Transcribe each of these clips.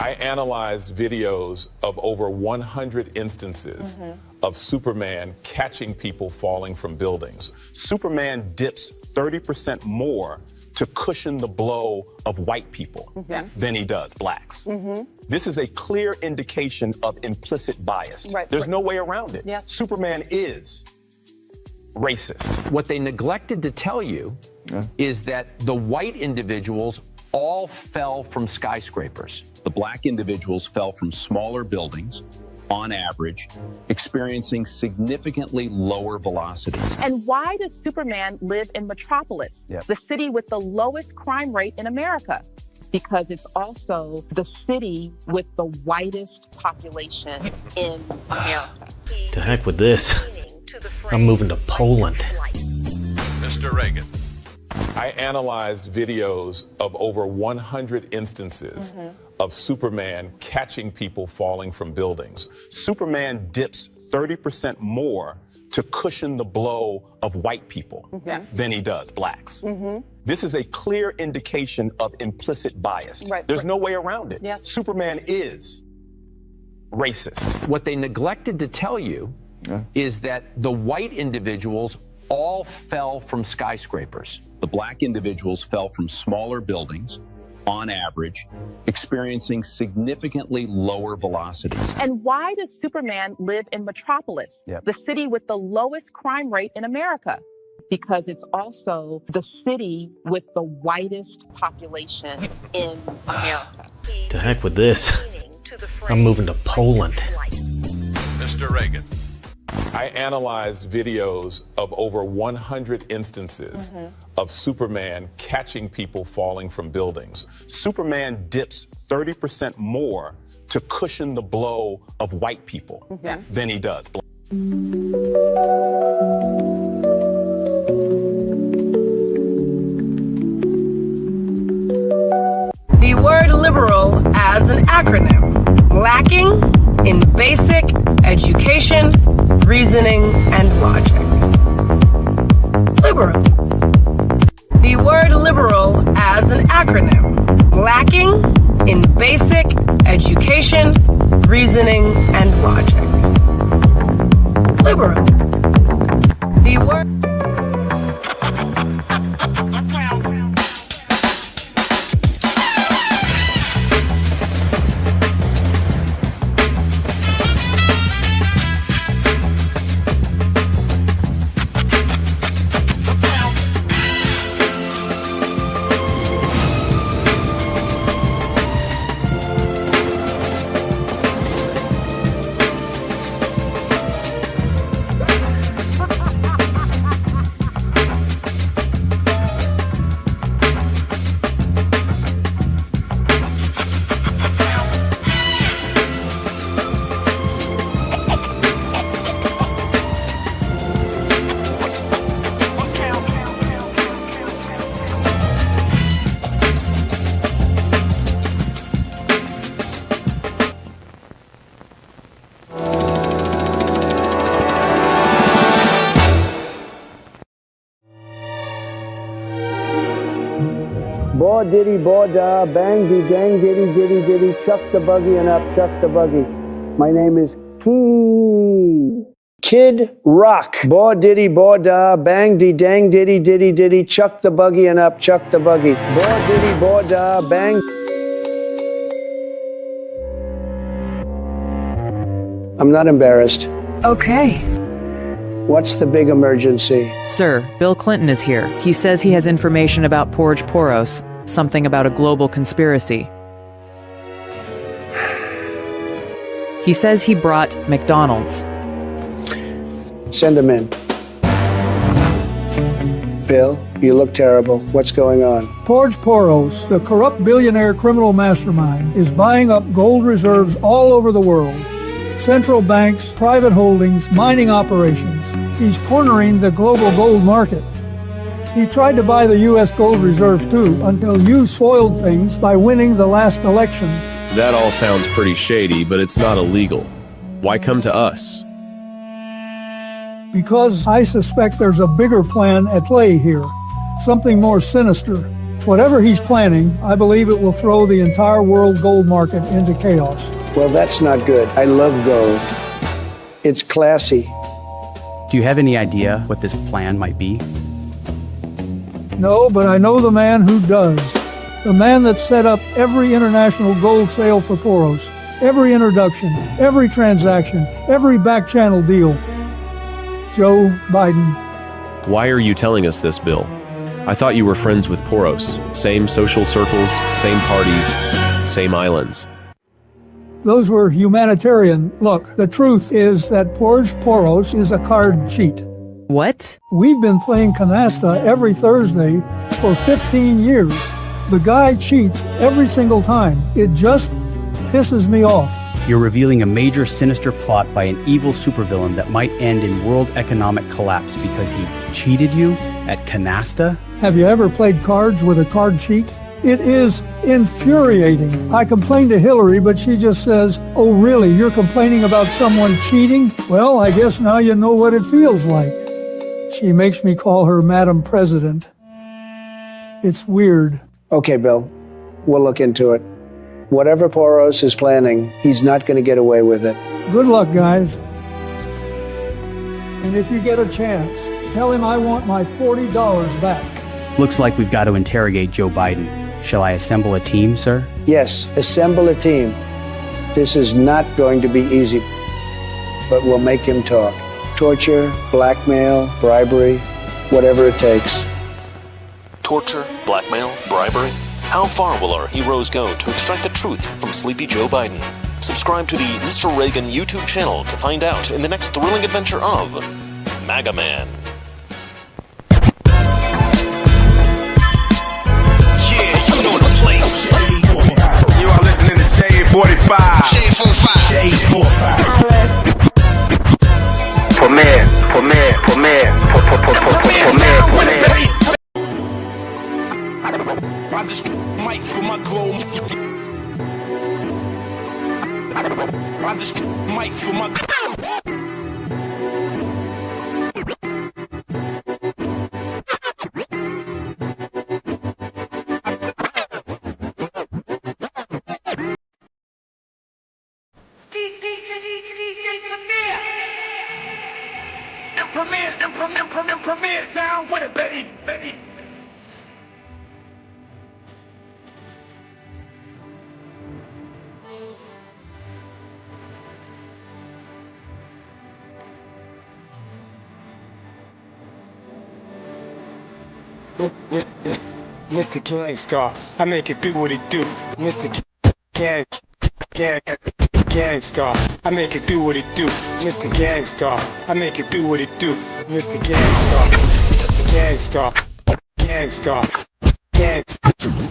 I analyzed videos of over 100 instances of Superman catching people falling from buildings. Superman dips 30% more to cushion the blow of white people than he does blacks. This is a clear indication of implicit bias. There's no way around it. Superman is racist. What they neglected to tell you is that the white individuals all fell from skyscrapers. The black individuals fell from smaller buildings, on average, experiencing significantly lower velocities. And why does Superman live in Metropolis, the city with the lowest crime rate in America? Because it's also the city with the whitest population in America. To heck with this. I'm moving to Poland. Mr. Reagan. I analyzed videos of over 100 instances of Superman catching people falling from buildings. Superman dips 30% more to cushion the blow of white people than he does blacks. This is a clear indication of implicit bias. There's no way around it. Superman is racist. What they neglected to tell you is that the white individuals all fell from skyscrapers. The black individuals fell from smaller buildings, on average, experiencing significantly lower velocities. And why does Superman live in Metropolis, the city with the lowest crime rate in America? Because it's also the city with the whitest population in America. To heck with this. I'm moving to Poland. Mr. Reagan. I analyzed videos of over 100 instances of Superman catching people falling from buildings. Superman dips 30% more to cushion the blow of white people than he does black. The word liberal as an acronym, lacking in basic education, reasoning, and logic. Liberal. The word liberal as an acronym, lacking in basic education, reasoning, and logic. Liberal. The word... Bo diddy bo da, bang de gang diddy diddy diddy, chuck the buggy and up, chuck the buggy. My name is Kid Rock. Bo diddy bo da, bang de dang diddy diddy diddy, chuck the buggy and up, chuck the buggy. Bo diddy bo da, bang. I'm not embarrassed. Okay. What's the big emergency? Sir, Bill Clinton is here. He says he has information about Porge Poros, something about a global conspiracy. He says he brought McDonald's. Send him in. Bill, you look terrible. What's going on? Porge Poros, the corrupt billionaire criminal mastermind, is buying up gold reserves all over the world. Central banks, private holdings, mining operations. He's cornering the global gold market. He tried to buy the U.S. gold reserves too, until you spoiled things by winning the last election. That all sounds pretty shady, but it's not illegal. Why come to us? Because I suspect there's a bigger plan at play here. Something more sinister. Whatever he's planning, I believe it will throw the entire world gold market into chaos. Well, that's not good. I love gold. It's classy. Do you have any idea what this plan might be? No, but I know the man who does. The man that set up every international gold sale for Poros, every introduction, every transaction, every back channel deal. Joe Biden. Why are you telling us this, Bill? I thought you were friends with Poros. Same social circles, same parties, same islands. Those were humanitarian. Look, the truth is that George Poros is a card cheat. What? We've been playing canasta every Thursday for 15 years. The guy cheats every single time. It just pisses me off. You're revealing a major sinister plot by an evil supervillain that might end in world economic collapse because he cheated you at canasta? Have you ever played cards with a card cheat? It is infuriating. I complained to Hillary, but she just says, "Oh really, you're complaining about someone cheating? Well, I guess now you know what it feels like." She makes me call her Madam President. It's weird. Okay, Bill, we'll look into it. Whatever Poros is planning, he's not going to get away with it. Good luck, guys. And if you get a chance, tell him I want my $40 back. Looks like we've got to interrogate Joe Biden. Shall I assemble a team, sir? Yes, assemble a team. This is not going to be easy, but we'll make him talk. Torture, blackmail, bribery, whatever it takes. Torture, blackmail, bribery? How far will our heroes go to extract the truth from sleepy Joe Biden? Subscribe to the Mr. Reagan YouTube channel to find out in the next thrilling adventure of MAGA Man. You are listening to Shade 45. Shade 45. Shade 45. Premier. I just mic for my glow. I just mic for my Premier down with it, baby. Mr. Gangsta, I make it do what it do. Mr. Gangsta, I make it do what it do. Mr. Gangsta, I make it do what it do. Mr. Gangsta,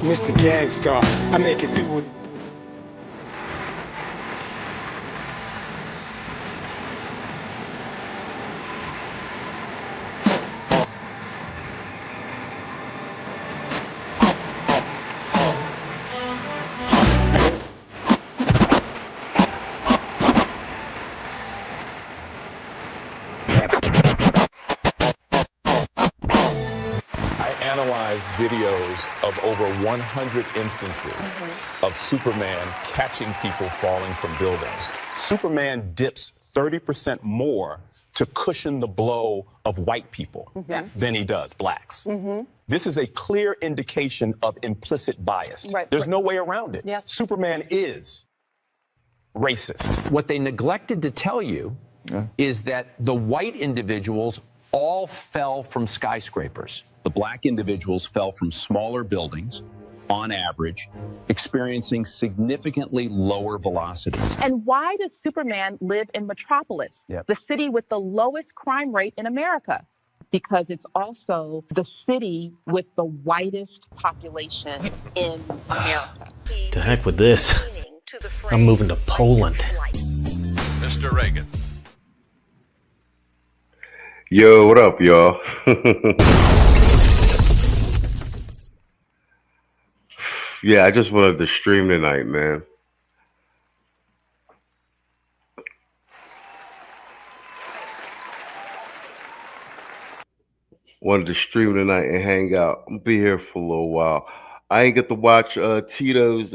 Mr. Gangsta, I make it do what it do. Analyzed videos of over 100 instances of Superman catching people falling from buildings. Superman dips 30% more to cushion the blow of white people than he does blacks. This is a clear indication of implicit bias. There's no way around it. Superman is racist. What they neglected to tell you is that the white individuals all fell from skyscrapers. The black individuals fell from smaller buildings, on average, experiencing significantly lower velocities. And why does Superman live in Metropolis, the city with the lowest crime rate in America? Because it's also the city with the whitest population in America. To heck with this. I'm moving to Poland. Mr. Reagan. Yo, what up, y'all? Yeah, I just wanted to stream tonight, man. Wanted to stream tonight and hang out. I'm gonna be here for a little while. I ain't get to watch Tito's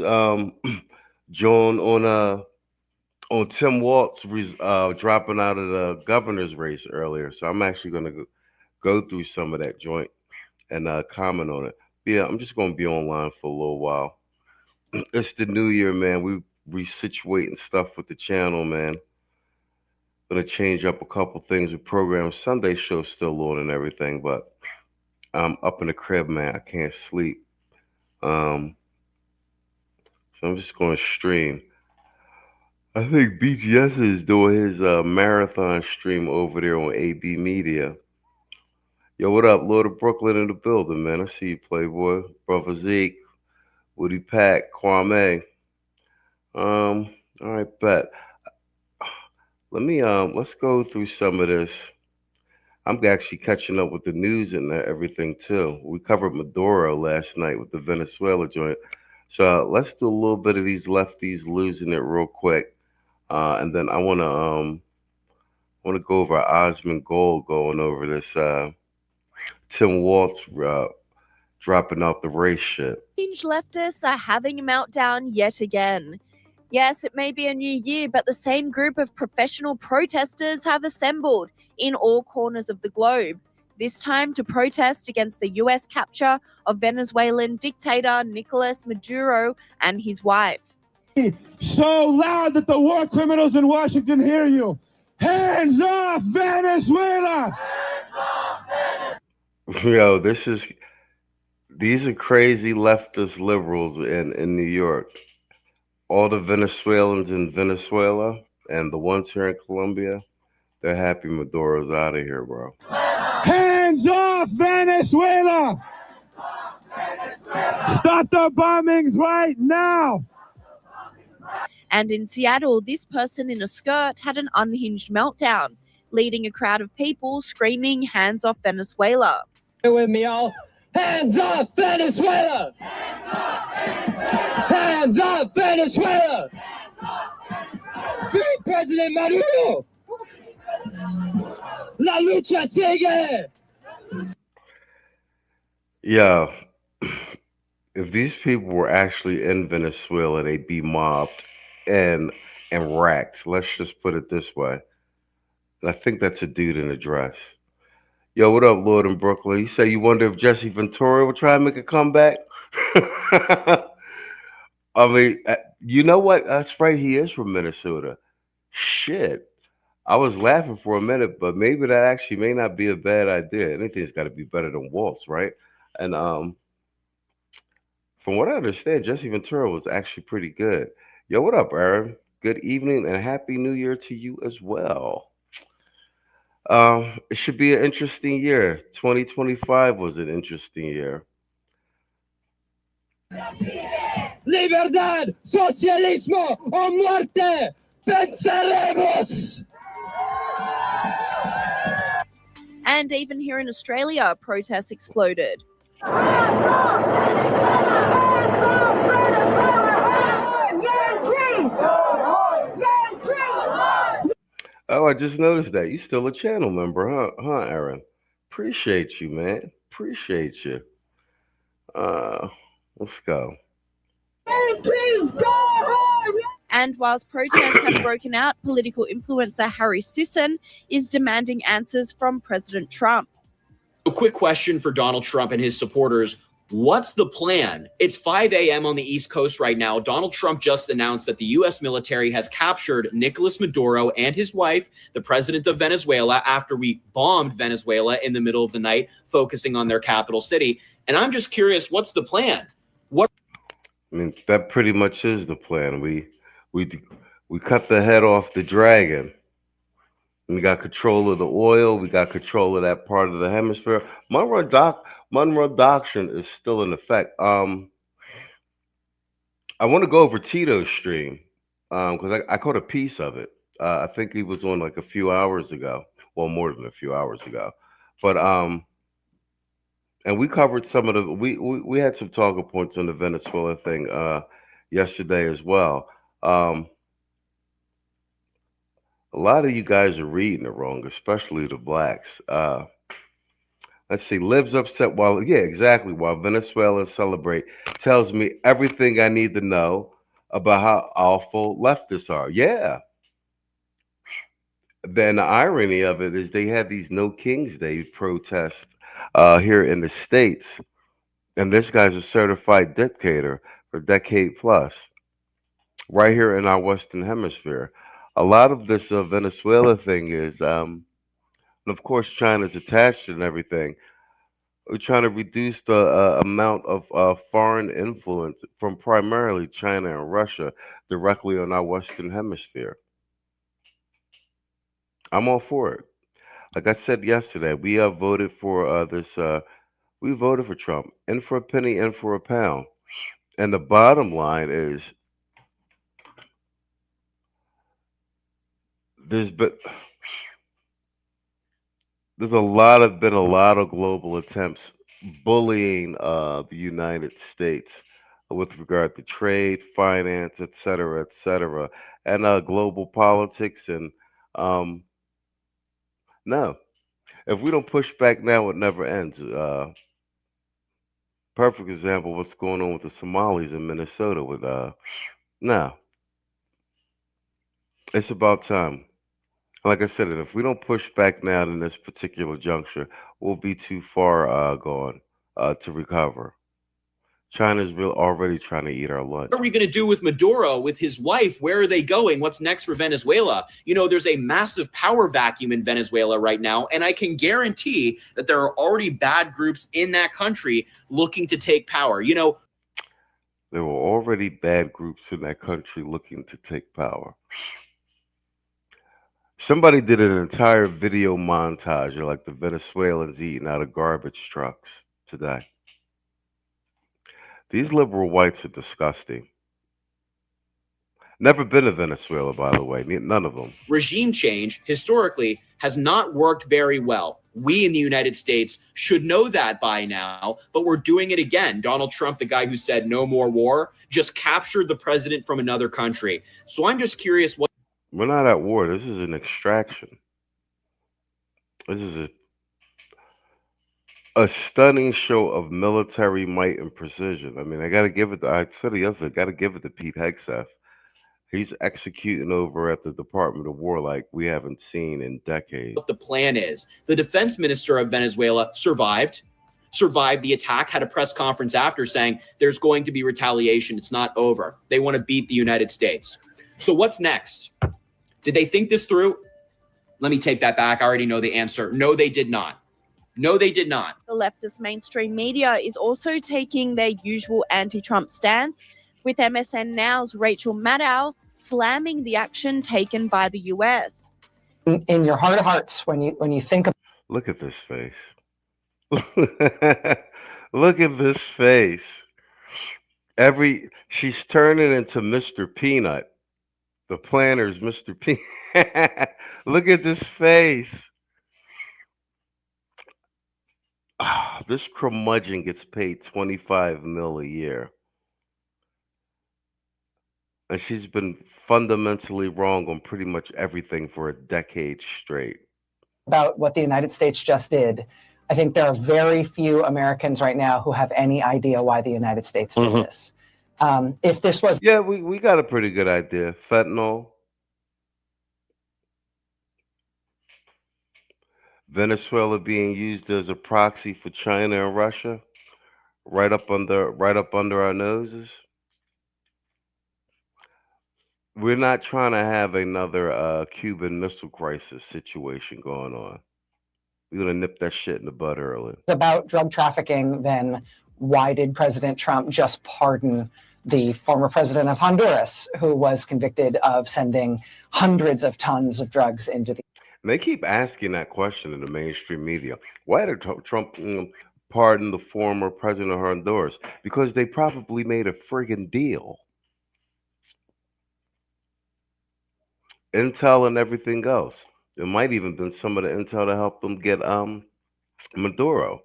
John on Tim Walt's dropping out of the governor's race earlier. So I'm actually gonna go through some of that joint and comment on it. But yeah, I'm just gonna be online for a little while. It's the new year, man. We resituating stuff with the channel, man. Gonna change up a couple things with programs. Sunday show's still on and everything, but I'm up in the crib, man. I can't sleep. So I'm just gonna stream. I think BGS is doing his marathon stream over there on AB Media. Yo, what up? Lord of Brooklyn in the building, man. I see you, Playboy. Brother Zeke, Woody Pack, Kwame. All right, bet. Let me let's go through some of this. I'm actually catching up with the news and everything too. We covered Maduro last night with the Venezuela joint. So let's do a little bit of these lefties losing it real quick. And then I wanna go over Osmond Gold going over this Tim Waltz dropping out the race shit. Leftists are having a meltdown yet again. Yes, it may be a new year, but the same group of professional protesters have assembled in all corners of the globe, this time to protest against the US capture of Venezuelan dictator Nicolas Maduro and his wife. So loud that the war criminals in Washington hear you. Hands off Venezuela! Yo, these are crazy leftist liberals in New York. All the Venezuelans in Venezuela and the ones here in Colombia, they're happy Maduro's out of here, bro. Hands off Venezuela! Stop the bombings right now! And in Seattle, this person in a skirt had an unhinged meltdown, leading a crowd of people screaming, "Hands off Venezuela." Here with me all. Hands off Venezuela! Hands off Venezuela! Free President Maduro! La lucha sigue! Yeah, if these people were actually in Venezuela, they'd be mobbed and racked. Let's just put it this way. And I think that's a dude in a dress. Yo, what up, Lord in Brooklyn? You say you wonder if Jesse Ventura will try and make a comeback? I mean, you know what? That's right. He is from Minnesota. Shit. I was laughing for a minute, but maybe that actually may not be a bad idea. Anything's got to be better than Waltz, right? And from what I understand, Jesse Ventura was actually pretty good. Yo, what up, Aaron? Good evening and Happy New Year to you as well. It should be an interesting year. 2025 was an interesting year. Libertad, socialismo o muerte, venceremos! And even here in Australia, protests exploded. Oh, I just noticed that. You still a channel member, huh, Aaron? Appreciate you, man. Appreciate you. Let's go. And whilst protests have broken out, political influencer Harry Sisson is demanding answers from President Trump. A quick question for Donald Trump and his supporters. What's the plan? It's 5 a.m. on the East Coast right now. Donald Trump just announced that the U.S. military has captured Nicolas Maduro and his wife, the president of Venezuela, after we bombed Venezuela in the middle of the night, focusing on their capital city. And I'm just curious, what's the plan? I mean, that pretty much is the plan. We cut the head off the dragon. We got control of the oil. We got control of that part of the hemisphere. Monroe Doctrine is still in effect. I want to go over Tito's stream because I caught a piece of it. I think he was on like a few hours ago. Well, more than a few hours ago. But and we covered some of the we had some talking points on the Venezuela thing yesterday as well. A lot of you guys are reading it wrong, especially the blacks. Let's see, lives upset while, yeah, exactly, while Venezuelans celebrate, tells me everything I need to know about how awful leftists are. Yeah. Then the irony of it is they had these No Kings Day protests here in the States, and this guy's a certified dictator for a decade plus, right here in our Western Hemisphere. A lot of this Venezuela thing is, and of course, China's attached and everything. We're trying to reduce the amount of foreign influence from primarily China and Russia directly on our Western Hemisphere. I'm all for it. Like I said yesterday, we voted for we voted for Trump, in for a penny, in for a pound. And the bottom line is, there's been there's been a lot of global attempts bullying the United States with regard to trade, finance, et cetera, and global politics. And no, if we don't push back now, it never ends. Perfect example of what's going on with the Somalis in Minnesota. With no, it's about time. Like I said, if we don't push back now in this particular juncture, we'll be too far gone to recover. China's already trying to eat our lunch. What are we going to do with Maduro, with his wife? Where are they going? What's next for Venezuela? You know, there's a massive power vacuum in Venezuela right now, and I can guarantee that there are already bad groups in that country looking to take power. You know, there were already bad groups in that country looking to take power. Somebody did an entire video montage of like the Venezuelans eating out of garbage trucks today. These liberal whites are disgusting. Never been to Venezuela, by the way. None of them. Regime change, historically, has not worked very well. We in the United States should know that by now, but we're doing it again. Donald Trump, the guy who said no more war, just captured the president from another country. So I'm just curious what... We're not at war. This is an extraction. This is a stunning show of military might and precision. I mean, I got to give it. I said it yesterday. Got to give it to Pete Hegseth. He's executing over at the Department of War like we haven't seen in decades. What the plan is. The defense minister of Venezuela survived the attack, had a press conference after saying there's going to be retaliation. It's not over. They want to beat the United States. So what's next? Did they think this through? Let me take that back. I already know the answer. No, they did not. No, they did not. The leftist mainstream media is also taking their usual anti-Trump stance, with MSN Now's Rachel Maddow slamming the action taken by the US. In your heart of hearts, when you think of... Look at this face. Look at this face. She's turning into Mr. Peanut. The planner's Mr. Peanut. Look at this face. This curmudgeon gets paid $25 million a year. And she's been fundamentally wrong on pretty much everything for a decade straight. About what the United States just did, I think there are very few Americans right now who have any idea why the United States did this. If this was... Yeah, we got a pretty good idea. Fentanyl. Venezuela being used as a proxy for China and Russia, right up under our noses. We're not trying to have another Cuban Missile Crisis situation going on. We're gonna nip that shit in the bud early. About drug trafficking, then why did President Trump just pardon the former president of Honduras, who was convicted of sending hundreds of tons of drugs into the... They keep asking that question in the mainstream media. Why did Trump pardon the former president of Honduras? Because they probably made a friggin' deal. Intel and everything else. It might even been some of the intel to help them get Maduro.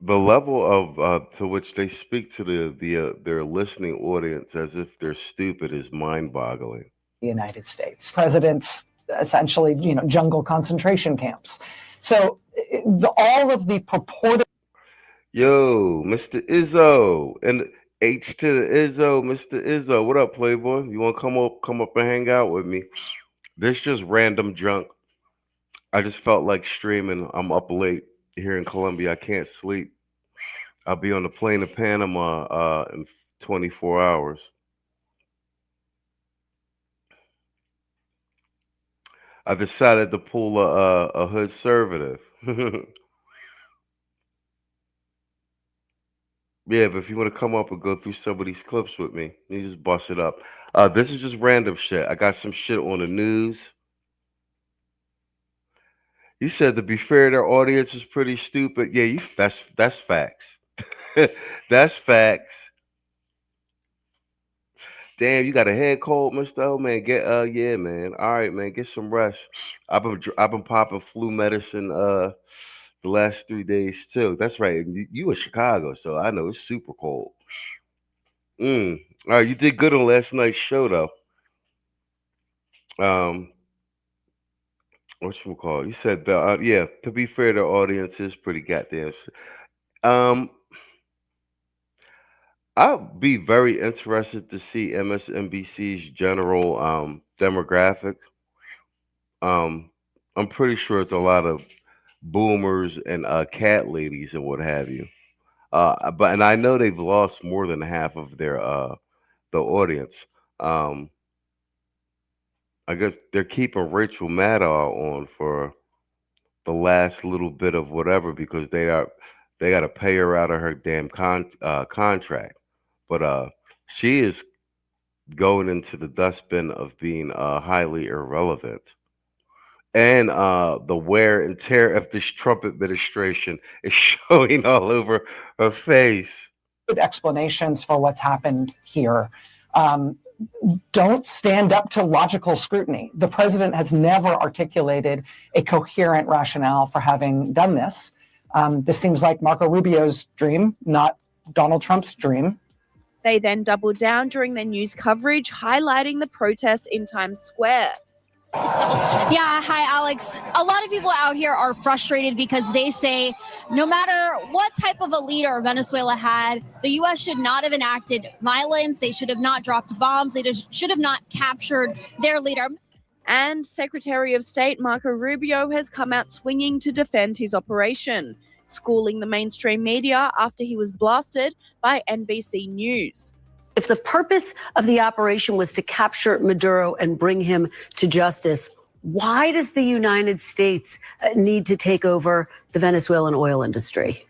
The level of to which they speak to their listening audience as if they're stupid is mind-boggling. the United States. Presidents essentially, jungle concentration camps. So all of the purported. Yo, Mr. Izzo, and H to the Izzo, Mr. Izzo. What up, Playboy? You want to come up and hang out with me? This just random junk. I just felt like streaming. I'm up late here in Colombia. I can't sleep. I'll be on the plane to Panama in 24 hours. I decided to pull a hood conservative. Yeah, but if you want to come up and go through some of these clips with me, you just bust it up. This is just random shit. I got some shit on the news. You said, to be fair, their audience is pretty stupid. Yeah, that's facts. That's facts. Damn, you got a head cold, Mr. O, man. Yeah, man. All right, man. Get some rest. I've been popping flu medicine the last 3 days too. That's right. You in Chicago, so I know it's super cold. All right, you did good on last night's show though. Whatchamacallit? You said yeah, to be fair, the audience is pretty goddamn. I'll be very interested to see MSNBC's general demographic. I'm pretty sure it's a lot of boomers and cat ladies and what have you. And I know they've lost more than half of their the audience. I guess they're keeping Rachel Maddow on for the last little bit of whatever because they got to pay her out of her damn contract. But she is going into the dustbin of being highly irrelevant. And the wear and tear of this Trump administration is showing all over her face. Good explanations for what's happened here. Don't stand up to logical scrutiny. The president has never articulated a coherent rationale for having done this. This seems like Marco Rubio's dream, not Donald Trump's dream. They then doubled down during their news coverage, highlighting the protests in Times Square. Yeah, hi, Alex. A lot of people out here are frustrated because they say no matter what type of a leader Venezuela had, the U.S. should not have enacted violence. They should have not dropped bombs. They should have not captured their leader. And Secretary of State Marco Rubio has come out swinging to defend his operation, schooling the mainstream media after he was blasted by NBC News. If the purpose of the operation was to capture Maduro and bring him to justice, why does the United States need to take over the Venezuelan oil industry?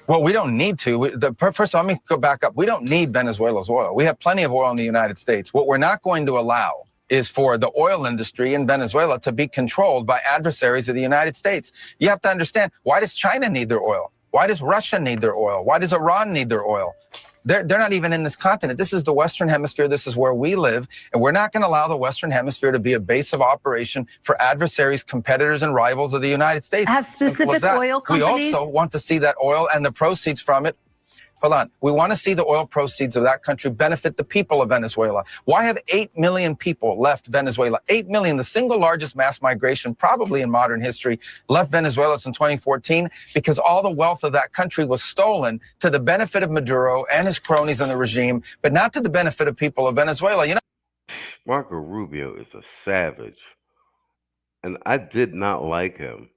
Well, we don't need to. First, let me go back up. We don't need Venezuela's oil. We have plenty of oil in the United States. What we're not going to allow is for the oil industry in Venezuela to be controlled by adversaries of the United States. You have to understand, why does China need their oil? Why does Russia need their oil? Why does Iran need their oil? They're not even in this continent. This is the Western Hemisphere. This is where we live. And we're not going to allow the Western Hemisphere to be a base of operation for adversaries, competitors, and rivals of the United States. Have specific oil companies? We also want to see that oil and the proceeds from it. Hold on. We want to see the oil proceeds of that country benefit the people of Venezuela. Why have 8 million people left Venezuela? 8 million, the single largest mass migration probably in modern history, left Venezuela since 2014 because all the wealth of that country was stolen to the benefit of Maduro and his cronies in the regime, but not to the benefit of people of Venezuela. You know, Marco Rubio is a savage, and I did not like him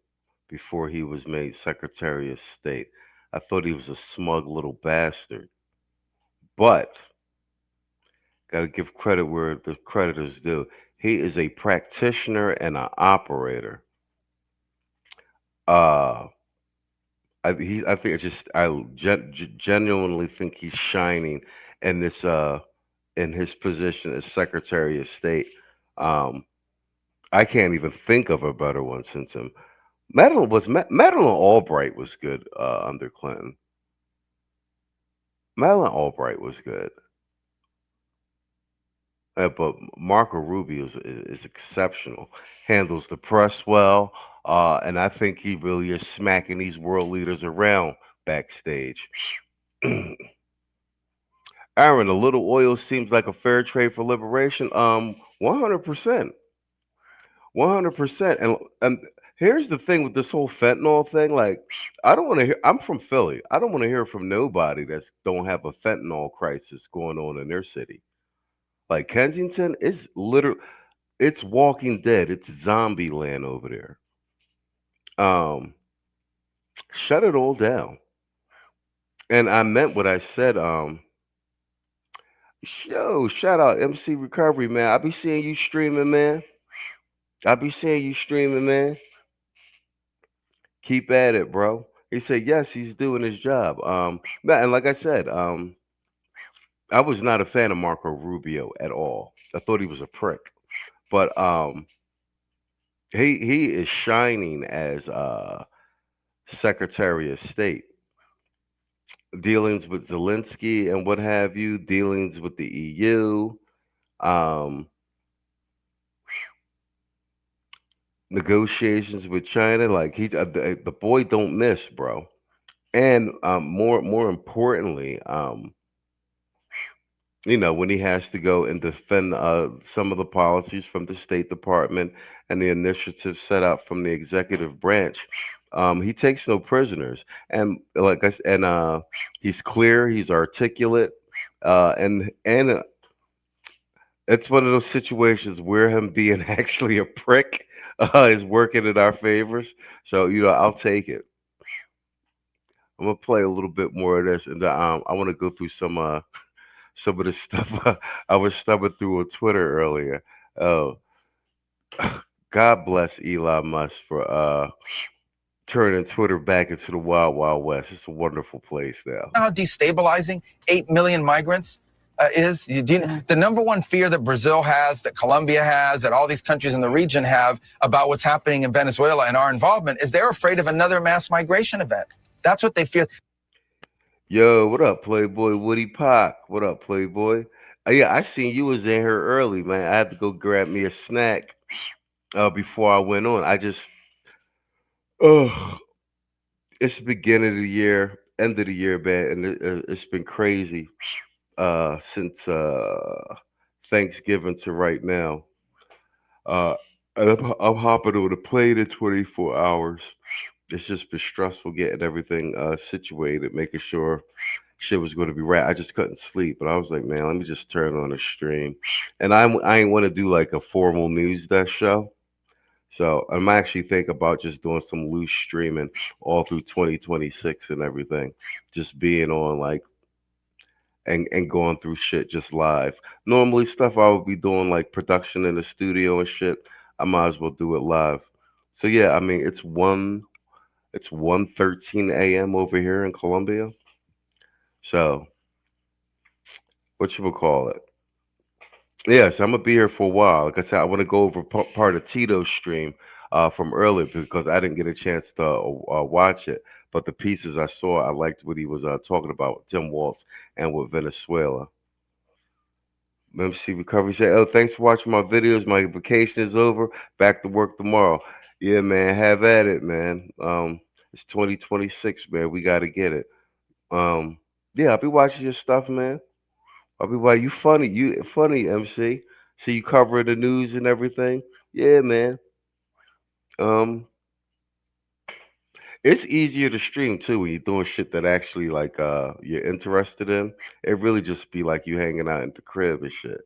before he was made Secretary of State. I thought he was a smug little bastard. But, got to give credit where the credit is due. He is a practitioner and an operator. I genuinely think he's shining in this in his position as Secretary of State. I can't even think of a better one since him. Madeleine Albright was good under Clinton. Madeleine Albright was good. But Marco Rubio is exceptional. Handles the press well. And I think he really is smacking these world leaders around backstage. Aaron, a little oil seems like a fair trade for liberation. 100%, 100%. And here's the thing with this whole fentanyl thing. Like, I don't want to hear. I'm from Philly. I don't want to hear from nobody that don't have a fentanyl crisis going on in their city. Like Kensington is literally, it's Walking Dead. It's zombie land over there. Um, Shut it all down. And I meant what I said. Yo, shout out MC Recovery, man. I be seeing you streaming, man. I be seeing you streaming, man. Keep at it, bro. He said yes, he's doing his job. And like I said, I was not a fan of Marco Rubio at all. I thought he was a prick. But he is shining as Secretary of State. Dealings with Zelensky and what have you, dealings with the EU, negotiations with China. Like the boy don't miss, bro. And more importantly, when he has to go and defend some of the policies from the State Department and the initiatives set out from the executive branch, he takes no prisoners. And like I said, and he's clear, he's articulate, and it's one of those situations where him being actually a prick is working in our favors. So I'll take it. I'm gonna play a little bit more of this, and I want to go through some of the stuff I was stumbling through on Twitter earlier. Oh, God bless Elon Musk for turning Twitter back into the wild, wild west. It's a wonderful place now. How destabilizing 8 million migrants is? The number one fear that Brazil has, that Colombia has, that all these countries in the region have about what's happening in Venezuela and our involvement is they're afraid of another mass migration event. That's what they fear. Yo, what up, Playboy Woody Pock? What up, Playboy? Yeah, I seen you was in here early, man. I had to go grab me a snack before I went on. It's the beginning of the year, end of the year, man, and it's been crazy since Thanksgiving to right now. I'm hopping on a plane in 24 hours. It's just been stressful getting everything situated, making sure shit was going to be right. I just couldn't sleep, but I was like, man, let me just turn on a stream. And I ain't want to do like a formal news desk show. So I'm actually thinking about just doing some loose streaming all through 2026 and everything. Just being on like and going through shit just live. Normally stuff I would be doing like production in the studio and shit, I might as well do it live. So yeah, I mean it's 1:13 a.m. over here in Colombia. So what you would call it? Yes, I'm gonna be here for a while. Like I said, I want to go over part of Tito's stream from earlier because I didn't get a chance to watch it. But the pieces I saw, I liked what he was talking about with Tim Walz and with Venezuela. MC Recovery said, "Oh, thanks for watching my videos. My vacation is over. Back to work tomorrow." Yeah, man, have at it, man. It's 2026, man. We got to get it. Yeah, I'll be watching your stuff, man. I'll be watching. You funny, MC. See you covering the news and everything. Yeah, man. It's easier to stream too when you're doing shit that actually like you're interested in. It really just be like you hanging out in the crib and shit.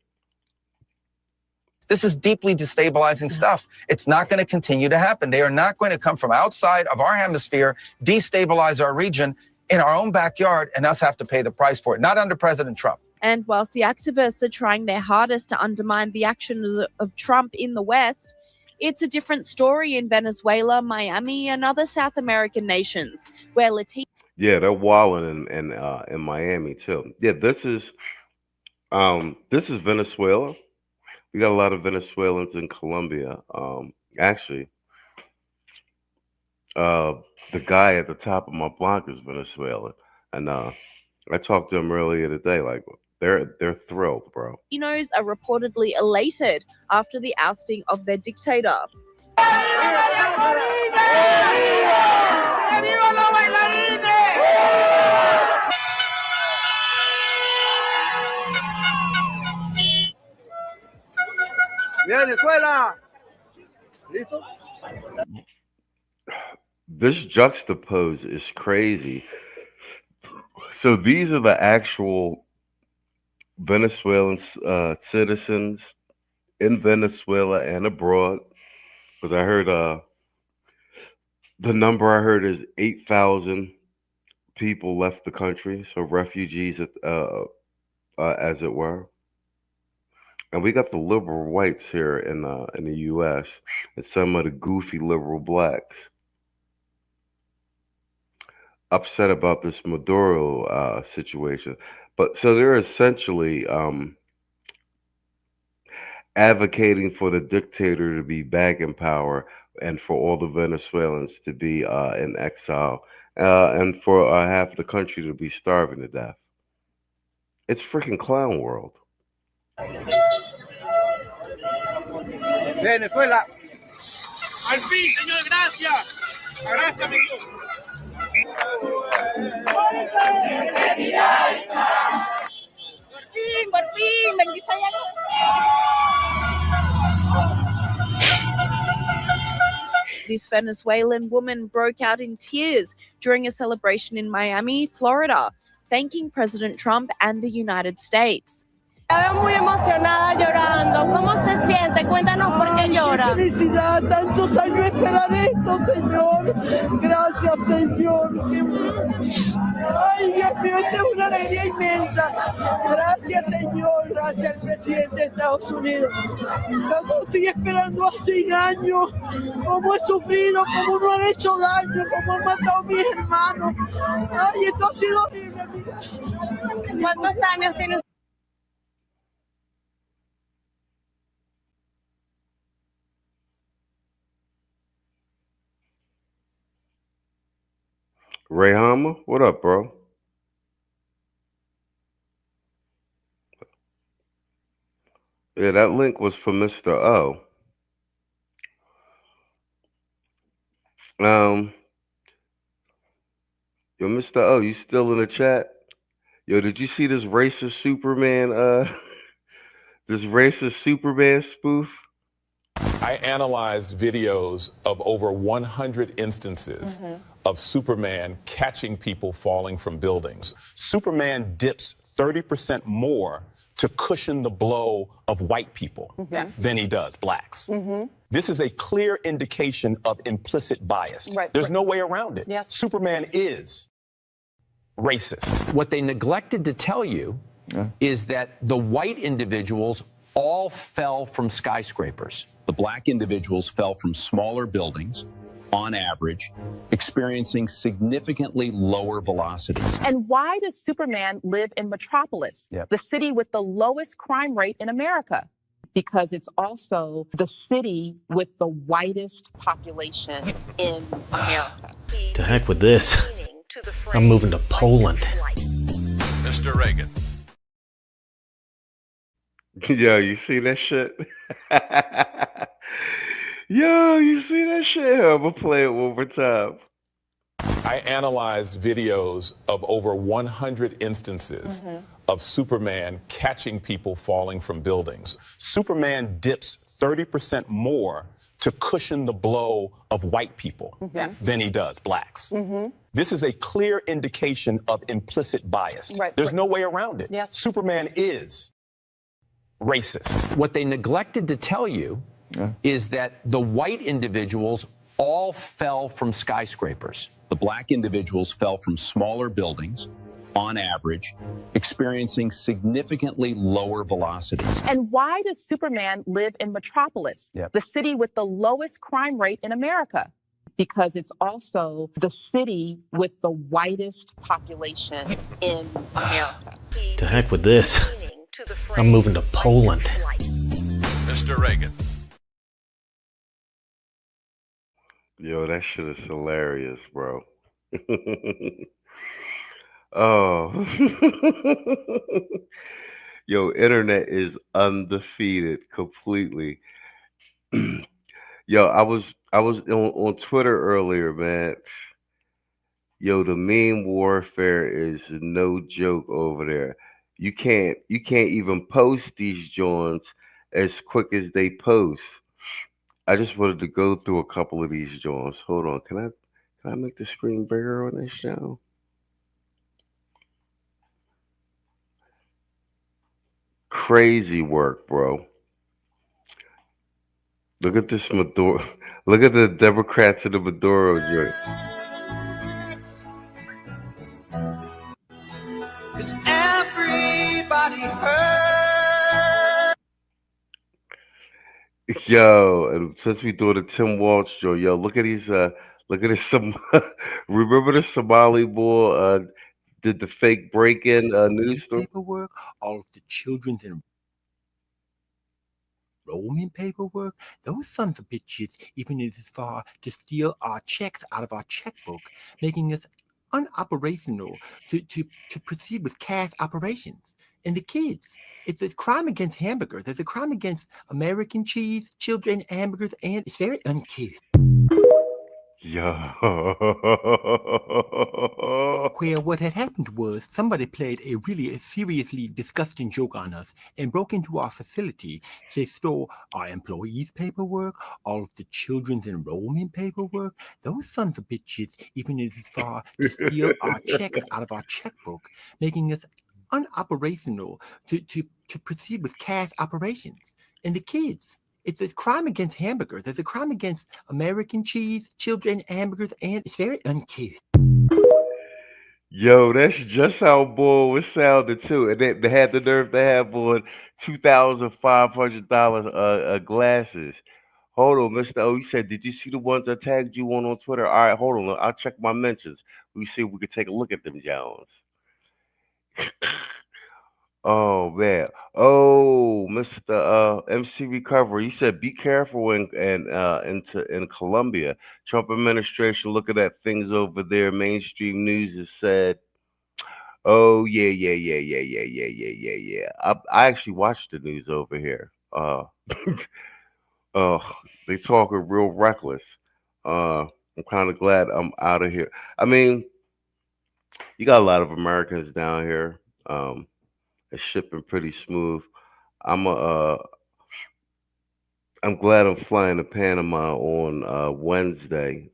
This is deeply destabilizing stuff. It's not going to continue to happen. They are not going to come from outside of our hemisphere, destabilize our region in our own backyard, and us have to pay the price for it. Not under President Trump. And whilst the activists are trying their hardest to undermine the actions of Trump in the West, it's a different story in Venezuela, Miami, and other South American nations where Latino. Yeah, they're wilding in Miami too. Yeah, this is Venezuela. We got a lot of Venezuelans in Colombia. Actually, the guy at the top of my block is Venezuelan, and I talked to him earlier today. Like they're thrilled, bro. Latinos are reportedly elated after the ousting of their dictator. Venezuela. This juxtapose is crazy. So these are the actual Venezuelan citizens in Venezuela and abroad. Because I heard the number I heard is 8,000 people left the country, so refugees, as it were. And we got the liberal whites here in the U.S. and some of the goofy liberal blacks upset about this Maduro situation. But so they're essentially advocating for the dictator to be back in power and for all the Venezuelans to be in exile and for half the country to be starving to death. It's freaking clown world. Venezuela. Al fin, señor, gracias. Gracias, mi Dios. Por fin, bendita ya. This Venezuelan woman broke out in tears during a celebration in Miami, Florida, thanking President Trump and the United States. La veo muy emocionada llorando. ¿Cómo se siente? Cuéntanos por qué llora. Felicidad, tantos años esperar esto, Señor. Gracias, Señor. Ay, Dios mío, esta es una alegría inmensa. Gracias, Señor. Gracias al presidente de Estados Unidos. Yo estoy esperando hace años. Cómo he sufrido, cómo no han hecho daño, cómo han matado a mis hermanos. Ay, esto ha sido horrible, mira. ¿Cuántos años tiene usted? Ray Hama, what up, bro? Yeah, that link was for Mr. O. Yo, Mr. O, you still in the chat? Yo, did you see this racist Superman, this racist Superman spoof? I analyzed videos of over 100 instances of Superman catching people falling from buildings. Superman dips 30% more to cushion the blow of white people than he does blacks. This is a clear indication of implicit bias. There's no way around it. Superman is racist. What they neglected to tell you is that the white individuals all fell from skyscrapers. The black individuals fell from smaller buildings, on average, experiencing significantly lower velocities. And why does Superman live in Metropolis, the city with the lowest crime rate in America? Because it's also the city with the whitest population in America. To heck with this. I'm moving to Poland. Mr. Reagan. Yo, you see that shit? Yo, you see that shit? I'm gonna play it one more time. I analyzed videos of over 100 instances of Superman catching people falling from buildings. Superman dips 30% more to cushion the blow of white people than he does blacks. This is a clear indication of implicit bias. There's no way around it. Superman is racist. What they neglected to tell you is that the white individuals all fell from skyscrapers. The black individuals fell from smaller buildings, on average, experiencing significantly lower velocities. And why does Superman live in Metropolis, the city with the lowest crime rate in America? Because it's also the city with the whitest population in America. To heck with this. I'm moving to Poland. Mr. Reagan. Yo, that shit is hilarious, bro. Oh. Yo, internet is undefeated completely. Yo, I was on Twitter earlier, man. Yo, the meme warfare is no joke over there. You can't even post these joints as quick as they post. I just wanted to go through a couple of these joints. Hold on, can I make the screen bigger on this channel? Crazy work, bro. Look at this Maduro. Look at the Democrats in the Maduro joint. Is everybody hurt? Yo, and since we do the Tim Walsh joint, yo, look at these. Look at this. Remember the Somali boy did the fake break-in news story? Paperwork, all of the children's enrollment paperwork, those sons of bitches even as far to steal our checks out of our checkbook, making us unoperational to proceed with cash operations. And the kids, it's a crime against hamburgers. There's a crime against American cheese, children, hamburgers, and it's very uncouth. Yo. Where what had happened was somebody played a really seriously disgusting joke on us and broke into our facility. They stole our employees' paperwork, all of the children's enrollment paperwork. Those sons of bitches even as far to steal our checks out of our checkbook, making us unoperational to proceed with cash operations. And the kids, it's a crime against hamburgers. There's a crime against American cheese, children, hamburgers, and it's very uncouth. Yo, that's just how Bull was sounding too. And they had the nerve to have on $2,500 glasses. Hold on, Mr. O. You said, did you see the ones I tagged you on Twitter? All right, hold on. I'll check my mentions. We see if we can take a look at them Jones. Oh man. Oh, Mr. MC Recovery. He said, be careful in Colombia. Trump administration looking at things over there. Mainstream news has said, oh yeah. I actually watched the news over here. They talking real reckless. I'm kind of glad I'm out of here. I mean, you got a lot of Americans down here. It's shipping pretty smooth. I'm glad I'm flying to Panama on Wednesday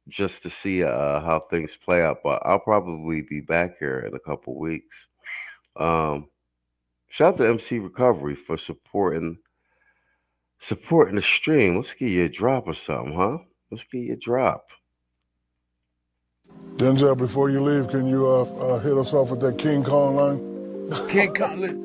just to see how things play out. But I'll probably be back here in a couple weeks. Shout out to MC Recovery for supporting the stream. Let's get you a drop or something, huh? Let's get you a drop. Denzel, before you leave, can you hit us off with that King Kong line? King Kong,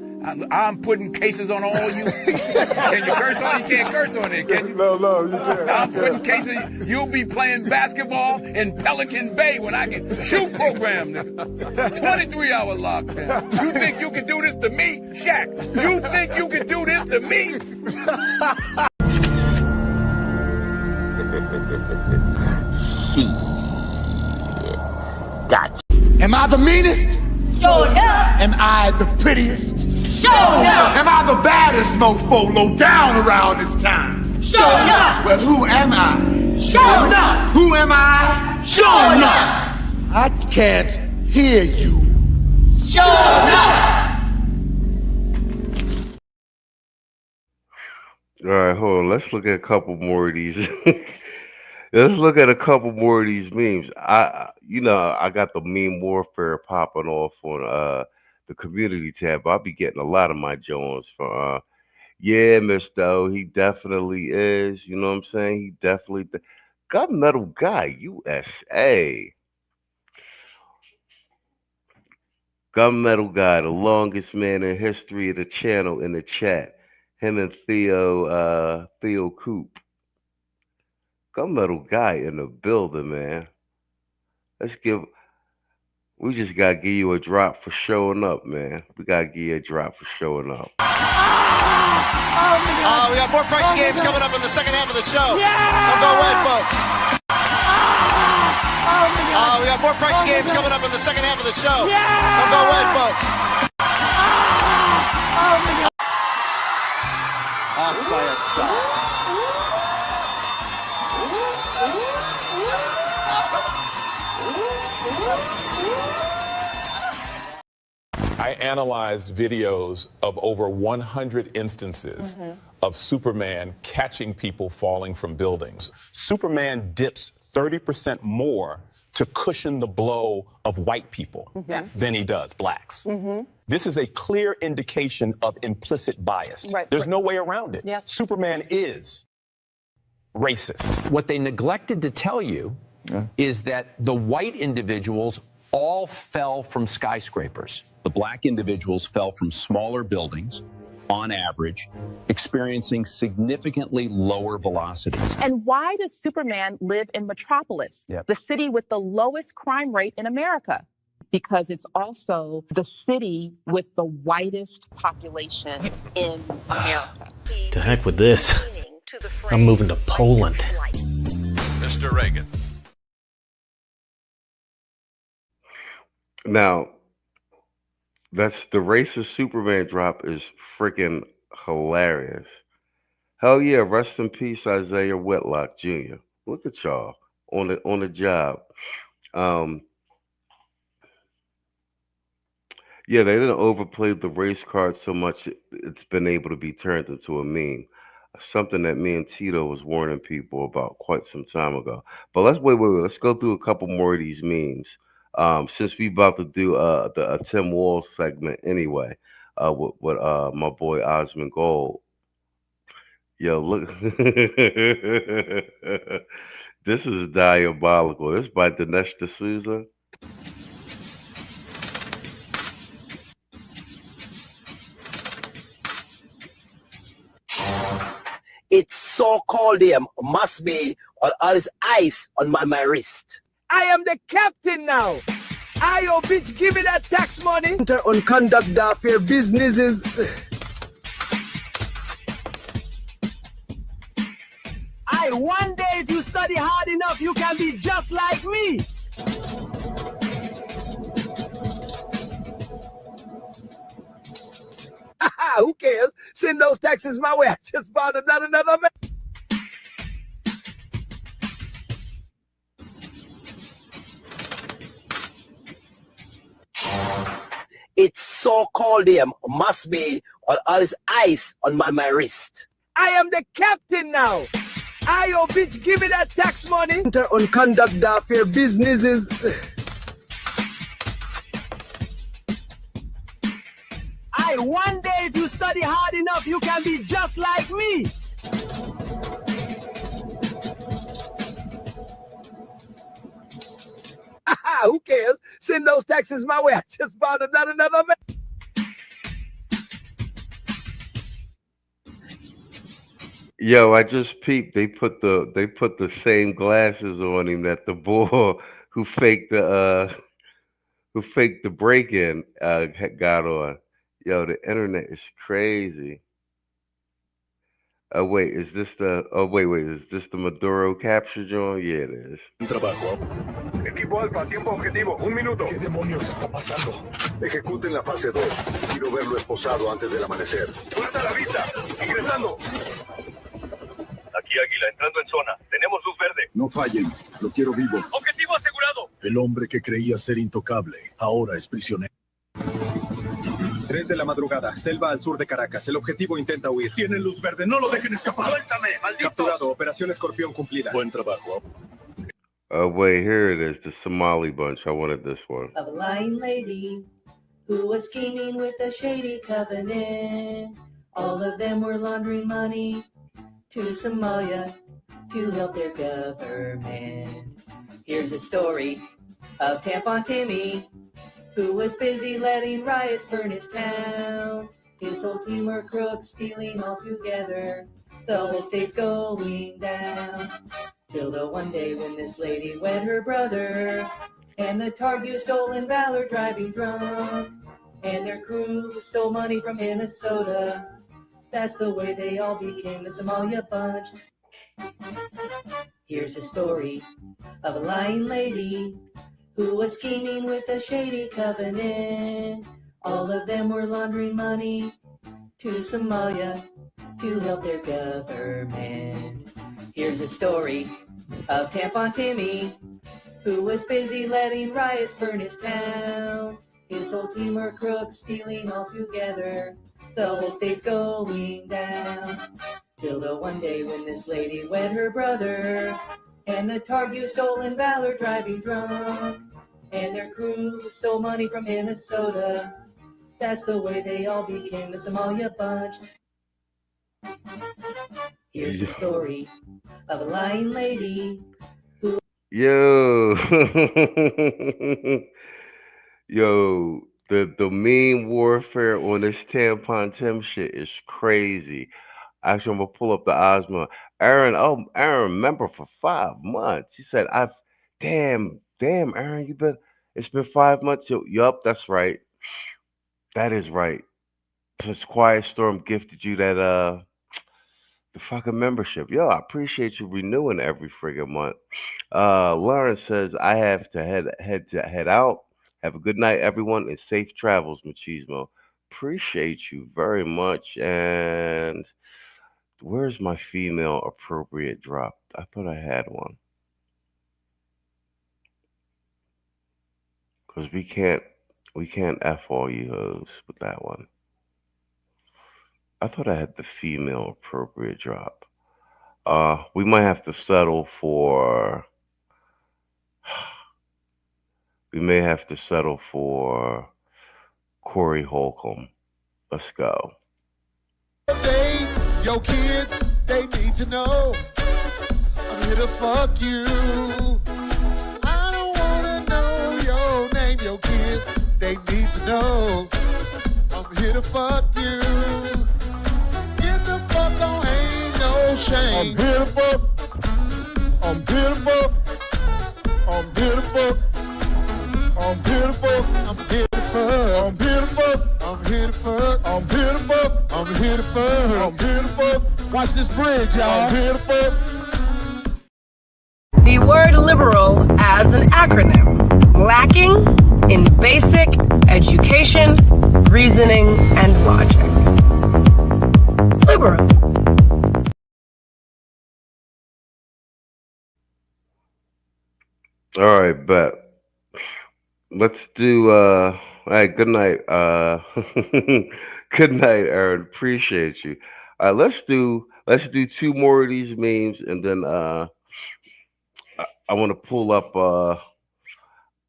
I'm putting cases on all you. Can you curse on? You can't curse on it, can you? No, you can't. I'm putting cases. You'll be playing basketball in Pelican Bay when I get shoot program, nigga. 23-hour lockdown. You think you can do this to me, Shaq? You think you can do this to me? Shit. Gotcha. Am I the meanest? Sure enough. Am I the prettiest? Sure enough. Am I the baddest mofo low down around this town? Sure enough. Well, who am I? Sure enough. Who am I? Sure enough. I can't hear you. Sure enough. All right, hold on. Let's look at a couple more of these. Let's look at a couple more of these memes. I got the meme warfare popping off on the community tab. I'll be getting a lot of my Jones from yeah, Mr. O, he definitely is. You know what I'm saying? He definitely Gunmetal Guy, USA. Gunmetal Guy, the longest man in history of the channel in the chat. Him and Theo Coop. Gunmetal Guy in the building, man. We just gotta give you a drop for showing up, man. We gotta give you a drop for showing up. We got more pricing games coming up in the second half of the show. Don't go away, folks. We got more pricing games coming up in the second half of the show. Don't go away, folks. Off by a star. I I analyzed videos of over 100 instances of Superman catching people falling from buildings. Superman dips 30% more to cushion the blow of white people than he does blacks. This is a clear indication of implicit bias. There's no way around it. Superman is racist. What they neglected to tell you is that the white individuals all fell from skyscrapers. The black individuals fell from smaller buildings, on average, experiencing significantly lower velocities. And why does Superman live in Metropolis, the city with the lowest crime rate in America? Because it's also the city with the whitest population in America. To heck with this. I'm moving to Poland. Mr. Reagan. Now, that's the racist Superman drop is freaking hilarious. Hell yeah, rest in peace, Isaiah Whitlock Jr. Look at y'all on the job. Yeah, they didn't overplay the race card so much it's been able to be turned into a meme. Something that me and Tito was warning people about quite some time ago. But let's wait. Let's go through a couple more of these memes. Since we about to do a Tim Walz segment anyway, with my boy Osmond Gold. Yo, look. This is diabolical. This is by Dinesh D'Souza. It's so cold here. Must be all this ice on my wrist. I am the captain now. Yo, bitch, give me that tax money. On conduct the fair businesses. One day if you study hard enough, you can be just like me. Who cares? Send those taxes my way. I just bought another man. It's so cold here. Must be all this ice on my wrist. I am the captain now. Yo, bitch, give me that tax money. On conduct the fair businesses. One day if you study hard enough, you can be just like me. Who cares? Send those taxes my way. I just bought another man. Yo, I just peeped. They put the same glasses on him that the boy who faked the break-in got on. Yo, the internet is crazy. Wait, is this the? Is this the Maduro capture, John? Yeah, it is. Trabajo. Equipo Alfa, tiempo objetivo, 1 minuto. ¿Qué demonios está pasando? Ejecuten la fase 2. Quiero verlo esposado antes del amanecer. ¡Fuerza a la vista! ¡Ingresando! Aquí Águila, entrando en zona. Tenemos luz verde. No fallen. Lo quiero vivo. ¡Objetivo asegurado! El hombre que creía ser intocable, ahora es prisionero. 3 de la madrugada, selva al sur de Caracas. El objetivo intenta huir. Tienen luz verde, no lo dejen escapar. ¡Suéltame, malditos! Capturado, operación Escorpión cumplida. Buen trabajo. Wait, here it is, the Somali bunch. I wanted this one. Of a lying lady who was scheming with a shady covenant. All of them were laundering money to Somalia to help their government. Here's a story of Tampon Timmy, who was busy letting riots burn his town. His whole team were crooks, stealing all together. The whole state's going down. Till the one day when this lady wed her brother, and the Tar used stolen valor driving drunk, and their crew stole money from Minnesota. That's the way they all became the Somalia bunch. Here's a story of a lying lady who was scheming with a shady covenant. All of them were laundering money to Somalia to help their government. Here's a story of Tampon Timmy, who was busy letting riots burn his town. His whole team are crooks, stealing all together. The whole state's going down. Till the one day when this lady wed her brother, and the Targu stolen valor driving drunk, and their crew stole money from Minnesota. That's the way they all became the Somalia bunch. Here's the story of a lying lady who... Yo. Yo, the meme warfare on this tampon Tim shit is crazy. Actually, I'm gonna pull up the Ozma. Aaron, remember for 5 months. She said, damn, Aaron, it's been 5 months. Yup, that's right. That is right. Since Quiet Storm gifted you that the fucking membership. Yo, I appreciate you renewing every friggin' month. Lauren says I have to head out. Have a good night, everyone, and safe travels, Machismo. Appreciate you very much. And where's my female appropriate drop? I thought I had one. Because we can't F all you hoes with that one. I thought I had the female appropriate drop. We might have to settle for... We may have to settle for Corey Holcomb. Let's go. Yo, kids, they need to know I'm here to fuck you. I don't wanna know your name, yo, kids, they need to know I'm here to fuck you. Get the fuck on, ain't no shame. I'm here to fuck. I'm here to fuck. I'm here to fuck. I'm here to fuck. I'm here to fuck. I'm here to fuck. I'm here to fuck. I'm here to fuck. I'm here to fuck. I'm here to fuck. Watch this bridge, y'all. I'm here to fuck. The word liberal as an acronym, lacking in basic education, reasoning, and logic. Liberal. All right, bet. Let's do all right, good night. Good night, Aaron. Appreciate you. All right, let's do 2 more of these memes, and then I want to pull up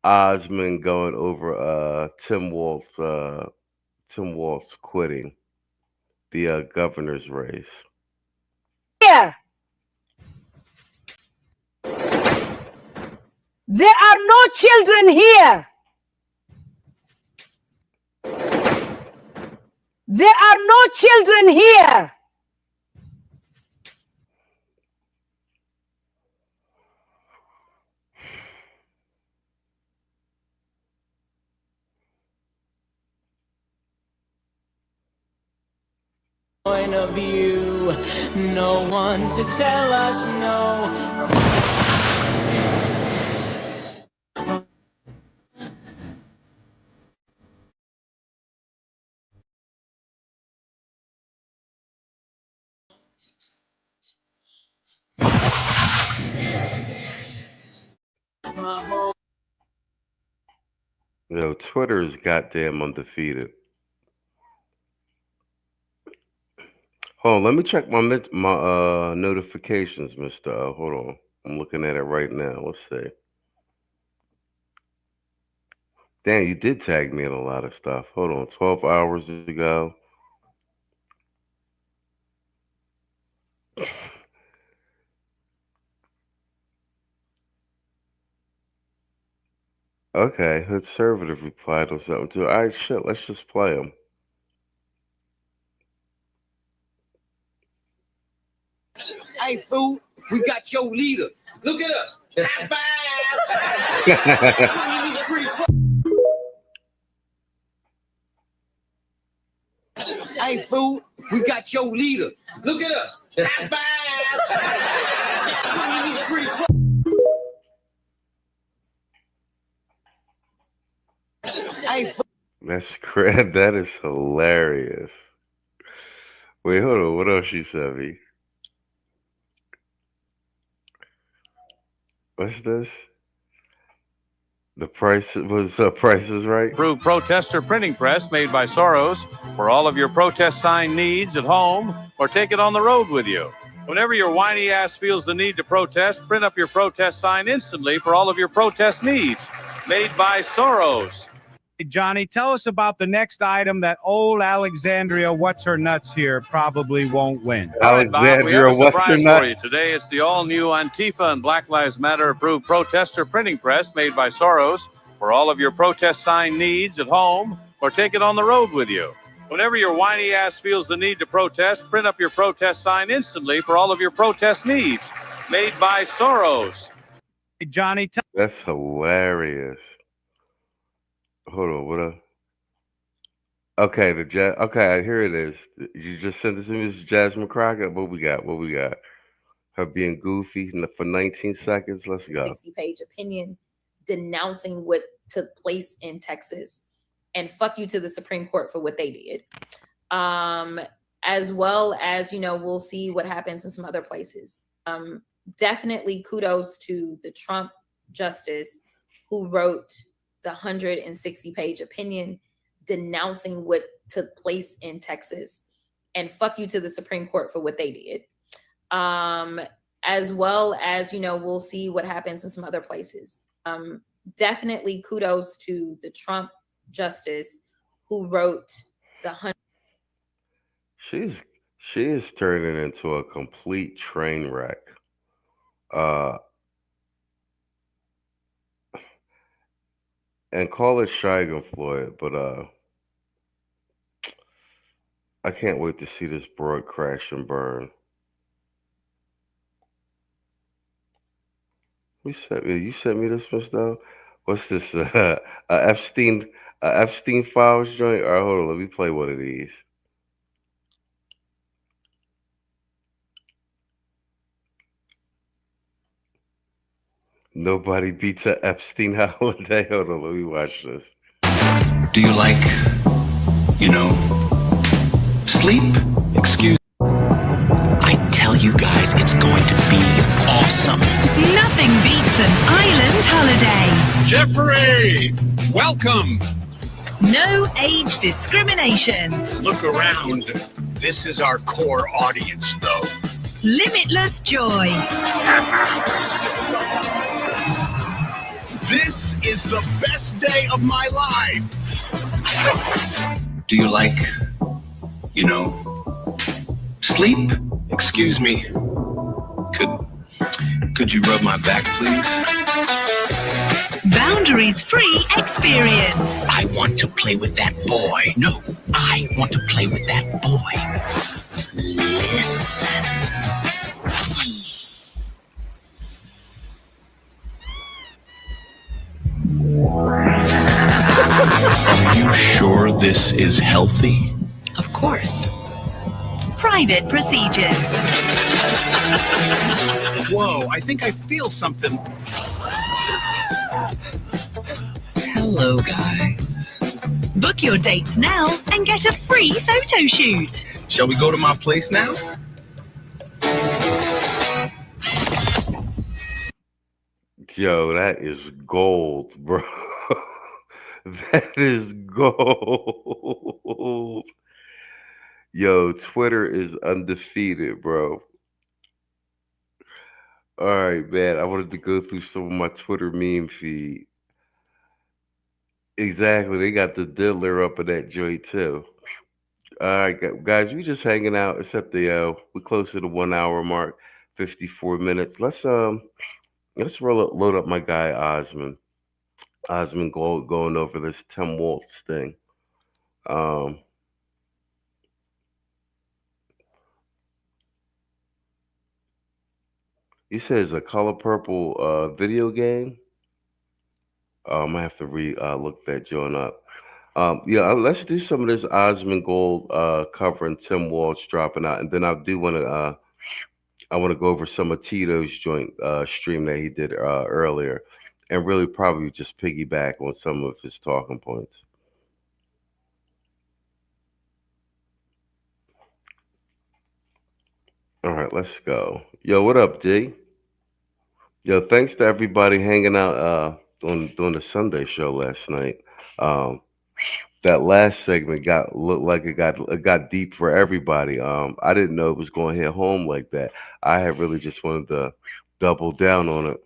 Osmond going over Tim Walz quitting the governor's race. Here. There are no children here. There are no children here. Point of view, no one to tell us no. Yo, Twitter is goddamn undefeated. Hold on, let me check my notifications, Mister. Hold on, I'm looking at it right now. Let's see. Damn, you did tag me in a lot of stuff. Hold on, 12 hours ago. Okay, conservative replied on something too. All right, shit, let's just play them. Hey, fool, we got your leader. Look at us. High five. Hey, fool, we got your leader. Look at us. High five. Hey, That's great. That is hilarious. Wait, hold on. What else you sent me? What's this? The price was Price is Right. Approved protester printing press made by Soros for all of your protest sign needs at home, or take it on the road with you. Whenever your whiny ass feels the need to protest, print up your protest sign instantly for all of your protest needs. Made by Soros. Johnny, tell us about the next item that old Alexandria What's-Her-Nuts here probably won't win. All right, Bob, we have a surprise for you. What's-Her-Nuts? Today, it's the all-new Antifa and Black Lives Matter approved protester printing press made by Soros for all of your protest sign needs at home, or take it on the road with you. Whenever your whiny ass feels the need to protest, print up your protest sign instantly for all of your protest needs. Made by Soros. Johnny, That's hilarious. Hold on, what up? Okay, okay, here it is. You just sent this to me, Miss Jasmine Crockett. What we got? Her being goofy for 19 seconds. Let's go. 60-page opinion denouncing what took place in Texas, and fuck you to the Supreme Court for what they did. As well as, we'll see what happens in some other places. Definitely kudos to the Trump justice who wrote the 160-page opinion denouncing what took place in Texas, and fuck you to the Supreme Court for what they did. As well as, we'll see what happens in some other places. Definitely kudos to the Trump justice who wrote the She is turning into a complete train wreck. And call it Floyd, but I can't wait to see this broad crash and burn. You sent me this, Mister. What's this? Epstein files joint. All right, hold on. Let me play one of these. Nobody beats an Epstein holiday. Hold on, let me watch this. Do you like, sleep? Excuse. I tell you guys, it's going to be awesome. Nothing beats an island holiday. Jeffrey, welcome. No age discrimination. Look around. This is our core audience, though. Limitless joy. This is the best day of my life. Do you like, sleep? Excuse me. Could you rub my back, please? Boundaries-free experience. I want to play with that boy. No, I want to play with that boy. Listen. Are you sure this is healthy? Of course. Private procedures. Whoa, I think I feel something. Hello, guys. Book your dates now and get a free photo shoot. Shall we go to my place now? Yo, that is gold, bro. That is gold. Yo, Twitter is undefeated, bro. All right, man. I wanted to go through some of my Twitter meme feed. Exactly. They got the diddler up in that joint, too. All right, guys. We just hanging out, except we're close to the 1 hour mark, 54 minutes. Let's load up my guy, Osmond. Osmond going over this Tim Waltz thing. You said it's a Color Purple video game. I might have to look that joint up. Yeah, let's do some of this Osmond Gold covering Tim Waltz dropping out, and then I do want to I want to go over some of Tito's joint stream that he did earlier, and really probably just piggyback on some of his talking points. All right, let's go. Yo, what up, D? Yo, thanks to everybody hanging out on the Sunday show last night. That last segment looked like it got deep for everybody. I didn't know it was going to hit home like that. I had really just wanted to double down on it.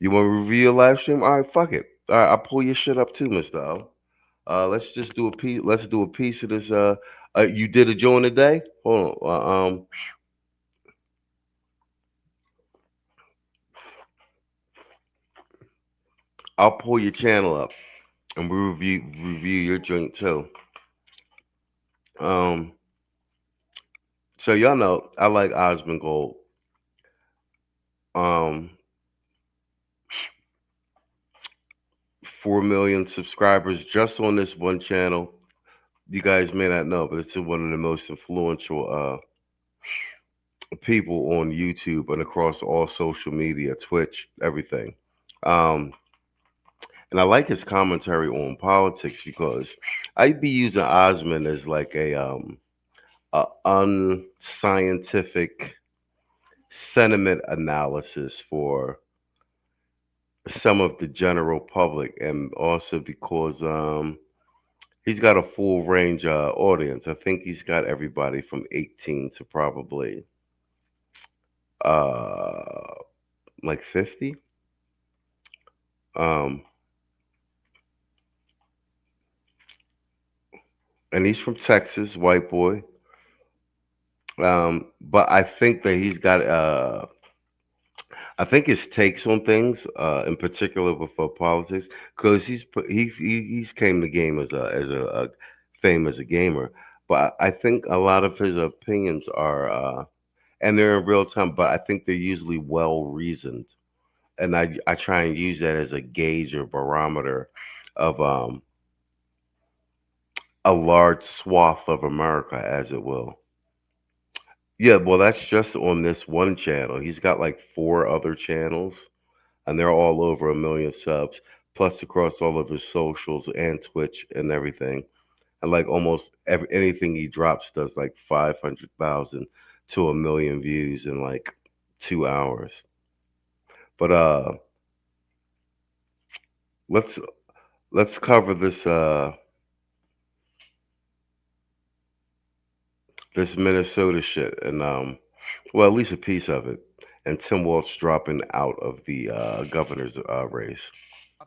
You want to review your live stream? All right, fuck it. All right, I'll pull your shit up too, Mr. O. Let's just do a piece. Let's do a piece of this. You did a join today? Hold on. I'll pull your channel up and we'll review your joint too. So y'all know I like Osmond Gold. 4 million subscribers just on this one channel. You guys may not know, but it's one of the most influential people on YouTube and across all social media, Twitch, everything. And I like his commentary on politics because I'd be using Osmond as like a unscientific sentiment analysis for some of the general public, and also because he's got a full range audience. I think he's got everybody from 18 to probably like 50. And he's from Texas, white boy. But I think that he's got I think his takes on things, in particular with politics, because he's came to game as a fame as a gamer. But I think a lot of his opinions are, and they're in real time. But I think they're usually well reasoned, and I try and use that as a gauge or barometer of a large swath of America, as it will. Yeah, well, that's just on this one channel. He's got like 4 other channels, and they're all over 1 million subs, plus across all of his socials and Twitch and everything. And like almost anything he drops does like 500,000 to 1 million views in like 2 hours. But let's cover this this Minnesota shit, and well, at least a piece of it, and Tim Walz dropping out of the governor's race.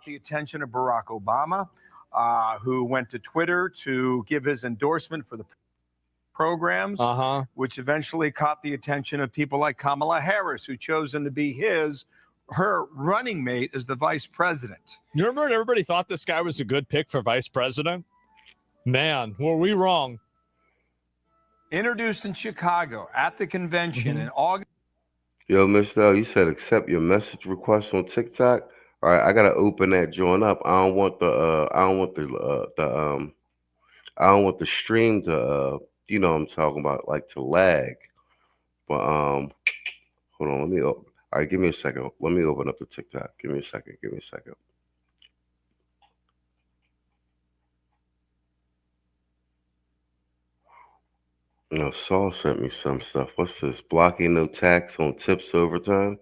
The attention of Barack Obama, who went to Twitter to give his endorsement for the programs, which eventually caught the attention of people like Kamala Harris, who chose him to be her running mate as the vice president. You remember when everybody thought this guy was a good pick for vice president? Man, were we wrong? Introduced in Chicago at the convention in August. Yo, Mr. O, you said accept your message request on TikTok. All right, I gotta open that joint up. I don't want the stream to you know what I'm talking about, like to lag. But hold on, all right, give me a second. Let me open up the TikTok. Give me a second. No, Saul sent me some stuff. What's this? Blocking no tax on tips overtime?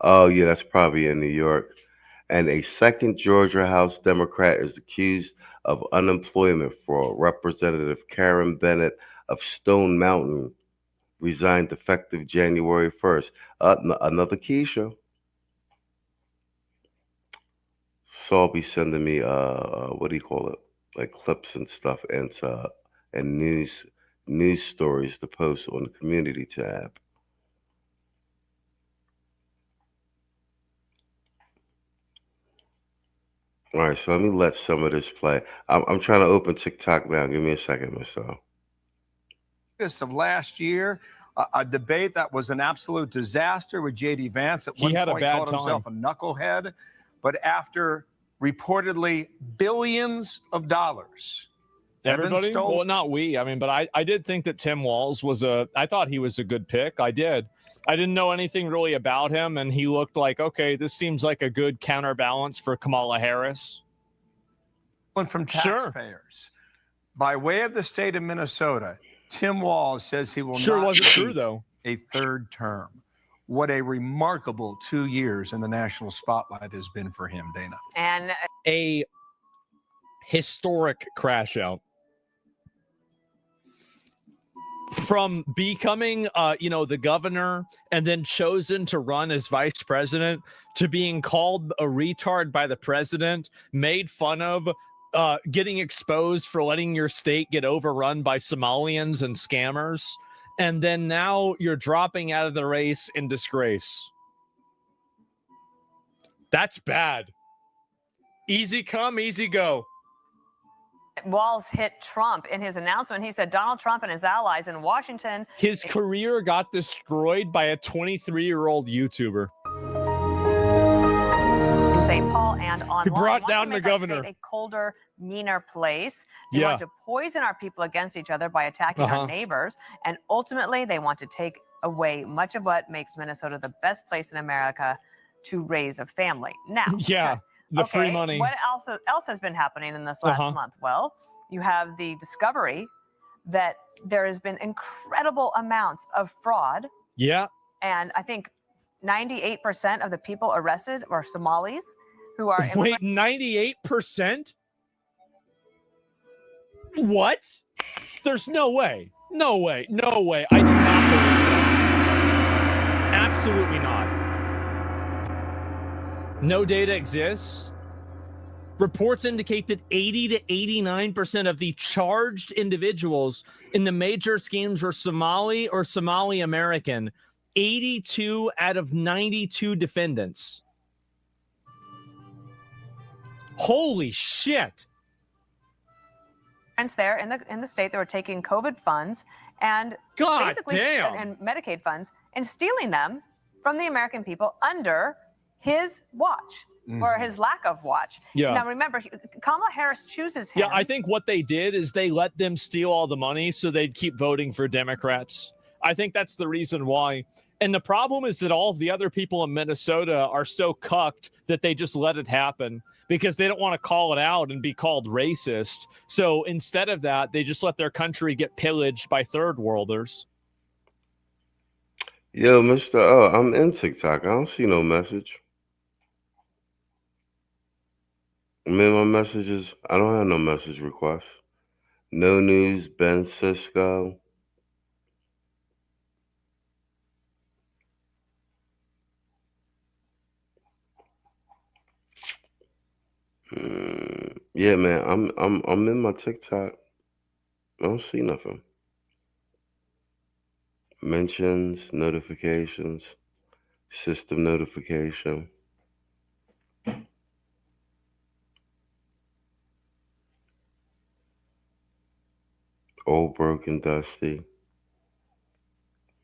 Oh, yeah, that's probably in New York. And a second Georgia House Democrat is accused of unemployment fraud. Representative Karen Bennett of Stone Mountain resigned effective January 1st. Another Keisha. Saul be sending me, what do you call it? Like clips and stuff and news stories to post on the community tab. All right, so let me let some of this play. I'm trying to open TikTok now. Give me a second, Mr. August of last year, a debate that was an absolute disaster with J.D. Vance. At one point called himself a knucklehead, but after reportedly billions of dollars. Everybody? Well, not we. I mean, but I did think that Tim Walz was I thought he was a good pick. I did. I didn't know anything really about him, and he looked like, okay, this seems like a good counterbalance for Kamala Harris. One from taxpayers. By way of the state of Minnesota, Tim Walz says he will not wasn't true, though. a third term. what a remarkable 2 years in the national spotlight has been for him, Dana. And a historic crash out. From becoming, the governor and then chosen to run as vice president to being called a retard by the president, made fun of, getting exposed for letting your state get overrun by Somalians and scammers. And then now you're dropping out of the race in disgrace. That's bad. Easy come, easy go. Walz hit Trump in his announcement. He said Donald Trump and his allies in Washington. His career got destroyed by a 23-year-old YouTuber. In St. Paul and online. He brought down the governor. A colder, meaner place. They want to poison our people against each other by attacking our neighbors. And ultimately, they want to take away much of what makes Minnesota the best place in America to raise a family. Now, the free money. What else has been happening in this last month? Well, you have the discovery that there has been incredible amounts of fraud. Yeah. And I think 98% of the people arrested are Somalis who are... Wait, 98%? What? There's no way. No way. No way. I do not believe that. Absolutely not. No data exists. Reports indicate that 80 to 89% of the charged individuals in the major schemes were Somali or Somali American. 82 out of 92 defendants. Holy shit. There in the state that were taking COVID funds and and Medicaid funds and stealing them from the American people under his watch or his lack of watch. Yeah. Now remember, Kamala Harris chooses him. Yeah, I think what they did is they let them steal all the money so they'd keep voting for Democrats. I think that's the reason why. And the problem is that all of the other people in Minnesota are so cucked that they just let it happen because they don't want to call it out and be called racist. So instead of that, they just let their country get pillaged by third worlders. Yo, Mr. O, I'm in TikTok. I don't see no message. I mean, my messages, I don't have no message requests. No news, Ben Cisco. Yeah, man, I'm in my TikTok. I don't see nothing. Mentions, notifications, system notification. Old Broken Dusty.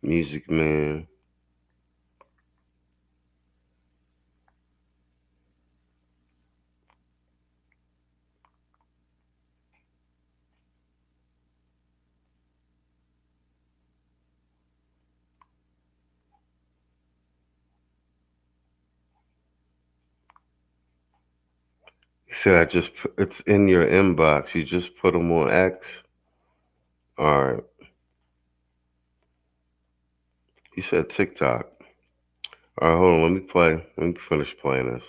Music Man. He said, it's in your inbox. You just put them on X. All right. You said TikTok. All right, hold on. Let me finish playing this.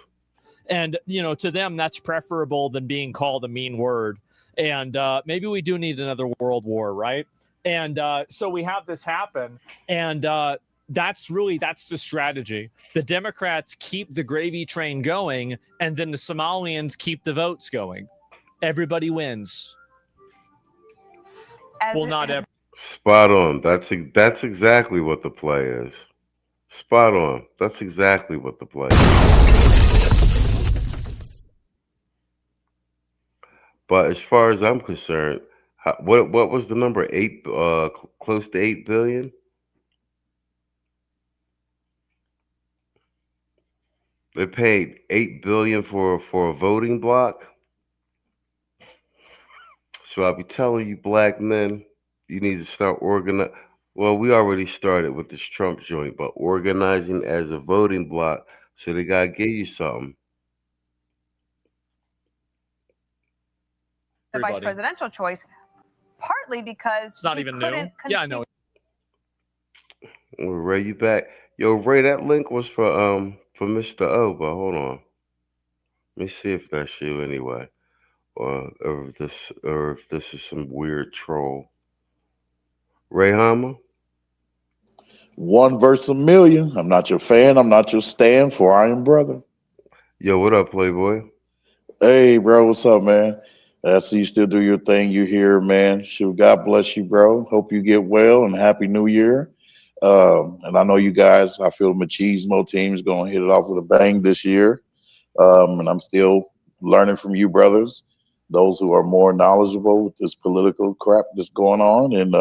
And, to them, that's preferable than being called a mean word. And maybe we do need another world war, right? And so we have this happen. And that's the strategy. The Democrats keep the gravy train going, and then the Somalians keep the votes going. Everybody wins. Not ever. Spot on. That's exactly what the play is. Spot on. That's exactly what the play is. But as far as I'm concerned, what was the number? Close to 8 billion. They paid $8 billion for a voting block. So I'll be telling you, black men, you need to start organizing. Well, we already started with this Trump joint, but organizing as a voting block, so they gotta give you something. The vice presidential choice, partly because it's not even new. Yeah, I know. Ray, you back? Yo, Ray, that link was for Mr. O, but hold on. Let me see if that's you anyway. Or if this is some weird troll. Ray Hammer? One versus a million. I'm not your fan. I'm not your stan, for I am brother. Yo, what up, Playboy? Hey, bro, what's up, man? I see you still do your thing. You here, man. Shoot, God bless you, bro. Hope you get well and Happy New Year. And I know you guys, I feel the Machismo team is going to hit it off with a bang this year. And I'm still learning from you brothers, those who are more knowledgeable with this political crap that's going on. And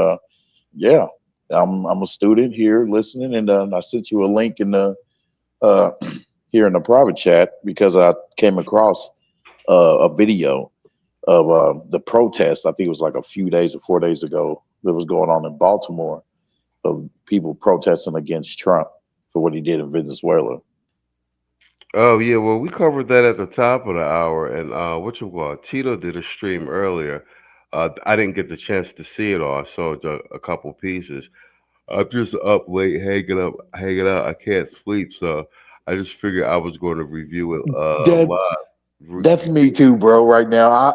yeah, I'm a student here listening, and I sent you a link in the here in the private chat because I came across a video of the protest. I think it was like a few days or 4 days ago that was going on in Baltimore of people protesting against Trump for what he did in Venezuela. Oh yeah, well we covered that at the top of the hour, and Tito did a stream earlier. I didn't get the chance to see it all. I saw a couple pieces. I'm just up late hanging out. I can't sleep, so I just figured I was going to review it live. That's me too, bro. Right now,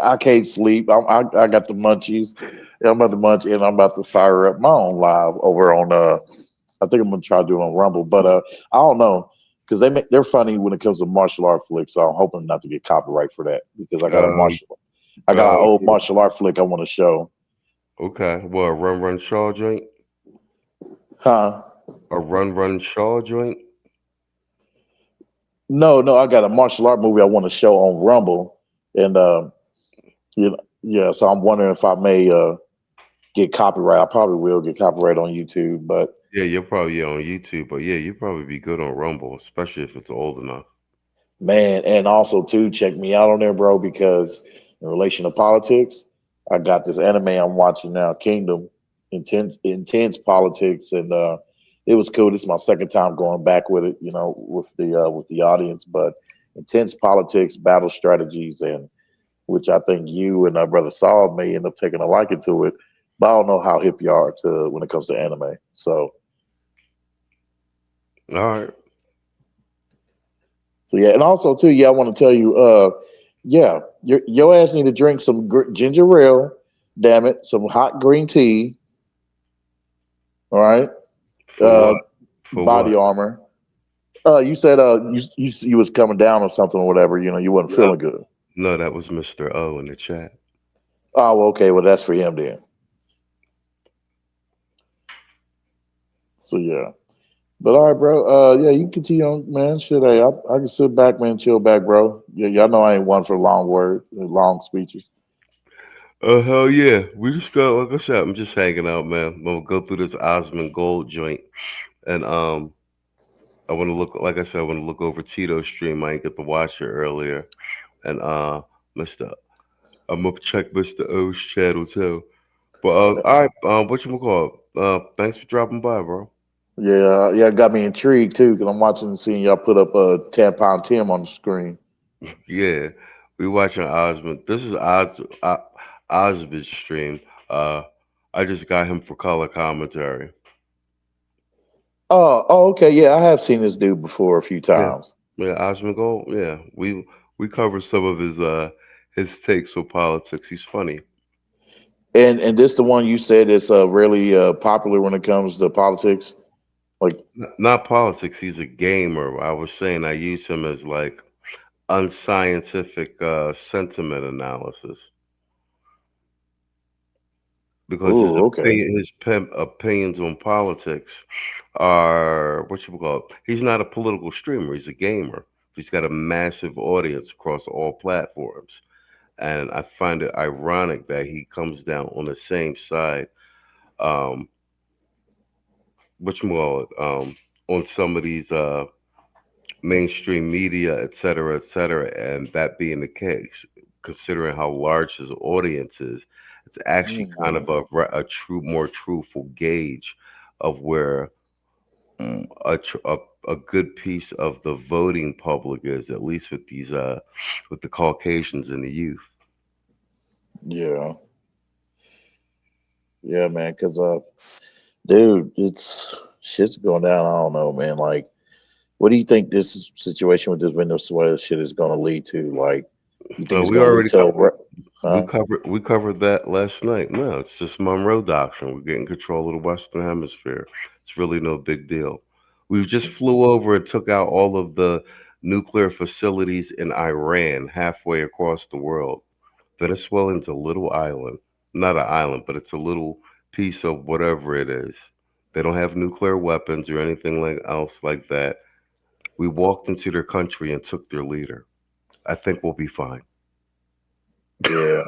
I can't sleep. I got the munchies. I'm about to munch, and I'm about to fire up my own live over on. I think I'm gonna try to do it on Rumble, but I don't know because they're funny when it comes to martial art flicks. So I'm hoping not to get copyright for that because I got an old martial art flick I want to show. Okay, well, a Run Shaw joint. Huh? A Run Shaw joint. No, I got a martial art movie I want to show on Rumble, and so I'm wondering if I may get copyright. I probably will get copyright on YouTube, but yeah, you'll probably on YouTube, but yeah, you'll probably be good on Rumble, especially if it's old enough. Man, and also too, check me out on there, bro, because in relation to politics, I got this anime I'm watching now, Kingdom, intense politics, and it was cool. This is my second time going back with it, with the audience, but intense politics, battle strategies, and which I think you and our brother Saul may end up taking a liking to it. But I don't know how hip you are to when it comes to anime. So, all right. So yeah, and also too, I want to tell you, your ass need to drink some ginger ale, damn it, some hot green tea. All right. For body armor. You said you was coming down or something or whatever. You wasn't feeling good. No, that was Mr. O in the chat. Oh, okay. Well, that's for him then. So yeah, but all right, bro. Yeah, you can continue on, man. Shit, hey, I can sit back, man, chill back, bro. Yeah, y'all know I ain't one for long speeches. Hell yeah. We just got, like I said, I'm just hanging out, man. I'm gonna go through this Osmond Gold joint. And I want to look, like I said, I want to look over Tito's stream. I didn't get to watch it earlier. And I'm gonna check Mr. O's channel too. But all right, thanks for dropping by, bro. Yeah, it got me intrigued too, because I'm watching, seeing y'all put up a 10-pound Tim on the screen. Yeah, we watching Osmond. This is Osmond's stream. I just got him for color commentary. Oh, okay. Yeah, I have seen this dude before a few times. Yeah, Osmond Gold. Yeah, we covered some of his takes on politics. He's funny. And this the one you said is really popular when it comes to politics? Like not politics, he's a gamer. I was saying I use him as like unscientific sentiment analysis. Because his opinions on politics are he's not a political streamer, he's a gamer. He's got a massive audience across all platforms. And I find it ironic that he comes down on the same side, on some of these mainstream media, et cetera, and that being the case, considering how large his audience is, it's actually kind of a more truthful gauge of where a good piece of the voting public is, at least with these with the Caucasians and the youth. Yeah, man, because dude, it's shit's going down. I don't know, man. Like, what do you think this situation with this Venezuela shit is going to lead to? Like, you think it's going to lead to? We covered that last night. No, it's just Monroe Doctrine. We're getting control of the Western Hemisphere. It's really no big deal. We just flew over and took out all of the nuclear facilities in Iran halfway across the world. Venezuela's a little island. Not an island, but it's a little piece of whatever it is. They don't have nuclear weapons or anything else like that. We walked into their country and took their leader. I think we'll be fine. Yeah.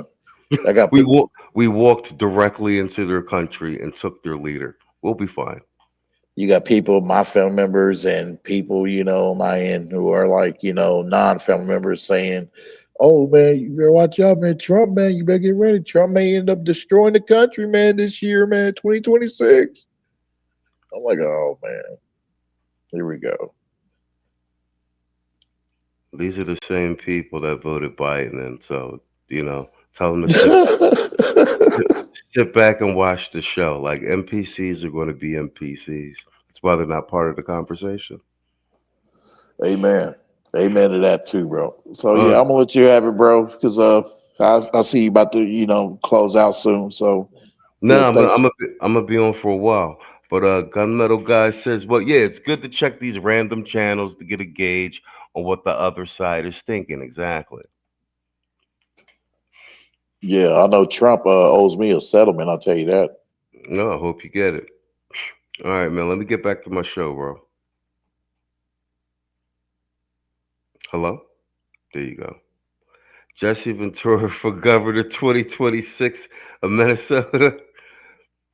We walked directly into their country and took their leader. We'll be fine. You got people, my family members, and people, you know, on my end who are like, you know, non-family members saying, oh, man, you better watch out, man. Trump, man, you better get ready. Trump may end up destroying the country, man, this year, man, 2026. I'm like, oh, man, here we go. These are the same people that voted Biden, and so, you know, tell them to sit back and watch the show. Like, NPCs are going to be NPCs. That's why they're not part of the conversation. Amen. Amen to that too, bro. So yeah, I'm gonna let you have it, bro, because I see you about to, you know, close out soon. So no, I'm gonna be on for a while. But Gunmetal Guy says, well, yeah, it's good to check these random channels to get a gauge on what the other side is thinking exactly. Yeah, I know Trump owes me a settlement. I'll tell you that. No, I hope you get it. All right, man. Let me get back to my show, bro. Hello? There you go. Jesse Ventura for governor 2026 of Minnesota.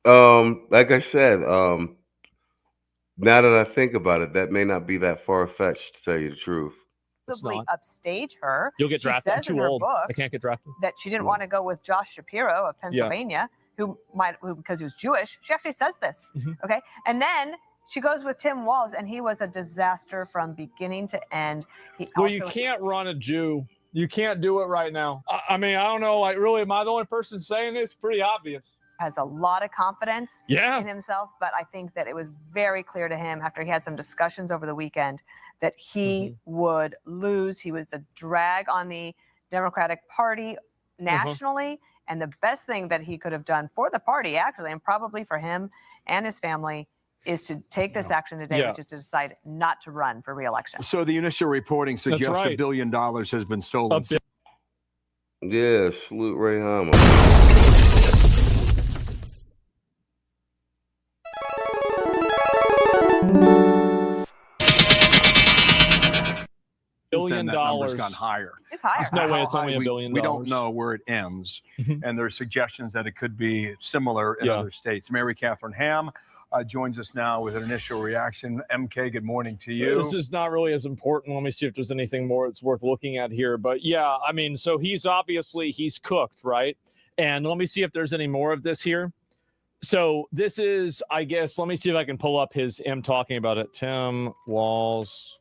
Like I said, now that I think about it, that may not be that far-fetched, to tell you the truth. Probably upstage her. You'll get drafted. I'm She says in too her old. book I can't get drafted. that she didn't want to go with Josh Shapiro of Pennsylvania, who because he was Jewish. She actually says this. Okay, and then she goes with Tim Walz, and he was a disaster from beginning to end. Well, you can't run a Jew. You can't do it right now. I mean, I don't know. Like, really, am I the only person saying this? Pretty obvious. Has a lot of confidence in himself, but I think that it was very clear to him after he had some discussions over the weekend that he would lose. He was a drag on the Democratic Party nationally, and the best thing that he could have done for the party, actually, and probably for him and his family, is to take this action today, which is to decide not to run for re-election. So the initial reporting suggests $1 billion has been stolen. Yeah, salute Ray Hama. $1 billion number's gone higher. It's higher. There's no way it's only $1 billion. We don't know where it ends, and there are suggestions that it could be similar in other states. Mary Catherine Ham joins us now with an initial reaction. MK, good morning to you. This is not really as important. Let me see if there's anything more that's worth looking at here. But yeah, I mean, so he's cooked, right? And let me see if there's any more of this here. So this is, I guess, let me see if I can pull up him talking about it. Tim Walz,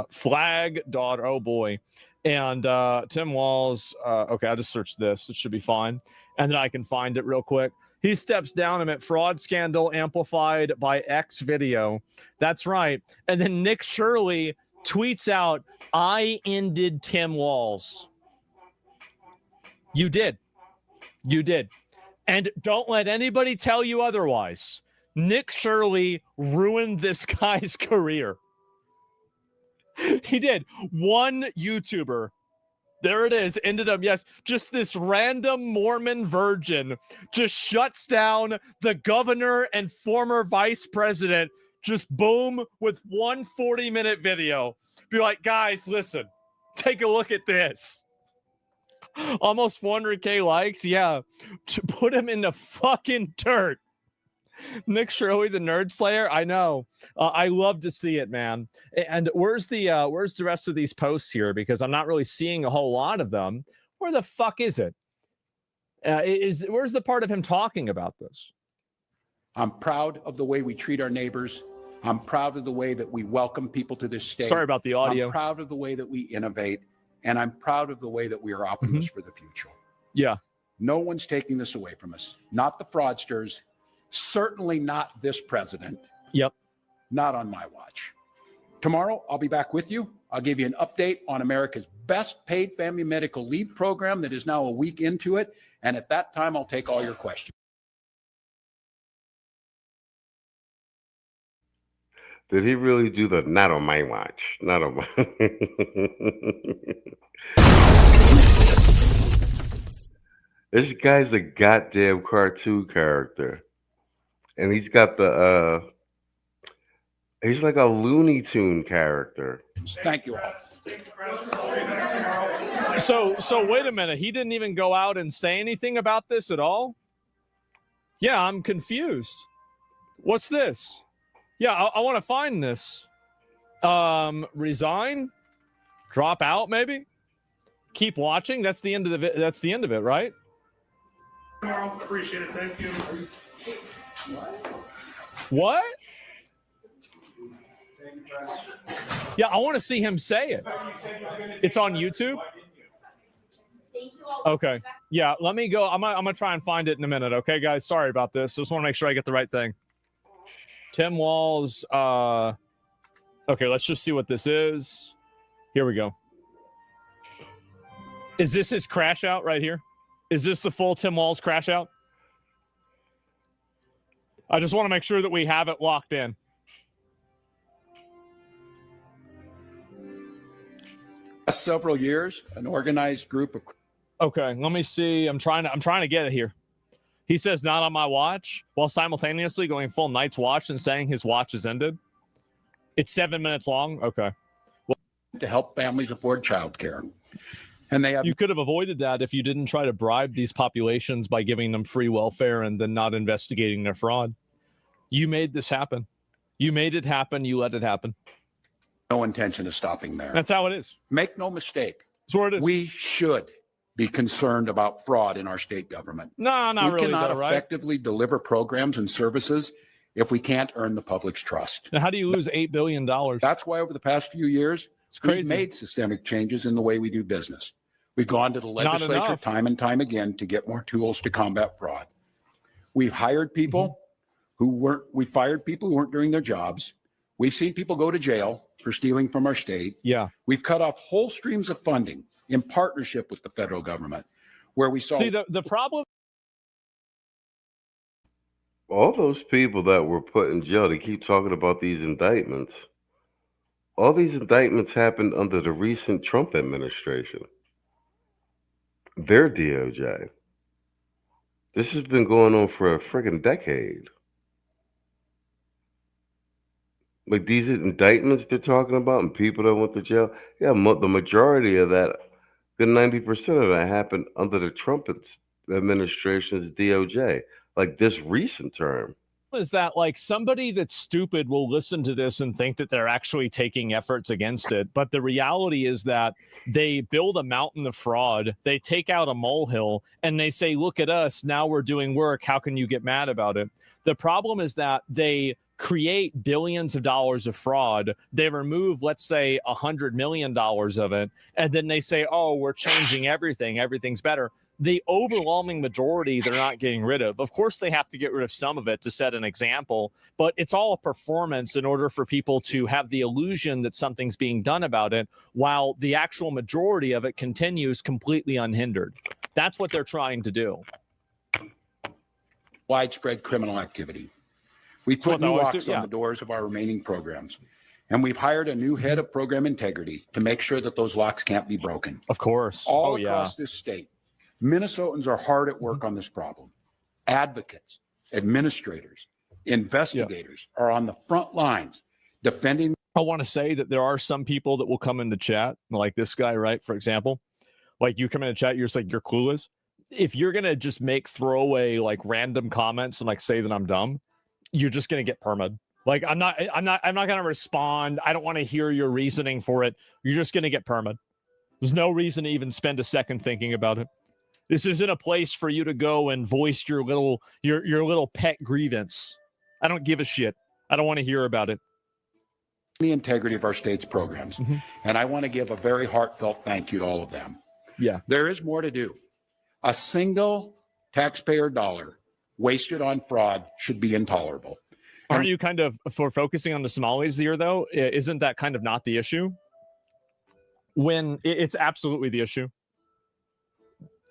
flag daughter. Oh boy. And Tim Walz, okay, I just searched this. It should be fine. And then I can find it real quick. He steps down amid fraud scandal amplified by X video. That's right. And then Nick Shirley tweets out, I ended Tim Walz. You did. You did. And don't let anybody tell you otherwise. Nick Shirley ruined this guy's career. He did. One YouTuber, there it is, ended up, just this random Mormon virgin just shuts down the governor and former vice president, just boom, with one 40-minute video. Be like, guys, listen, take a look at this. Almost 400K likes, yeah. To put him in the fucking dirt. Nick Shirley, the Nerd Slayer. I know. I love to see it, man. And where's the rest of these posts here? Because I'm not really seeing a whole lot of them. Where the fuck is it? Where's the part of him talking about this? I'm proud of the way we treat our neighbors. I'm proud of the way that we welcome people to this state. Sorry about the audio. I'm proud of the way that we innovate, and I'm proud of the way that we are optimists for the future. Yeah. No one's taking this away from us. Not the fraudsters. Certainly not this president. Yep. Not on my watch. Tomorrow, I'll be back with you. I'll give you an update on America's best paid family medical leave program that is now a week into it. And at that time, I'll take all your questions. Did he really do the not on my watch? Not on my. This guy's a goddamn cartoon character. And he's got the he's like a Looney Tune character. Thank you all. So wait a minute. He didn't even go out and say anything about this at all? Yeah, I'm confused. What's this? Yeah, I want to find this. Resign? Drop out, maybe? Keep watching? That's the end of it. That's the end of it, right? Appreciate it. Thank you. What? Yeah, I want to see him say it. It's on YouTube? Okay. Yeah, let me go. I'm gonna try and find it in a minute. Okay, guys? Sorry about this. Just want to make sure I get the right thing. Tim Walz. Okay, let's just see what this is. Here we go. Is this his crash out right here? Is this the full Tim Walz crash out? I just want to make sure that we have it locked in. Several years, an organized group of. Okay, let me see. I'm trying to get it here. He says not on my watch, while simultaneously going full Night's Watch and saying his watch has ended. It's 7 minutes long. Okay. Well, to help families afford childcare. And they have. You could have avoided that if you didn't try to bribe these populations by giving them free welfare and then not investigating their fraud. You made this happen. You made it happen. You let it happen. No intention of stopping there. That's how it is. Make no mistake. That's where it is. We should be concerned about fraud in our state government. No, not really. We cannot though, right? effectively deliver programs and services if we can't earn the public's trust. Now, how do you lose $8 billion? That's why over the past few years, it's crazy. We've made systemic changes in the way we do business. We've gone to the legislature time and time again to get more tools to combat fraud. We've hired people we fired people who weren't doing their jobs. We've seen people go to jail for stealing from our state. Yeah. We've cut off whole streams of funding in partnership with the federal government, where we saw. See, the problem. All those people that were put in jail, they keep talking about these indictments. All these indictments happened under the recent Trump administration. Their DOJ. This has been going on for a friggin' decade. Like these indictments they're talking about and people that went to jail. Yeah, the majority of that, good 90% of that happened under the Trump administration's DOJ. Like this recent term. Is that like somebody that's stupid will listen to this and think that they're actually taking efforts against it. But the reality is that they build a mountain of fraud. They take out a molehill and they say, look at us. Now we're doing work. How can you get mad about it? The problem is that they create billions of dollars of fraud. They remove, let's say, $100 million of it. And then they say, oh, we're changing everything. Everything's better. The overwhelming majority they're not getting rid of. Of course, they have to get rid of some of it to set an example, but it's all a performance in order for people to have the illusion that something's being done about it, while the actual majority of it continues completely unhindered. That's what they're trying to do. Widespread criminal activity. We put new locks on the doors of our remaining programs, and we've hired a new head of program integrity to make sure that those locks can't be broken. Of course. All across this state. Minnesotans are hard at work on this problem. Advocates, administrators, investigators are on the front lines defending. I want to say that there are some people that will come into chat, like this guy, right? For example, like you come into chat, you're just like, you're clueless. If you're going to just make throwaway, like random comments and like say that I'm dumb, you're just going to get perma'd. Like, I'm not going to respond. I don't want to hear your reasoning for it. You're just going to get perma'd. There's no reason to even spend a second thinking about it. This isn't a place for you to go and voice your little pet grievance. I don't give a shit. I don't want to hear about it. The integrity of our state's programs. And I want to give a very heartfelt thank you to all of them. Yeah. There is more to do. A single taxpayer dollar wasted on fraud should be intolerable. Aren't you kind of, for focusing on the Somalis here, though, isn't that kind of not the issue? When it's absolutely the issue.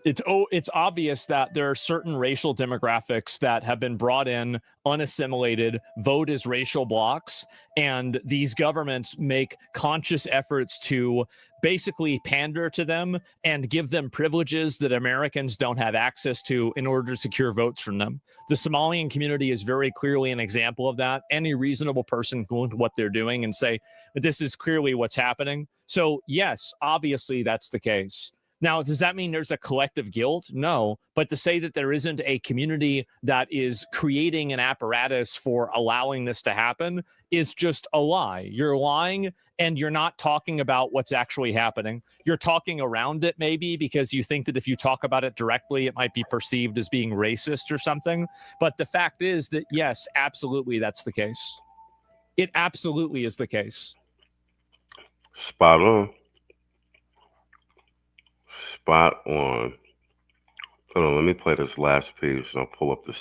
It's obvious that there are certain racial demographics that have been brought in, unassimilated, vote as racial blocs, and these governments make conscious efforts to basically pander to them and give them privileges that Americans don't have access to in order to secure votes from them. The Somalian community is very clearly an example of that. Any reasonable person can look at what they're doing and say, this is clearly what's happening. So yes, obviously that's the case. Now, does that mean there's a collective guilt? No. But to say that there isn't a community that is creating an apparatus for allowing this to happen is just a lie. You're lying, and you're not talking about what's actually happening. You're talking around it, maybe, because you think that if you talk about it directly, it might be perceived as being racist or something. But the fact is that, yes, absolutely, that's the case. It absolutely is the case. Spot on. Spot on. Hold on, let me play this last piece and I'll pull up this.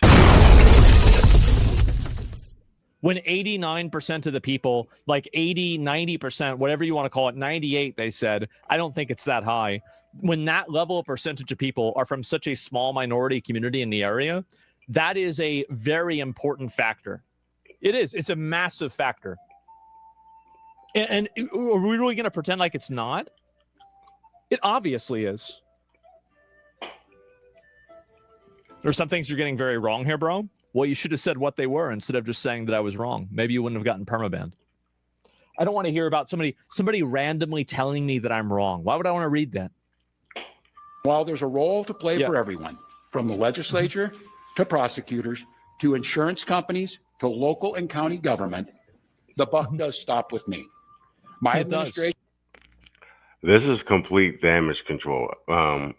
When 89% of the people, like 80, 90%, whatever you want to call it, 98, they said, I don't think it's that high. When that level of percentage of people are from such a small minority community in the area, that is a very important factor. It is. It's a massive factor. And are we really going to pretend like it's not? It obviously is. There's some things you're getting very wrong here, bro. Well, you should have said what they were instead of just saying that I was wrong. Maybe you wouldn't have gotten permabanned. I don't want to hear about somebody randomly telling me that I'm wrong. Why would I want to read that? While there's a role to play for everyone, from the legislature to prosecutors to insurance companies to local and county government, the buck does stop with me. My administration. This is complete damage control. I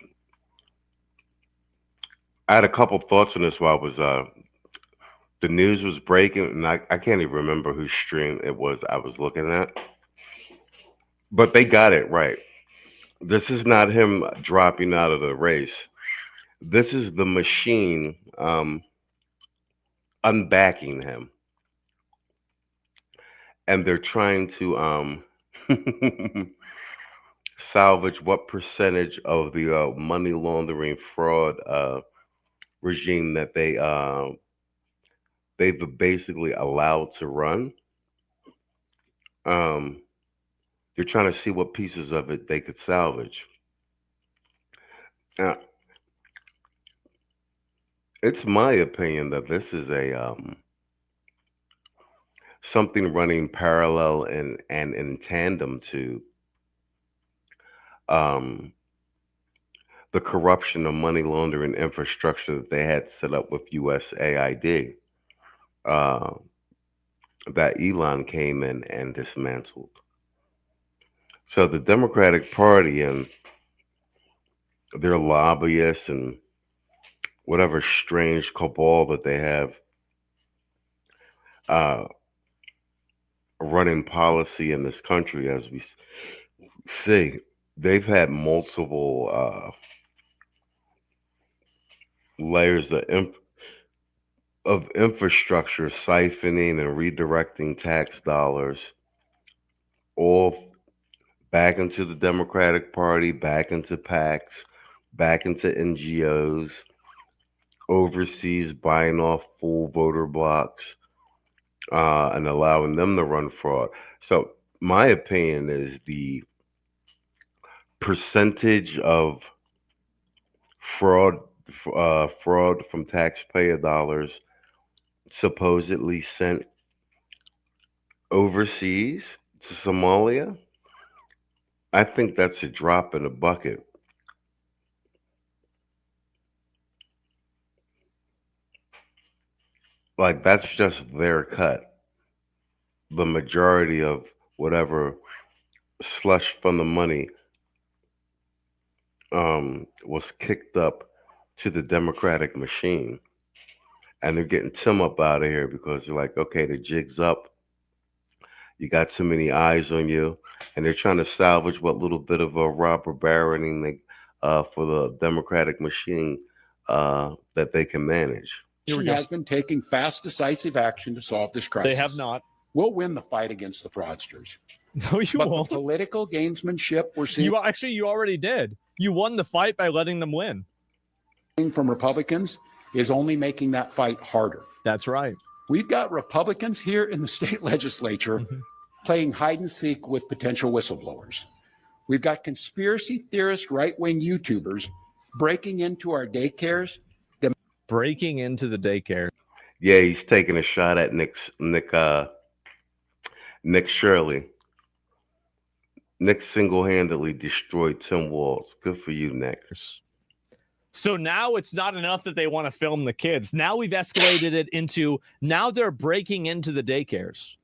had a couple thoughts on this while the news was breaking, and I can't even remember whose stream it was I was looking at. But they got it right. This is not him dropping out of the race. This is the machine unbacking him. And they're trying to salvage what percentage of the money laundering fraud regime that they've basically allowed to run. They're trying to see what pieces of it they could salvage. It's my opinion that this is a something running parallel and in tandem to the corruption of money laundering infrastructure that they had set up with USAID that Elon came in and dismantled. So the Democratic Party and their lobbyists and whatever strange cabal that they have running policy in this country, as we see, they've had multiple layers of infrastructure siphoning and redirecting tax dollars all back into the Democratic Party, back into PACs, back into NGOs, overseas buying off full voter blocks, and allowing them to run fraud. So my opinion is the percentage of fraud from taxpayer dollars supposedly sent overseas to Somalia, I think that's a drop in the bucket. Like, that's just their cut. The majority of whatever slush fund of money was kicked up to the Democratic machine. And they're getting Tim up out of here because they're like, okay, the jig's up. You got too many eyes on you. And they're trying to salvage what little bit of a robber baroning for the Democratic machine that they can manage. has been taking fast, decisive action to solve this crisis. They have not. We'll win the fight against the fraudsters. No, you won't. The political gamesmanship we're seeing. You already did. You won the fight by letting them win. From Republicans is only making that fight harder. That's right. We've got Republicans here in the state legislature playing hide and seek with potential whistleblowers. We've got conspiracy theorist right-wing YouTubers breaking into our daycares. Breaking into the daycare. Yeah, he's taking a shot at Nick Shirley. Nick single-handedly destroyed Tim Walz. Good for you, Nick. So now it's not enough that they want to film the kids. Now we've escalated it into, now they're breaking into the daycares.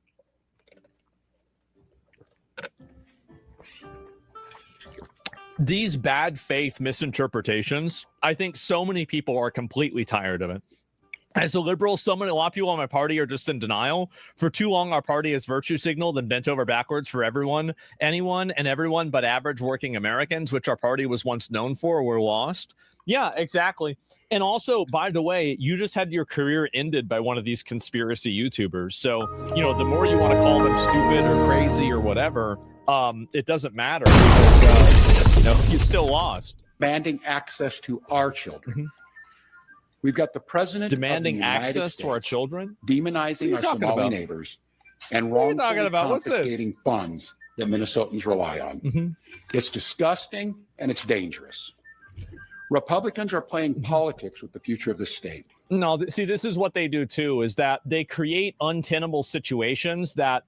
These bad faith misinterpretations, I think so many people are completely tired of it. As a liberal, a lot of people on my party are just in denial. For too long, our party has virtue signaled and bent over backwards for anyone and everyone but average working Americans, which our party was once known for. We're lost. Yeah, exactly. And also, by the way, you just had your career ended by one of these conspiracy YouTubers. So, the more you want to call them stupid or crazy or whatever, it doesn't matter because, you still lost. Demanding access to our children. We've got the president demanding access to our children, demonizing our Somali neighbors, and wrongfully confiscating funds that Minnesotans rely on. It's disgusting and it's dangerous. Republicans are playing politics with the future of the state. No, see, this is what they do too, is that they create untenable situations that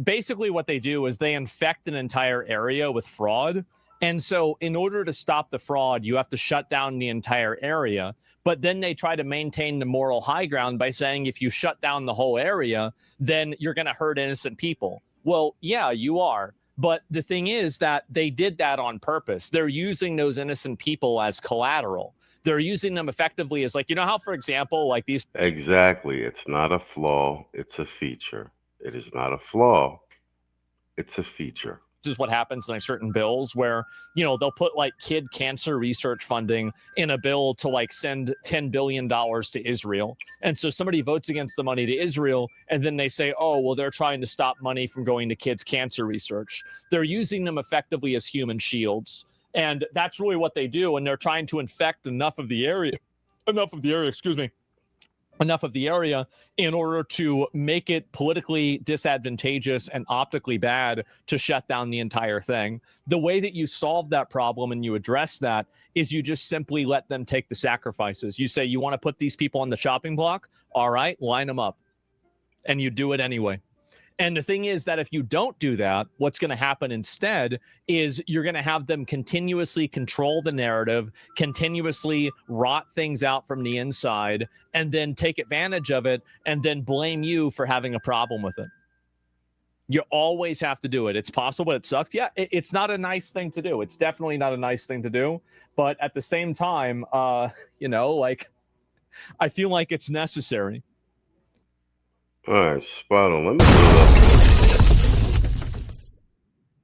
basically what they do is they infect an entire area with fraud. And so in order to stop the fraud, you have to shut down the entire area. But then they try to maintain the moral high ground by saying, if you shut down the whole area, then you're going to hurt innocent people. Well, yeah, you are. But the thing is that they did that on purpose. They're using those innocent people as collateral. They're using them effectively as how, for example, like these. Exactly. It's not a flaw. It's a feature. It is not a flaw. It's a feature. This is what happens in certain bills where, they'll put kid cancer research funding in a bill to send $10 billion to Israel. And so somebody votes against the money to Israel. And then they say, oh, well, they're trying to stop money from going to kids' cancer research. They're using them effectively as human shields. And that's really what they do. And they're trying to infect enough of the area in order to make it politically disadvantageous and optically bad to shut down the entire thing. The way that you solve that problem and you address that is you just simply let them take the sacrifices. You say, you want to put these people on the chopping block? All right, line them up. And you do it anyway. And the thing is that if you don't do that, what's going to happen instead is you're going to have them continuously control the narrative, continuously rot things out from the inside, and then take advantage of it, and then blame you for having a problem with it. You always have to do it. It's possible, but it sucks. Yeah, it's not a nice thing to do. It's definitely not a nice thing to do. But at the same time, I feel like it's necessary. All right, spot on. Let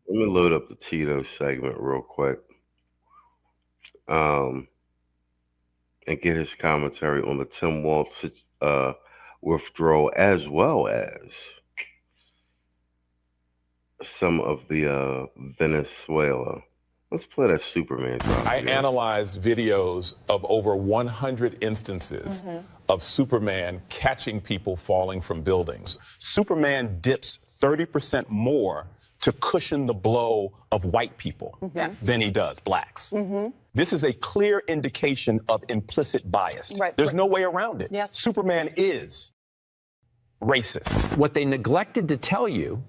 me load up the Tito segment real quick, and get his commentary on the Tim Walz withdrawal, as well as some of the Venezuela. Let's play that Superman drop. I analyzed videos of over 100 instances of Superman catching people falling from buildings. Superman dips 30% more to cushion the blow of white people than he does blacks. This is a clear indication of implicit bias. There's no way around it. Superman is racist. What they neglected to tell you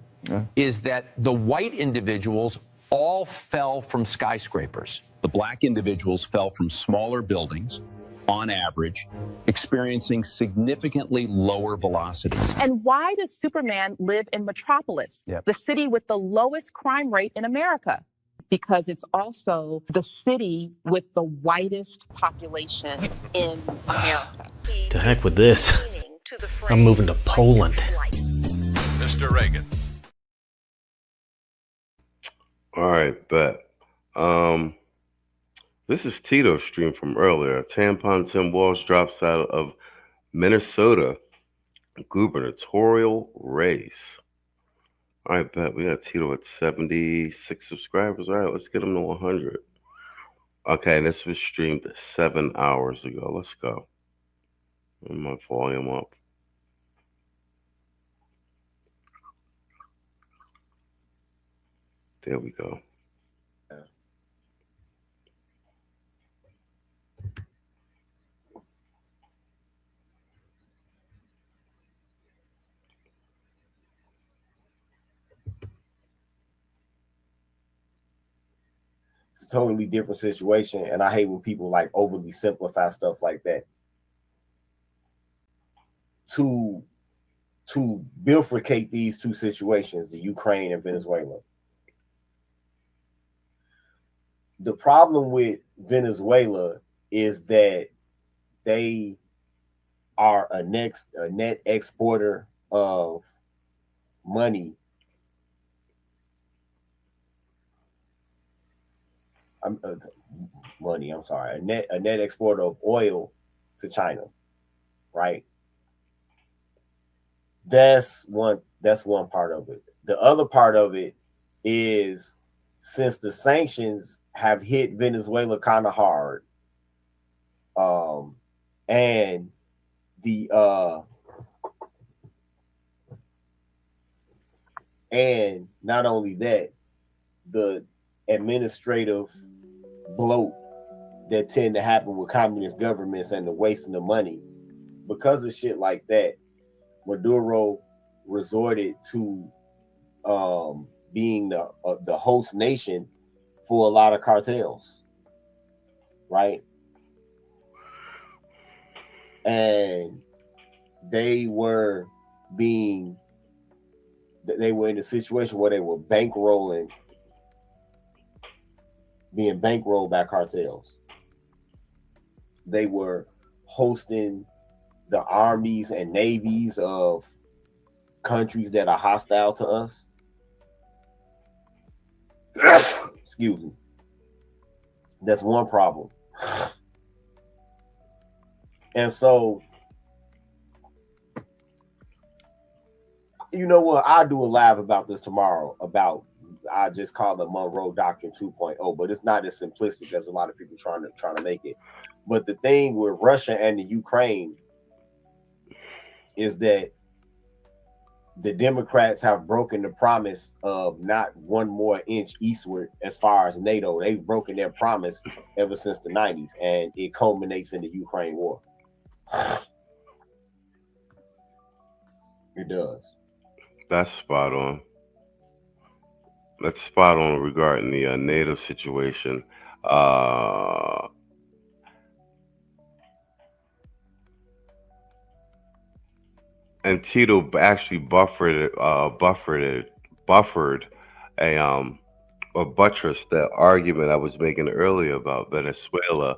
is that the white individuals all fell from skyscrapers. The black individuals fell from smaller buildings, on average, experiencing significantly lower velocities. And why does Superman live in Metropolis, the city with the lowest crime rate in America? Because it's also the city with the whitest population in America. To heck with this. I'm moving to Poland. Mr. Reagan. All right, but This is Tito's stream from earlier. Tampon Tim Walz drops out of Minnesota gubernatorial race. All right, bet we got Tito at 76 subscribers. All right, let's get him to 100. Okay, this was streamed 7 hours ago. Let's go. Get my volume up. There we go. It's a totally different situation, and I hate when people like overly simplify stuff like that. To bifurcate these two situations, the Ukraine and Venezuela. The problem with Venezuela is that they are a net exporter of money. I'm sorry, a net exporter of oil to China, right? That's one part of it. The other part of it is, since the sanctions have hit Venezuela kind of hard, and not only that, the administrative bloat that tend to happen with communist governments and the wasting of money, because of shit like that, Maduro resorted to being the host nation for a lot of cartels, right? And they were in a situation where they were being bankrolled by cartels. They were hosting the armies and navies of countries that are hostile to us. Excuse me. That's one problem. And so, you know what? I'll do a live about this tomorrow, I just call the Monroe Doctrine 2.0, but it's not as simplistic as a lot of people trying to make it. But the thing with Russia and the Ukraine is that the Democrats have broken the promise of not one more inch eastward as far as NATO. They've broken their promise ever since the 90s, and it culminates in the Ukraine war. It does. That's spot on. That's spot on regarding the NATO situation. And Tito actually buffered or buttressed that argument I was making earlier about Venezuela,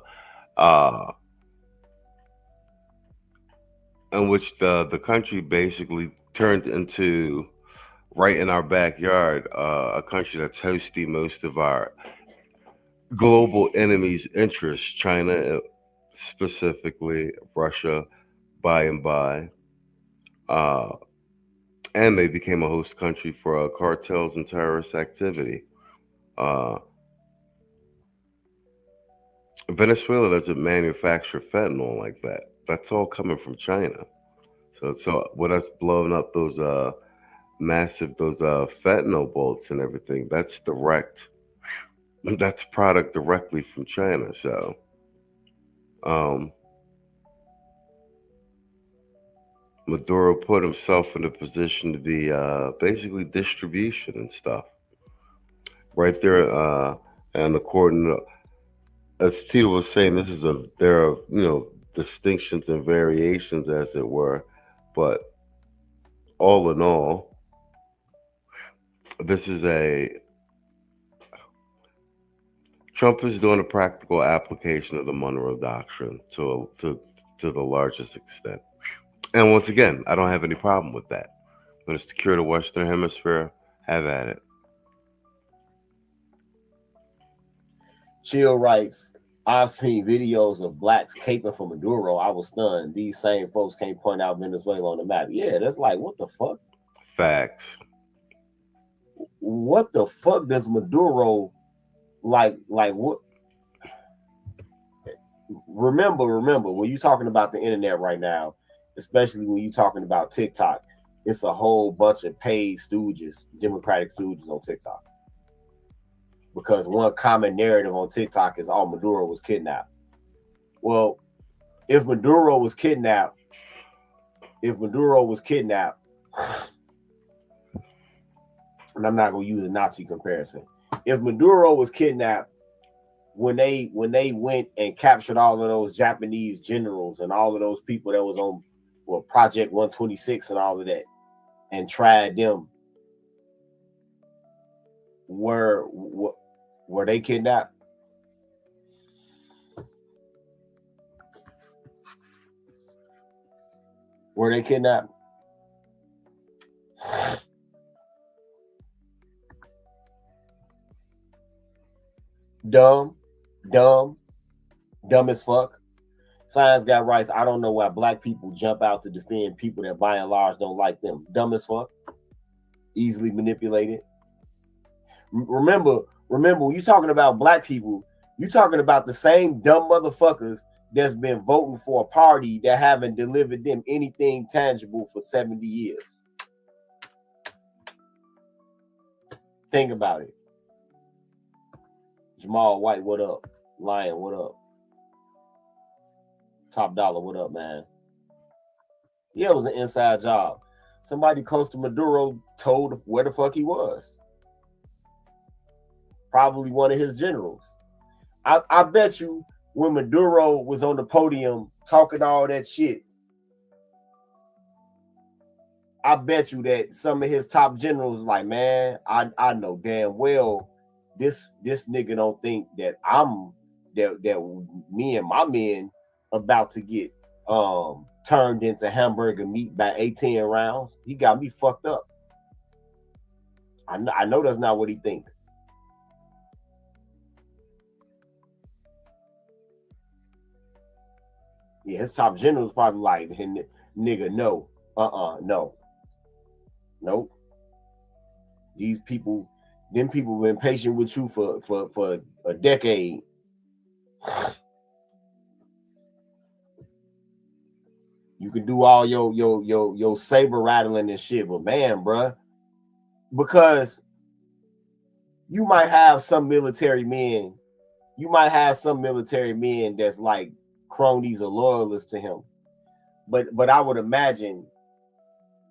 in which the country basically turned into, right in our backyard, a country that's hosting most of our global enemies' interests, China specifically, Russia by and by. And they became a host country for cartels and terrorist activity. Venezuela doesn't manufacture fentanyl like that. That's all coming from China. So with us blowing up those massive fentanyl bolts and everything, that's product directly from China. So Maduro put himself in a position to be basically distribution and stuff right there. And according to, as Tito was saying, there are distinctions and variations, as it were, but all in all, Trump is doing a practical application of the Monroe Doctrine to the largest extent. And once again, I don't have any problem with that. When it's to cure the Western Hemisphere, have at it. Chill writes, I've seen videos of blacks caping for Maduro. I was stunned. These same folks can't point out Venezuela on the map. Yeah, that's like, what the fuck? Facts. What the fuck does Maduro like what? Remember, when you're talking about the internet right now, especially when you're talking about TikTok, it's a whole bunch of paid stooges, Democratic stooges on TikTok. Because one common narrative on TikTok is, oh, Maduro was kidnapped. Well, if Maduro was kidnapped, and I'm not gonna use a Nazi comparison. If Maduro was kidnapped, when they went and captured all of those Japanese generals and all of those people that was on Project 126 and all of that, and tried them, were they kidnapped? Were they kidnapped? Dumb as fuck. Science got rights. I don't know why black people jump out to defend people that by and large don't like them. Dumb as fuck. Easily manipulated. Remember, when you're talking about black people, you're talking about the same dumb motherfuckers that's been voting for a party that haven't delivered them anything tangible for 70 years. Think about it. Jamal White, what up? Lion, what up? Top Dollar, what up, man? Yeah, it was an inside job. Somebody close to Maduro told where the fuck he was. Probably one of his generals. I bet you when Maduro was on the podium talking all that shit, I bet you that some of his top generals like, man, I know damn well this nigga don't think that that me and my men about to get turned into hamburger meat by 18 rounds. He got me fucked up. I know that's not what he think. Yeah, his top general's probably like, nigga, no. No. Nope. These people, them people been patient with you for a decade. You can do all your saber rattling and shit, but man, bruh, because you might have some military men that's like cronies or loyalists to him. But I would imagine,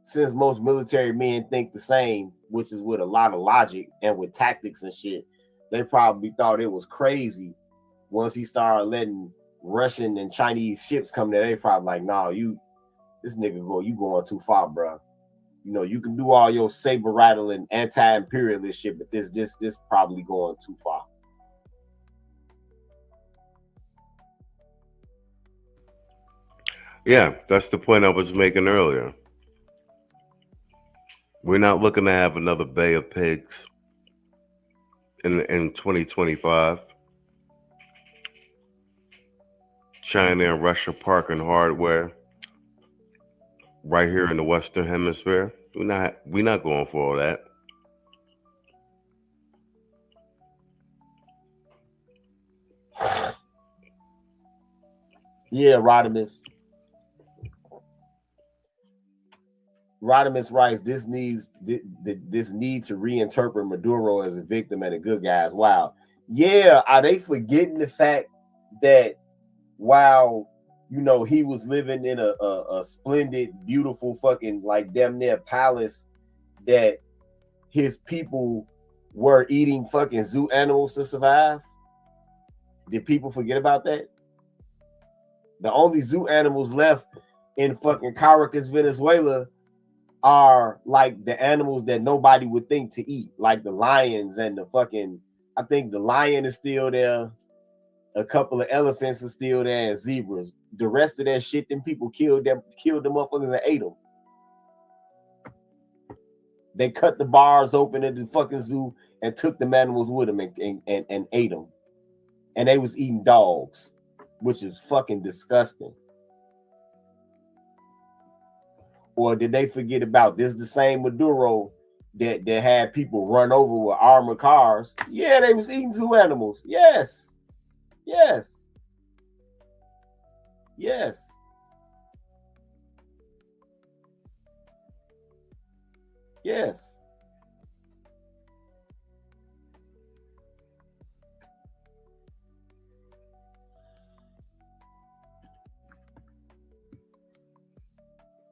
since most military men think the same, which is with a lot of logic and with tactics and shit, they probably thought it was crazy once he started letting Russian and Chinese ships come there. They probably like, nah, you going too far, bro. You know, you can do all your saber rattling anti-imperialist shit, but this probably going too far. Yeah, that's the point I was making earlier. We're not looking to have another Bay of Pigs in 2025. China and Russia parking hardware right here in the Western Hemisphere. We're not going for all that. Yeah, Rodimus writes, this need to reinterpret Maduro as a victim and a good guy. Wow. Yeah, are they forgetting the fact that while, you know, he was living in a splendid, beautiful fucking like damn near palace, that his people were eating fucking zoo animals to survive? Did people forget about that? The only zoo animals left in fucking Caracas, Venezuela are like the animals that nobody would think to eat, like the lions and the fucking, I think the lion is still there. A couple of elephants are still there and zebras. The rest of that shit, them people killed them motherfuckers and ate them. They cut the bars open at the fucking zoo and took them animals with them and ate them. and they was eating dogs, which is fucking disgusting. Or did they forget about this? The same Maduro that had people run over with armored cars. Yeah, they was eating zoo animals. Yes. Yes. Yes. Yes.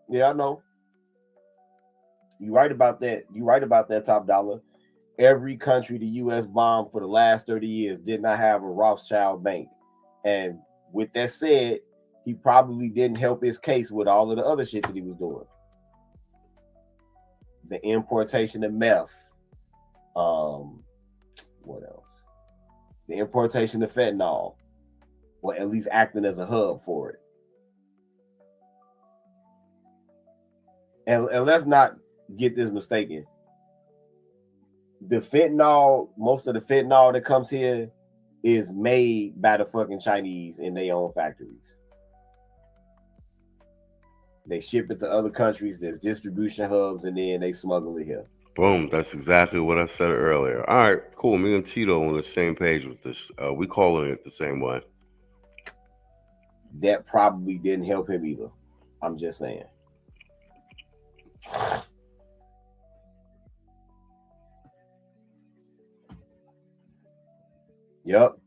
Yeah, I know. You right about that. You right about that, Top Dollar. Every country the U.S. bombed for the last 30 years did not have a Rothschild bank. And with that said, he probably didn't help his case with all of the other shit that he was doing. The importation of meth. What else? The importation of fentanyl. Or at least acting as a hub for it. And let's not get this mistaken. The fentanyl, most of the fentanyl that comes here is made by the fucking Chinese in their own factories. They ship it to other countries. There's distribution hubs, and then they smuggle it here. Boom. That's exactly what I said earlier. All right, cool. Me and Tito on the same page with this. We calling it the same way. That probably didn't help him either. I'm just saying. Yep.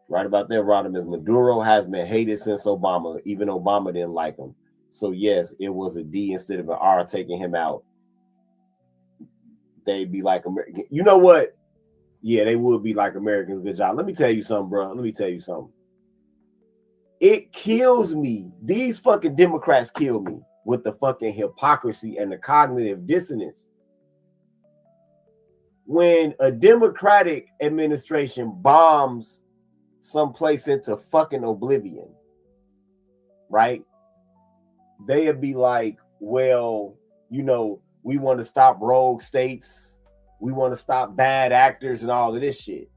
Right about that, Rodimus. Maduro has been hated since Obama. Even Obama didn't like him. So yes, it was a D instead of an R taking him out. They'd be like American. You know what? Yeah, they would be like Americans. Good job. Let me tell you something, bro. Let me tell you something. It kills me. These fucking Democrats kill me with the fucking hypocrisy and the cognitive dissonance. When a Democratic administration bombs someplace into fucking oblivion, right? They'd be like, well, you know, we want to stop rogue states. We want to stop bad actors and all of this shit.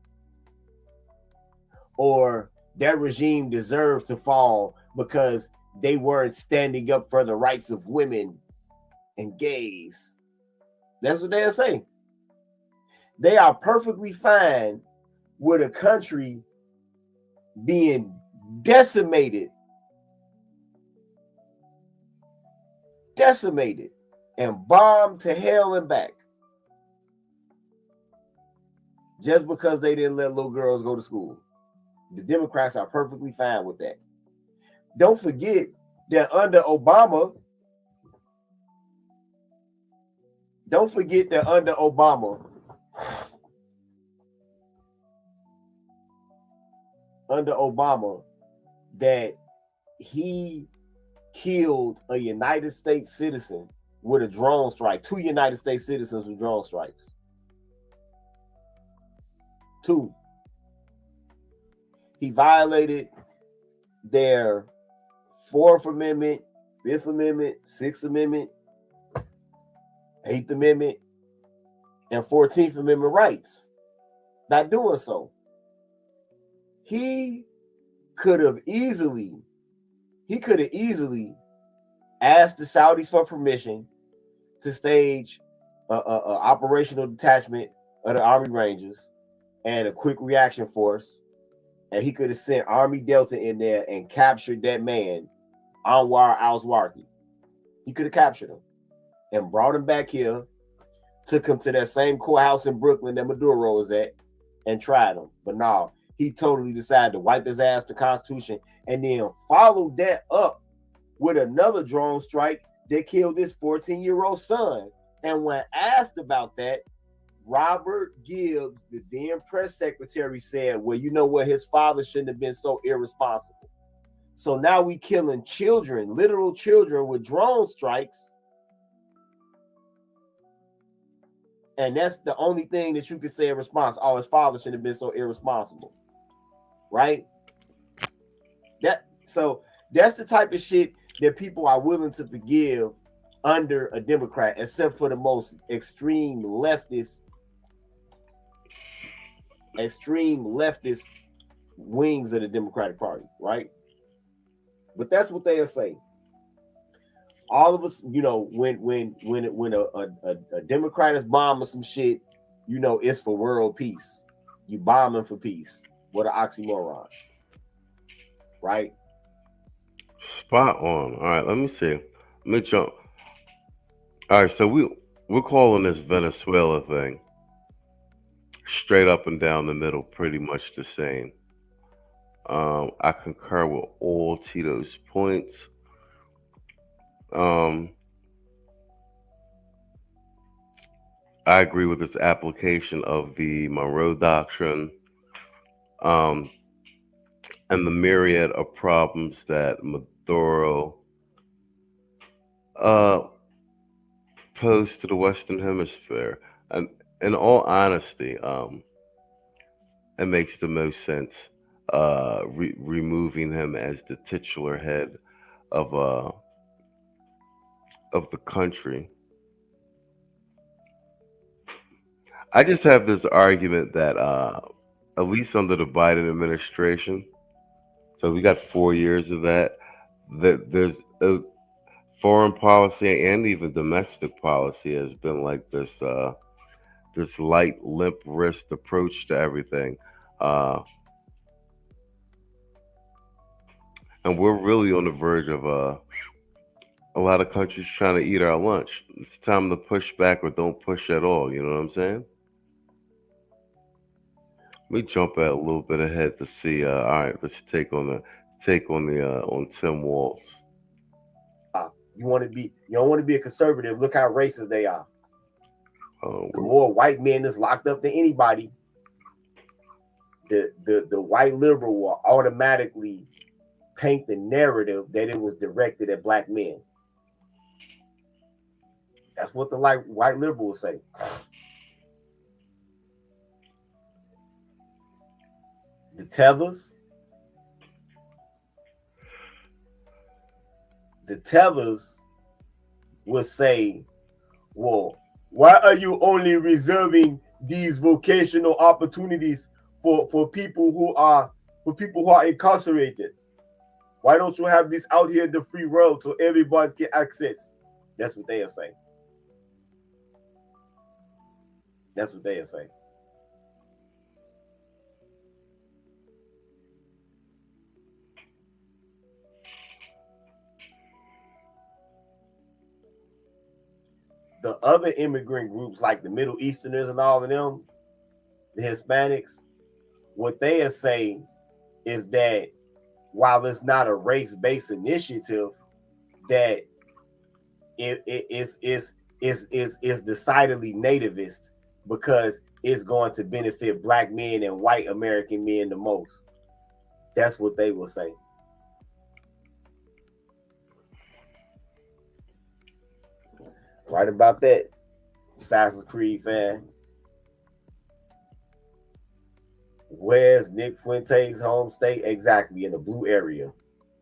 Or that regime deserved to fall because they weren't standing up for the rights of women and gays. That's what they'll say. They are perfectly fine with a country being decimated, and bombed to hell and back just because they didn't let little girls go to school. The Democrats are perfectly fine with that. Don't forget that under Obama, that he killed a United States citizen with a drone strike. 2 United States citizens with drone strikes. 2. He violated their 4th Amendment, 5th Amendment, 6th Amendment, 8th Amendment, and 14th Amendment rights by doing so. He could have easily asked the Saudis for permission to stage a operational detachment of the Army Rangers and a quick reaction force, and he could have sent Army Delta in there and captured that man, Anwar al-Zawahiri. He could have captured him and brought him back here, took him to that same courthouse in Brooklyn that Maduro is at, and tried him. But no, he totally decided to wipe his ass the Constitution and then followed that up with another drone strike that killed his 14-year-old son. And when asked about that, Robert Gibbs, the then press secretary, said, well, you know what? His father shouldn't have been so irresponsible. So now we killing children, literal children, with drone strikes. And that's the only thing that you could say in response. Oh, his father shouldn't have been so irresponsible. Right? So that's the type of shit that people are willing to forgive under a Democrat, except for the most extreme leftist wings of the Democratic Party, right? But that's what they are saying. All of us, you know, when a Democrat is bombing some shit, you know, it's for world peace. You bombing for peace. What an oxymoron, right? Spot on. All right, let me see. Let me jump. All right, so we're calling this Venezuela thing straight up and down the middle, pretty much the same. I concur with all Tito's points. I agree with its application of the Monroe Doctrine, and the myriad of problems that Maduro posed to the Western Hemisphere. And in all honesty, it makes the most sense removing him as the titular head of the country. I just have this argument that at least under the Biden administration, so we got 4 years of that there's a foreign policy and even domestic policy has been like this light, limp wrist approach to everything. And we're really on the verge of a lot of countries trying to eat our lunch. It's time to push back or don't push at all. You know what I'm saying? Let me jump a little bit ahead to see. All right, let's take on Tim Walz. You don't want to be a conservative. Look how racist they are. The more white men is locked up than anybody, the white liberal will automatically paint the narrative that it was directed at black men. That's what the white liberal will say. The tethers will say, well, why are you only reserving these vocational opportunities for people who are incarcerated? Why don't you have this out here in the free world so everybody can access? That's what they are saying. That's what they are saying. The other immigrant groups like the Middle Easterners and all of them, the Hispanics, what they are saying is that while it's not a race-based initiative, that it is decidedly nativist because it's going to benefit black men and white American men the most. That's what they will say. Right about that, Assassin's Creed fan. Where's Nick Fuentes' home state? Exactly, in the blue area.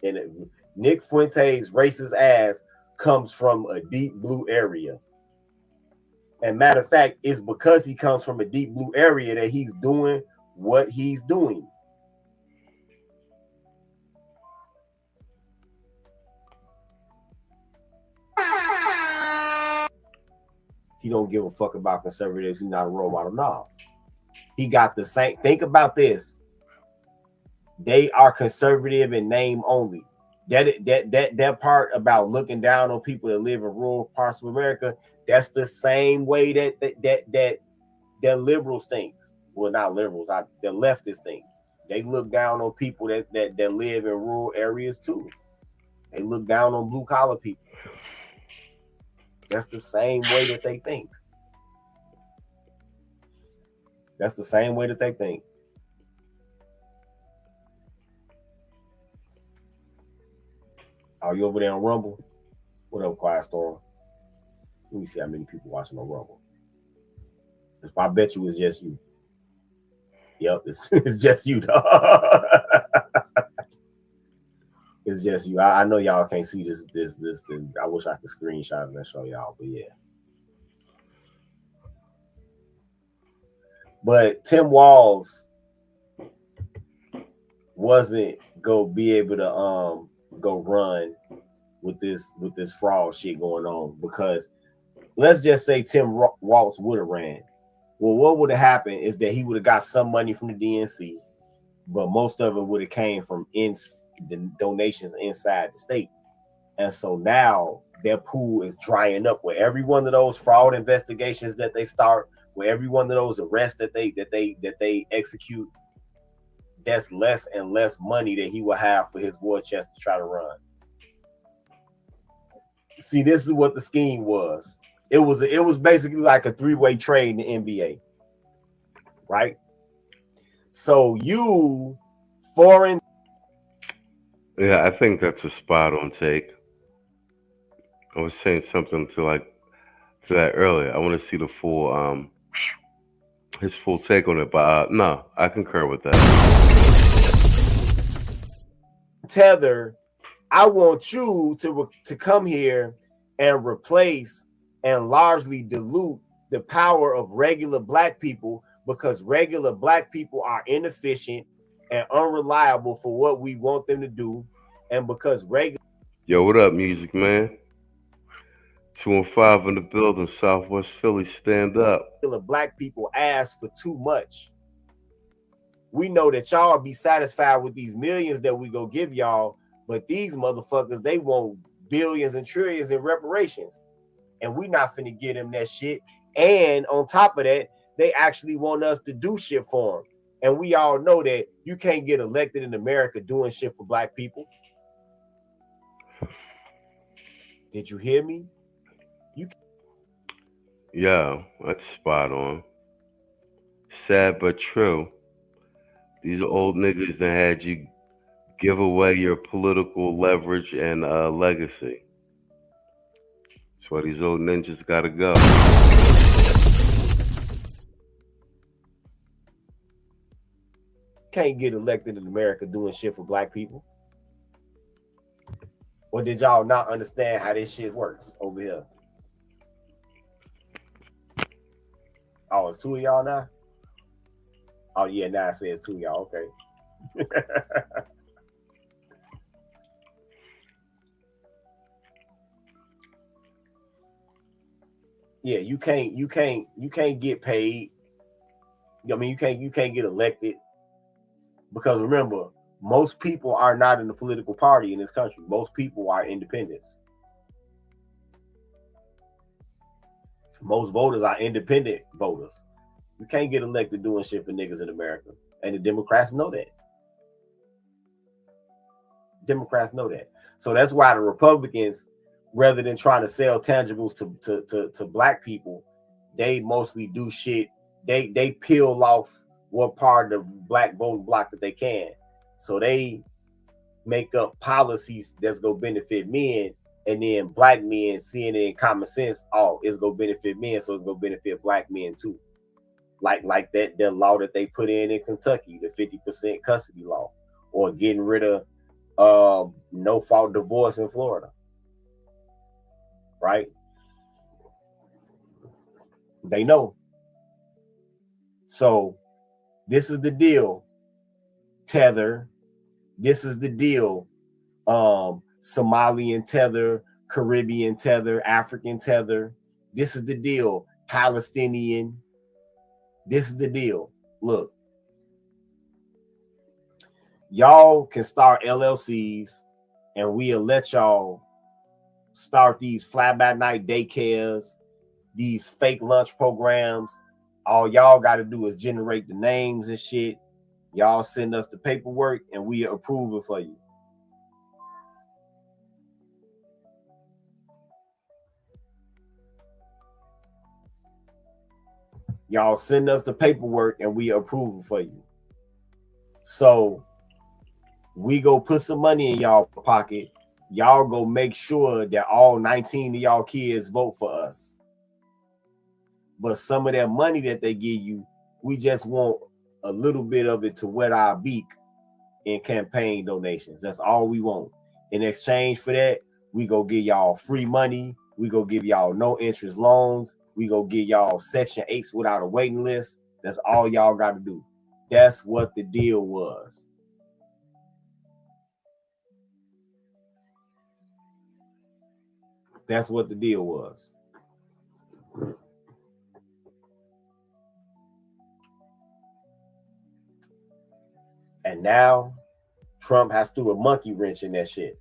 And Nick Fuentes' racist ass comes from a deep blue area. And matter of fact, it's because he comes from a deep blue area that he's doing what he's doing. He don't give a fuck about conservatives. He's not a role model. No. He got the same. Think about this. They are conservative in name only. That part about looking down on people that live in rural parts of America, that's the same way that liberals think. Well, not liberals, the leftists think. They look down on people that live in rural areas too. They look down on blue collar people. That's the same way that they think. That's the same way that they think. Are you over there on Rumble? What up, Quiet Storm? Let me see how many people watching on Rumble. I bet you it's just you. Yep, it's just you, dog. It's just you. I know y'all can't see this. I wish I could screenshot it and show y'all, but yeah. But Tim Walz wasn't go be able to go run with this fraud shit going on. Because let's just say Tim Walz would have ran. Well, what would have happened is that he would have got some money from the DNC, but most of it would have came from the donations inside the state. And so now their pool is drying up with every one of those fraud investigations that they start, with every one of those arrests that they execute. That's less and less money that he will have for his war chest to try to run. See, this is what the scheme was. It was basically like a three-way trade in the NBA, right? So you foreign. Yeah, I think that's a spot on take. I was saying something to that earlier. I want to see the full his full take on it, but no, I concur with that. Tether, I want you to come here and replace and largely dilute the power of regular black people, because regular black people are inefficient and unreliable for what we want them to do, and because regular. Yo, what up, music man? 215 in the building, Southwest Philly, stand up. Black people ask for too much. We know that y'all be satisfied with these millions that we go give y'all, but these motherfuckers, they want billions and trillions in reparations, and we not finna give them that shit. And on top of that, they actually want us to do shit for them. And we all know that you can't get elected in America doing shit for black people. Did you hear me? Yeah, that's spot on. Sad but true. These old niggas that had you give away your political leverage and legacy. That's why these old ninjas gotta go. Can't get elected in America doing shit for black people. Or did y'all not understand how this shit works over here? Oh, it's two of y'all now? Oh yeah, now it says two of y'all. Okay. Yeah, you can't get paid. I mean, you can't get elected, because remember, most people are not in the political party in this country. Most people are independents. Most voters are independent voters. You can't get elected doing shit for niggas in America. And the Democrats know that. Democrats know that. So that's why the Republicans, rather than trying to sell tangibles to black people, they mostly do shit. They peel off what part of the black voting block that they can. So they make up policies that's gonna benefit men, and then black men seeing it in common sense, oh, it's gonna benefit men, so it's gonna benefit black men too. Like that law that they put in Kentucky, the 50% custody law, or getting rid of no fault divorce in Florida. Right? They know. So this is the deal, Tether. This is the deal. Somalian Tether, Caribbean Tether, African Tether. This is the deal. Palestinian. This is the deal. Look, y'all can start LLCs, and we'll let y'all start these fly-by-night daycares, these fake lunch programs. All y'all got to do is generate the names and shit. Y'all send us the paperwork, and we approve it for you. Y'all send us the paperwork, and we approve it for you. So we go put some money in y'all pocket. Y'all go make sure that all 19 of y'all kids vote for us. But some of that money that they give you, we just want a little bit of it to wet our beak in campaign donations. That's all we want. In exchange for that, we go give y'all free money. We go give y'all no interest loans. We go give y'all Section 8s without a waiting list. That's all y'all got to do. That's what the deal was. That's what the deal was. And now Trump has to do a monkey wrench in that shit.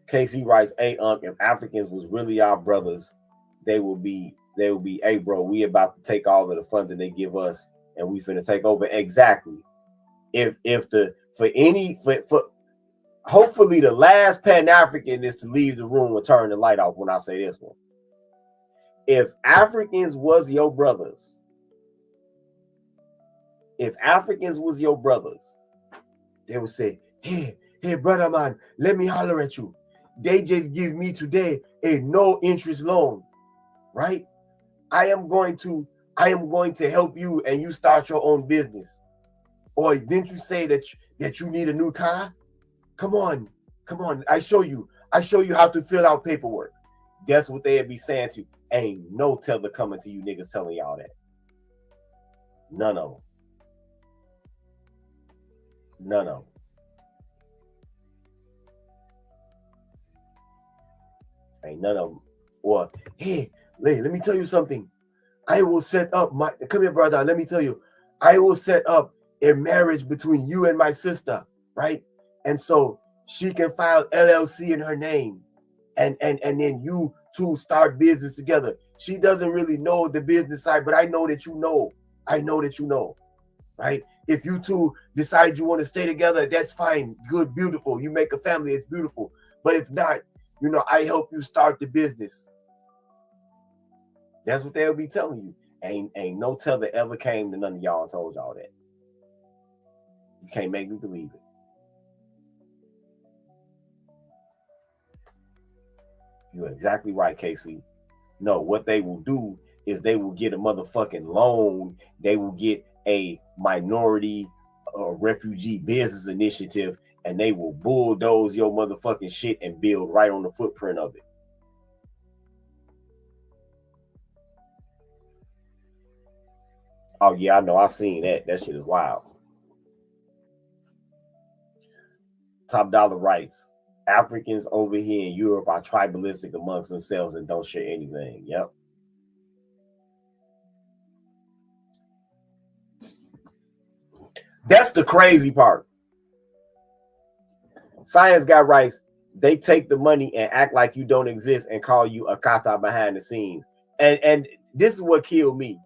Casey writes, hey, if Africans was really our brothers, they would be, hey, bro, we about to take all of the funding they give us and we finna take over. Exactly. Hopefully the last Pan-African is to leave the room and turn the light off when I say this one. If Africans was your brothers, they would say, hey, brother man, let me holler at you. They just give me today a no interest loan, right? I am going to help you and you start your own business. Or didn't you say that you need a new car? Come on. I show you how to fill out paperwork. That's what they'd be saying to you. Ain't no teller coming to you niggas telling y'all that. None of them. Ain't none of them. Or, hey, let me tell you something. I will set up come here, brother. Let me tell you, I will set up a marriage between you and my sister, right? And so she can file LLC in her name. And then you two start business together. She doesn't really know the business side, but I know that you know. Right? If you two decide you want to stay together, that's fine. Good, beautiful. You make a family, it's beautiful. But if not, I help you start the business. That's what they'll be telling you. Ain't no teller ever came to none of y'all and told y'all that. You can't make me believe it. You're exactly right, Casey. No, what they will do is they will get a motherfucking loan. They will get a minority refugee business initiative, and they will bulldoze your motherfucking shit and build right on the footprint of it. Oh yeah, I know. I seen that. That shit is wild. Top Dollar writes, Africans over here in Europe are tribalistic amongst themselves and don't share anything. Yep. That's the crazy part. Science guy writes, they take the money and act like you don't exist and call you a kata behind the scenes. And this is what killed me.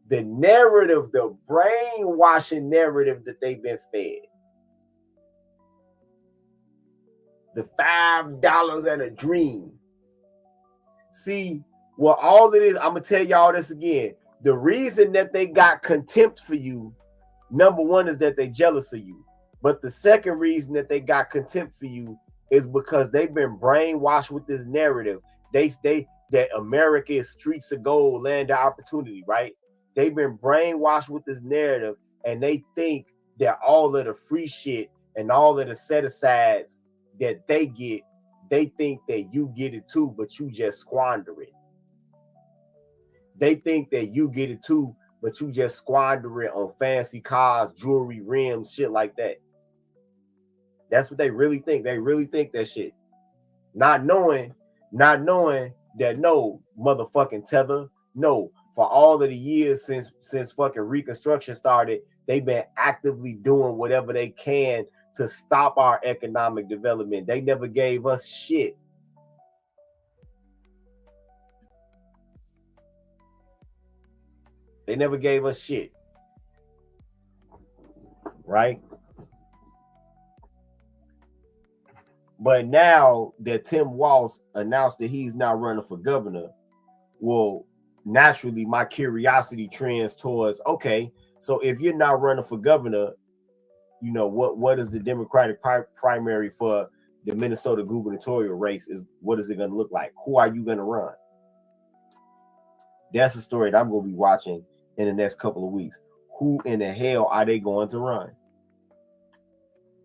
The narrative, the brainwashing narrative that they've been fed. The $5 and a dream. See, well, all it is, I'm going to tell y'all this again. The reason that they got contempt for you, number one, is that they're jealous of you. But the second reason that they got contempt for you is because they've been brainwashed with this narrative. That America is streets of gold, land of opportunity, right? They've been brainwashed with this narrative, and they think that all of the free shit and all of the set-asides that they get, they think that you get it too, but you just squander it. They think that you get it too, but you just squander it on fancy cars, jewelry, rims, shit like that. That's what they really think. They really think that shit. Not knowing that no, motherfucking tether, no, for all of the years since fucking Reconstruction started, they've been actively doing whatever they can to stop our economic development. They never gave us shit. They never gave us shit. Right? But now that Tim Walz announced that he's now running for governor, well, naturally my curiosity trends towards, okay, so if you're not running for governor, you know, what is the Democratic primary for the Minnesota gubernatorial race? What is it going to look like? Who are you going to run? That's a story that I'm going to be watching in the next couple of weeks. Who in the hell are they going to run?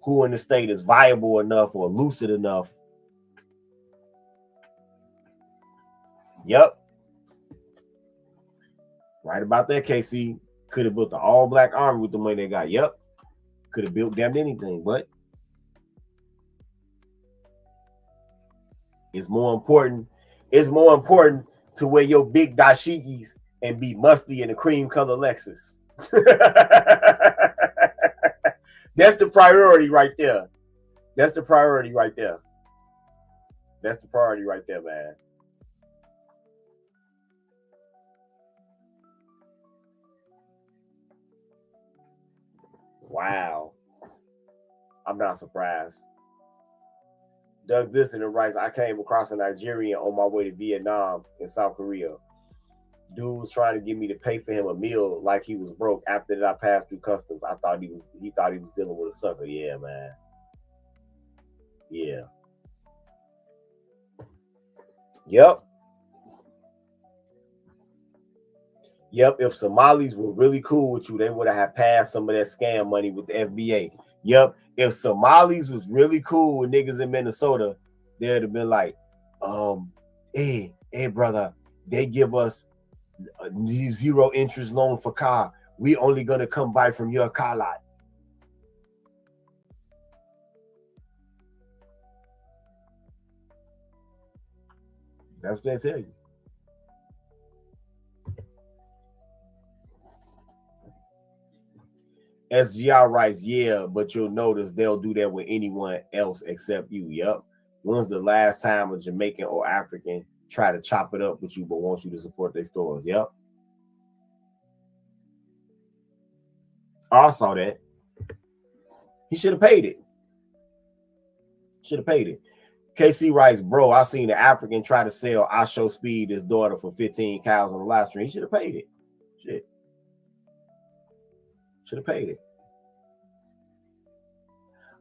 Who in the state is viable enough or lucid enough? Yep. Right about that, KC. Could have built the all-black army with the money they got. Yep. Could have built damn anything, but it's more important. It's more important to wear your big dashikis and be musty in a cream color Lexus. That's the priority right there. That's the priority right there. That's the priority right there, man. Wow. I'm not surprised. Doug Disson writes, I came across a Nigerian on my way to Vietnam and South Korea. Dude was trying to get me to pay for him a meal like he was broke. After that, I passed through customs. I thought he thought he was dealing with a sucker. Yeah, man. Yeah. Yep. Yep. If Somalis were really cool with you, they would have passed some of that scam money with the FBA. Yep. If Somalis was really cool with niggas in Minnesota, they'd have been like, hey, brother, they give us a 0 interest loan for car. We only gonna come buy from your car lot. That's what they tell you. SGR writes, yeah, but you'll notice they'll do that with anyone else except you. Yep. When's the last time a Jamaican or African try to chop it up with you but wants you to support their stores? Yep. I saw that. He should have paid it. Should have paid it. KC writes, bro, I seen an African try to sell I Show Speed his daughter for 15 cows on the live stream. He should have paid it. Shit. Should have paid it.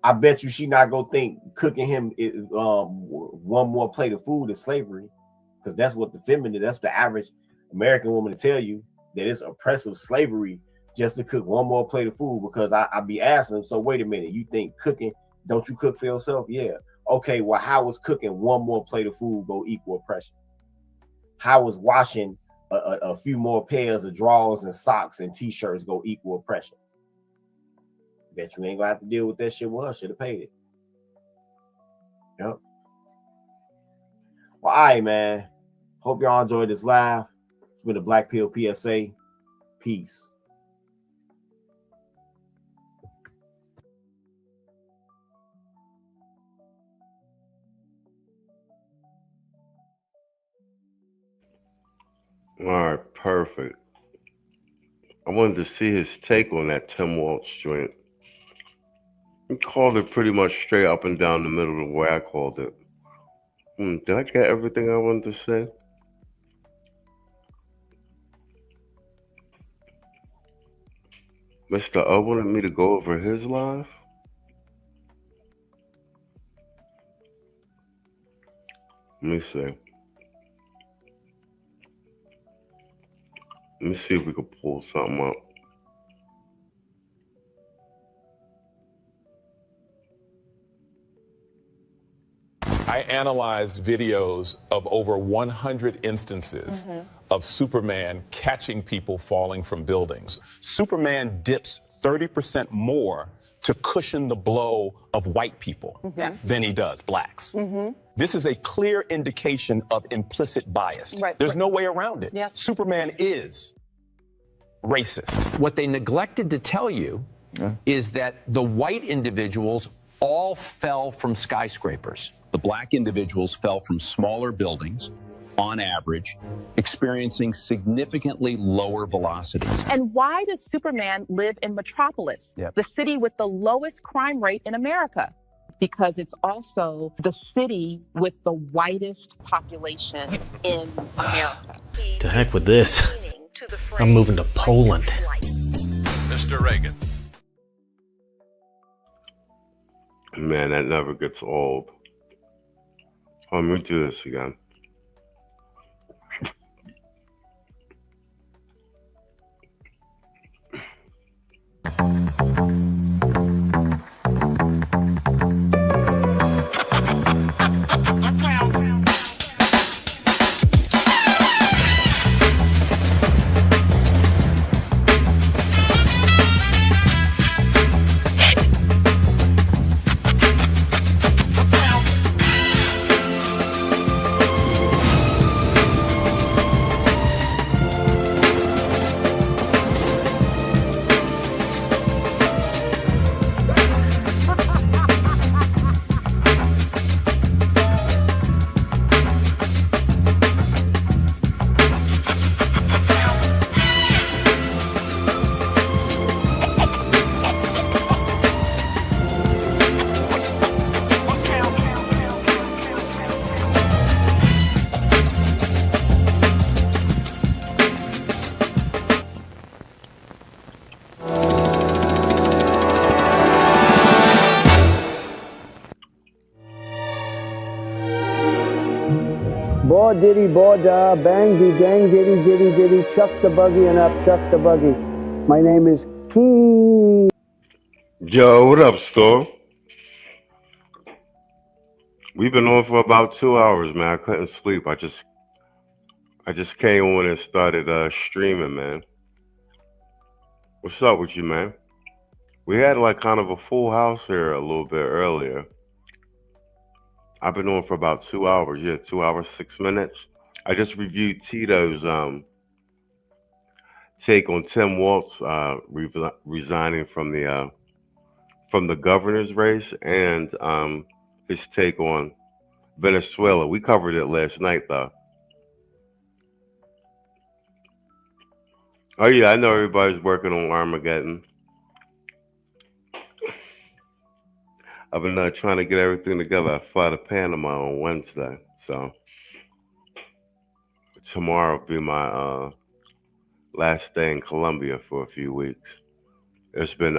I bet you she not gonna think cooking him one more plate of food is slavery, because that's what that's the average American woman to tell you, that it's oppressive slavery just to cook one more plate of food. Because I be asking them, so wait a minute, you think cooking, don't you cook for yourself? Yeah. Okay, well, how is cooking one more plate of food go equal oppression? How is washing a few more pairs of drawers and socks and t-shirts go equal oppression? Bet you ain't gonna have to deal with that shit. Well, should have paid it. Yep. Well, all right, man. Hope y'all enjoyed this live. It's been a Black Pill PSA. Peace. All right, perfect. I wanted to see his take on that Tim Walz joint. He called it pretty much straight up and down the middle of the way I called it. Did I get everything I wanted to say? Mr. O wanted me to go over his live? Let me see. Let me see if we can pull something up. I analyzed videos of over 100 instances of Superman catching people falling from buildings. Superman dips 30% more to cushion the blow of white people than he does blacks. This is a clear indication of implicit bias. There's no way around it. Superman is racist. What they neglected to tell you is that the white individuals all fell from skyscrapers. The black individuals fell from smaller buildings, on average, experiencing significantly lower velocities. And why does Superman live in Metropolis, the city with the lowest crime rate in America? Because it's also the city with the whitest population in America. To heck with this. I'm moving to Poland. Mr. Reagan. Man, that never gets old. Let me do this again. Bo diddy, bo da, bang de dang diddy diddy diddy, chuck the buggy and up, chuck the buggy. My name is Key. Yo, what up, Storm? We've been on for about 2 hours, man. I couldn't sleep. I just came on and started streaming, man. What's up with you, man? We had like kind of a full house here a little bit earlier. I've been on for about 2 hours. Yeah, 2 hours, 6 minutes. I just reviewed Tito's take on Tim Walz resigning from the governor's race, and his take on Venezuela. We covered it last night, though. Oh yeah, I know everybody's working on Armageddon. I've been trying to get everything together. I fly to Panama on Wednesday, so tomorrow will be my last day in Colombia for a few weeks. It's been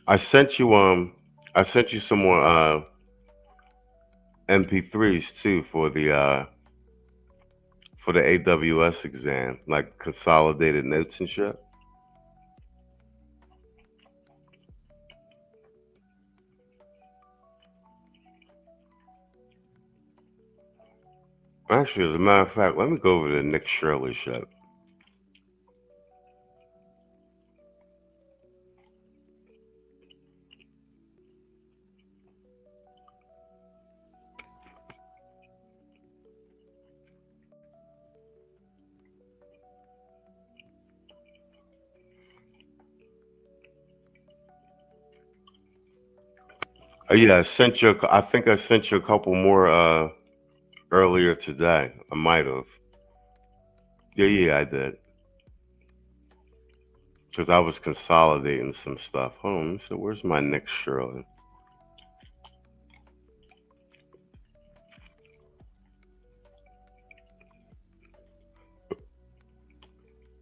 I sent you some more MP3s too for the AWS exam, like consolidated notes and shit. Actually, as a matter of fact, let me go over to Nick Shirley shit. Oh yeah, I think I sent you a couple more earlier today. I might have. Yeah, I did. Because I was consolidating some stuff. Hold on, so where's my Nick Shirley?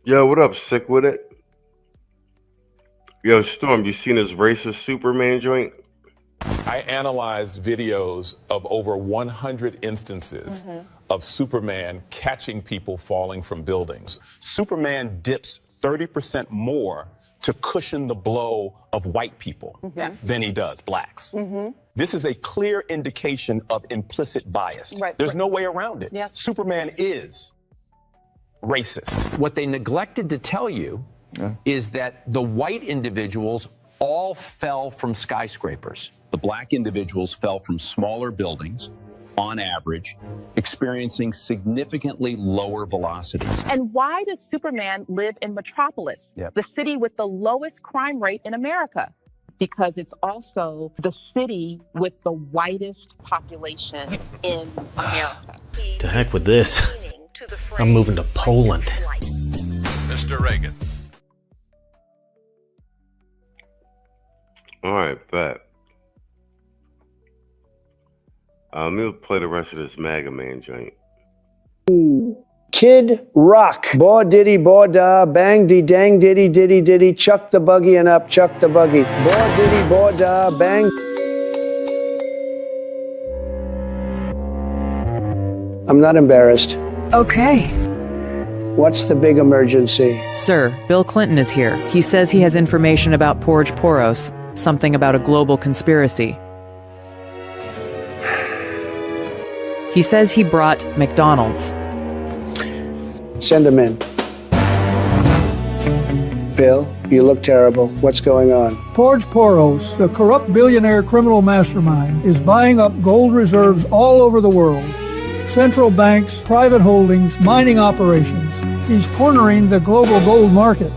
Yo, what up, Sick With It? Yo, Storm, you seen this racist Superman joint? I analyzed videos of over 100 instances of Superman catching people falling from buildings. Superman dips 30% more to cushion the blow of white people than he does blacks. This is a clear indication of implicit bias. There's no way around it. Superman is racist. What they neglected to tell you is that the white individuals all fell from skyscrapers. The black individuals fell from smaller buildings, on average, experiencing significantly lower velocities. And why does Superman live in Metropolis, the city with the lowest crime rate in America? Because it's also the city with the whitest population in America. To heck with this. I'm moving to Poland. Mr. Reagan. All right, bet. Let me play the rest of this Mega Man joint. Kid Rock. Bo diddy, bo da, bang de dang diddy diddy diddy, chuck the buggy and up, chuck the buggy. Bo diddy, bo da, bang. I'm not embarrassed. Okay. What's the big emergency? Sir, Bill Clinton is here. He says he has information about Porge Poros, something about a global conspiracy. He says he brought McDonald's. Send him in. Bill, you look terrible. What's going on? Porge Poros, the corrupt billionaire criminal mastermind, is buying up gold reserves all over the world. Central banks, private holdings, mining operations. He's cornering the global gold market.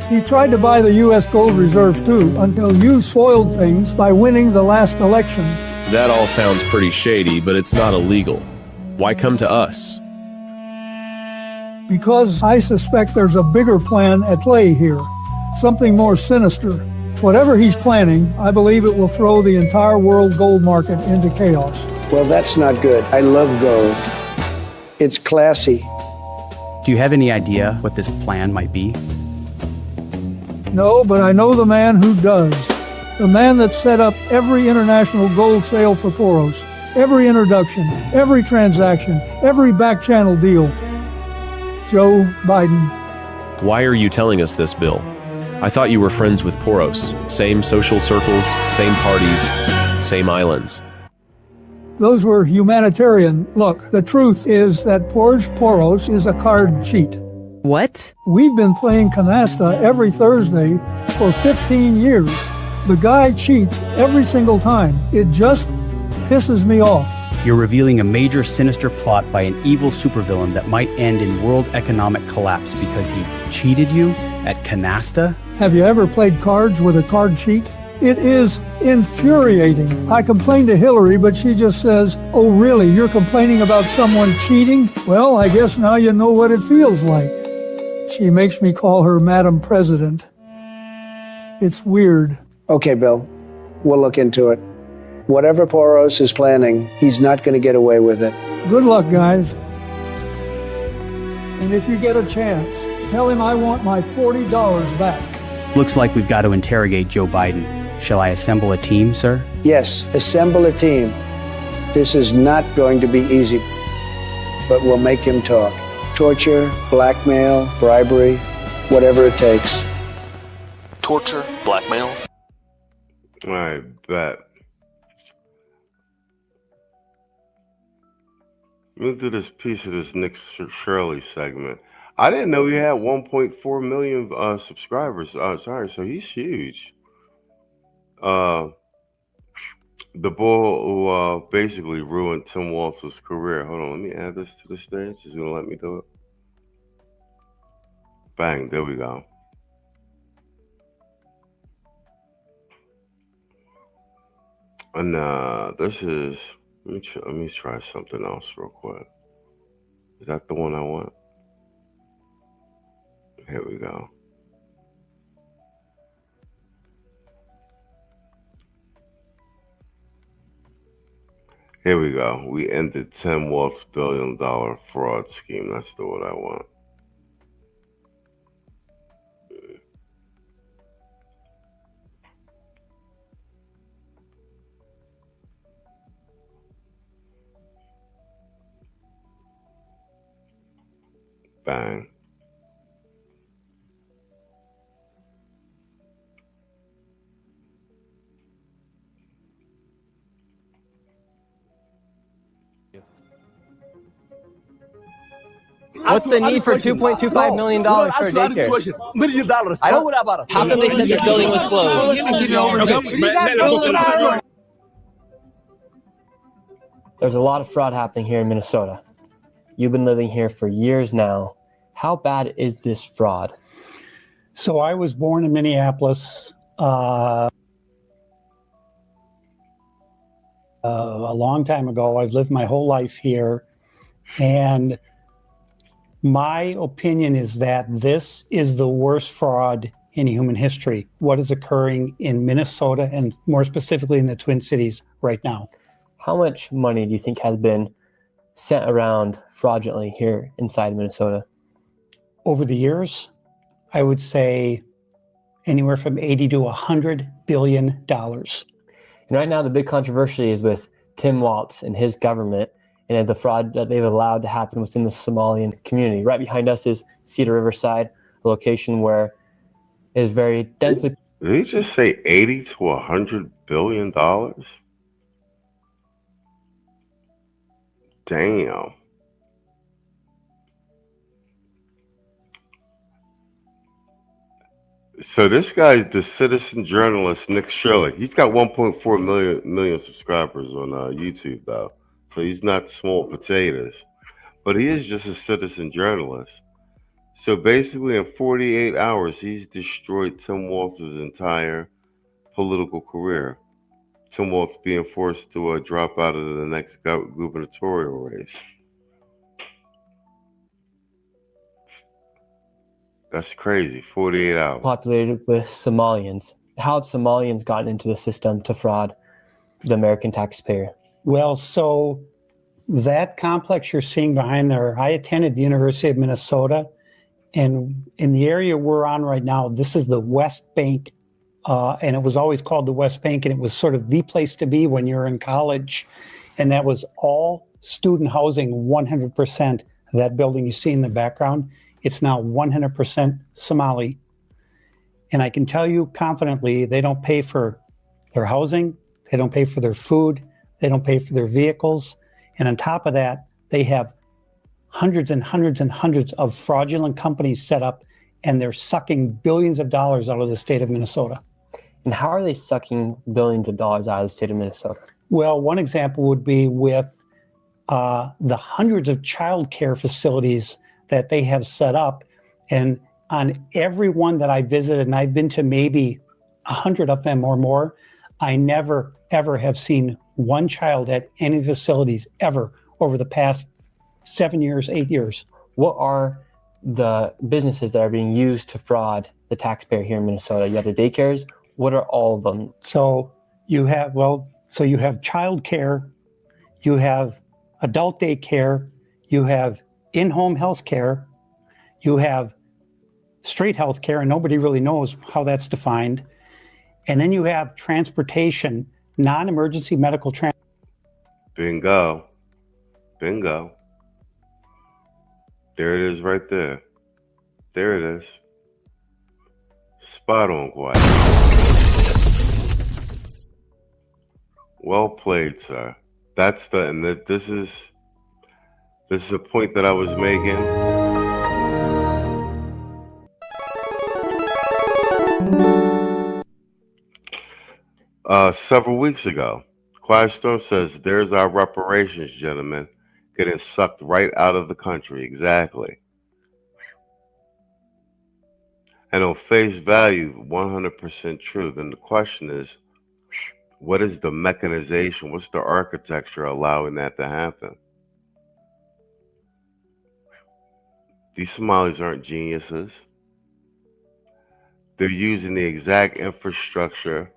He tried to buy the U.S. gold reserves too, until you spoiled things by winning the last election. That all sounds pretty shady, but it's not illegal. Why come to us? Because I suspect there's a bigger plan at play here. Something more sinister. Whatever he's planning, I believe it will throw the entire world gold market into chaos. Well, that's not good. I love gold. It's classy. Do you have any idea what this plan might be? No, but I know the man who does. The man that set up every international gold sale for Poros. every introduction, every transaction, every back channel deal. Joe Biden. Why are you telling us this, Bill? I thought you were friends with Poros. Same social circles, same parties, same islands. Those were humanitarian. Look, the truth is that George Poros is a card cheat. What? We've been playing canasta every Thursday for 15 years. The guy cheats every single time. It just pisses me off. You're revealing a major sinister plot by an evil supervillain that might end in world economic collapse because he cheated you at canasta? Have you ever played cards with a card cheat? It is infuriating. I complained to Hillary, but she just says, "Oh, really? You're complaining about someone cheating? Well, I guess now you know what it feels like." She makes me call her Madam President. It's weird. Okay, Bill. We'll look into it. Whatever Poros is planning, he's not going to get away with it. Good luck, guys. And if you get a chance, tell him I want my $40 back. Looks like we've got to interrogate Joe Biden. Shall I assemble a team, sir? Yes, assemble a team. This is not going to be easy, but we'll make him talk. Torture, blackmail, bribery, whatever it takes. Torture, blackmail? I bet. Let's do this piece of this Nick Shirley segment. I didn't know he had 1.4 million subscribers. Sorry, so he's huge. The bull who basically ruined Tim Walz's career. Hold on, let me add this to the stage. He's gonna let me do it. Bang, there we go. And this is, let me try something else real quick. Is that the one I want? Here we go. Here we go. We ended Tim Walz's $1 billion fraud scheme. That's the one I want. Bang. What's the need for $2.25 million for a daycare? I don't. How come they said this building was closed? There's a lot of fraud happening here in Minnesota. You've been living here for years now. How bad is this fraud? So I was born in Minneapolis a long time ago. I've lived my whole life here. And my opinion is that this is the worst fraud in human history. What is occurring in Minnesota and more specifically in the Twin Cities right now? How much money do you think has been sent around fraudulently here inside Minnesota? Over the years, I would say anywhere from 80 to $100 billion. And right now, the big controversy is with Tim Walz and his government and the fraud that they've allowed to happen within the Somalian community. Right behind us is Cedar Riverside, a location where it is very densely. Did he just say 80 to $100 billion? Damn. So this guy, the citizen journalist Nick Shirley, he's got 1.4 million subscribers on YouTube though. So he's not small potatoes, but he is just a citizen journalist. So basically in 48 hours, he's destroyed Tim Walz's entire political career. Tim Walz being forced to drop out of the next gubernatorial race. That's crazy, 48 hours. Populated with Somalians. How have Somalians gotten into the system to fraud the American taxpayer? Well, so that complex you're seeing behind there, I attended the University of Minnesota, and in the area we're on right now, this is the West Bank, and it was always called the West Bank, and it was sort of the place to be when you're in college. and that was all student housing, 100%. That building you see in the background, it's now 100% Somali. And I can tell you confidently, they don't pay for their housing, they don't pay for their food, they don't pay for their vehicles. And on top of that, they have hundreds and hundreds and hundreds of fraudulent companies set up, and they're sucking billions of dollars out of the state of Minnesota. And how are they sucking billions of dollars out of the state of Minnesota? Well, one example would be with the hundreds of child care facilities that they have set up. And on every one that I visited, and I've been to maybe 100 of them or more, I never, ever have seen one child at any facilities ever over the past 7 years, 8 years. What are the businesses that are being used to fraud the taxpayer here in Minnesota? You have the daycares. What are all of them? So you have, you have child care, you have adult daycare, you have in-home health care, you have straight health care, and nobody really knows how that's defined. And then you have transportation, non-emergency medical transport. Bingo. Bingo. There it is right there. There it is. Spot on, quiet. Well played, sir. That's this is a point that I was making. Several weeks ago, Quiet Storm says, "There's our reparations, gentlemen, getting sucked right out of the country." Exactly. And on face value, 100% true. Then the question is, what is the mechanization? What's the architecture allowing that to happen? These Somalis aren't geniuses. They're using the exact infrastructure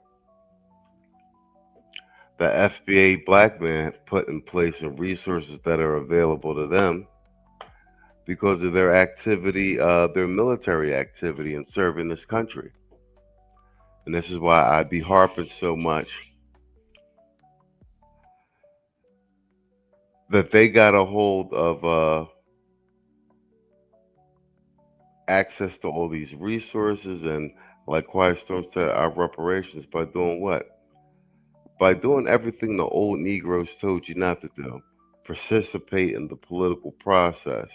the FBA black man put in place and resources that are available to them because of their activity, their military activity in serving this country. And this is why I be harping so much that they got a hold of access to all these resources, and like Quiet Storm said, our reparations by doing what? By doing everything the old Negroes told you not to do. Participate in the political process.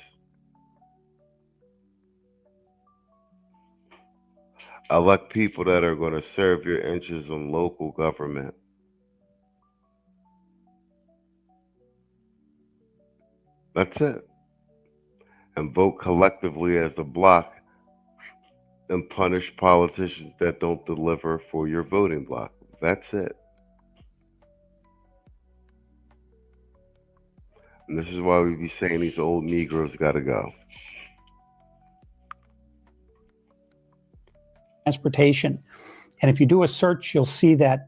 Elect people that are going to serve your interests in local government. That's it. And vote collectively as a block and punish politicians that don't deliver for your voting block. That's it. And this is why we be saying these old Negroes gotta go. Transportation. And if you do a search, you'll see that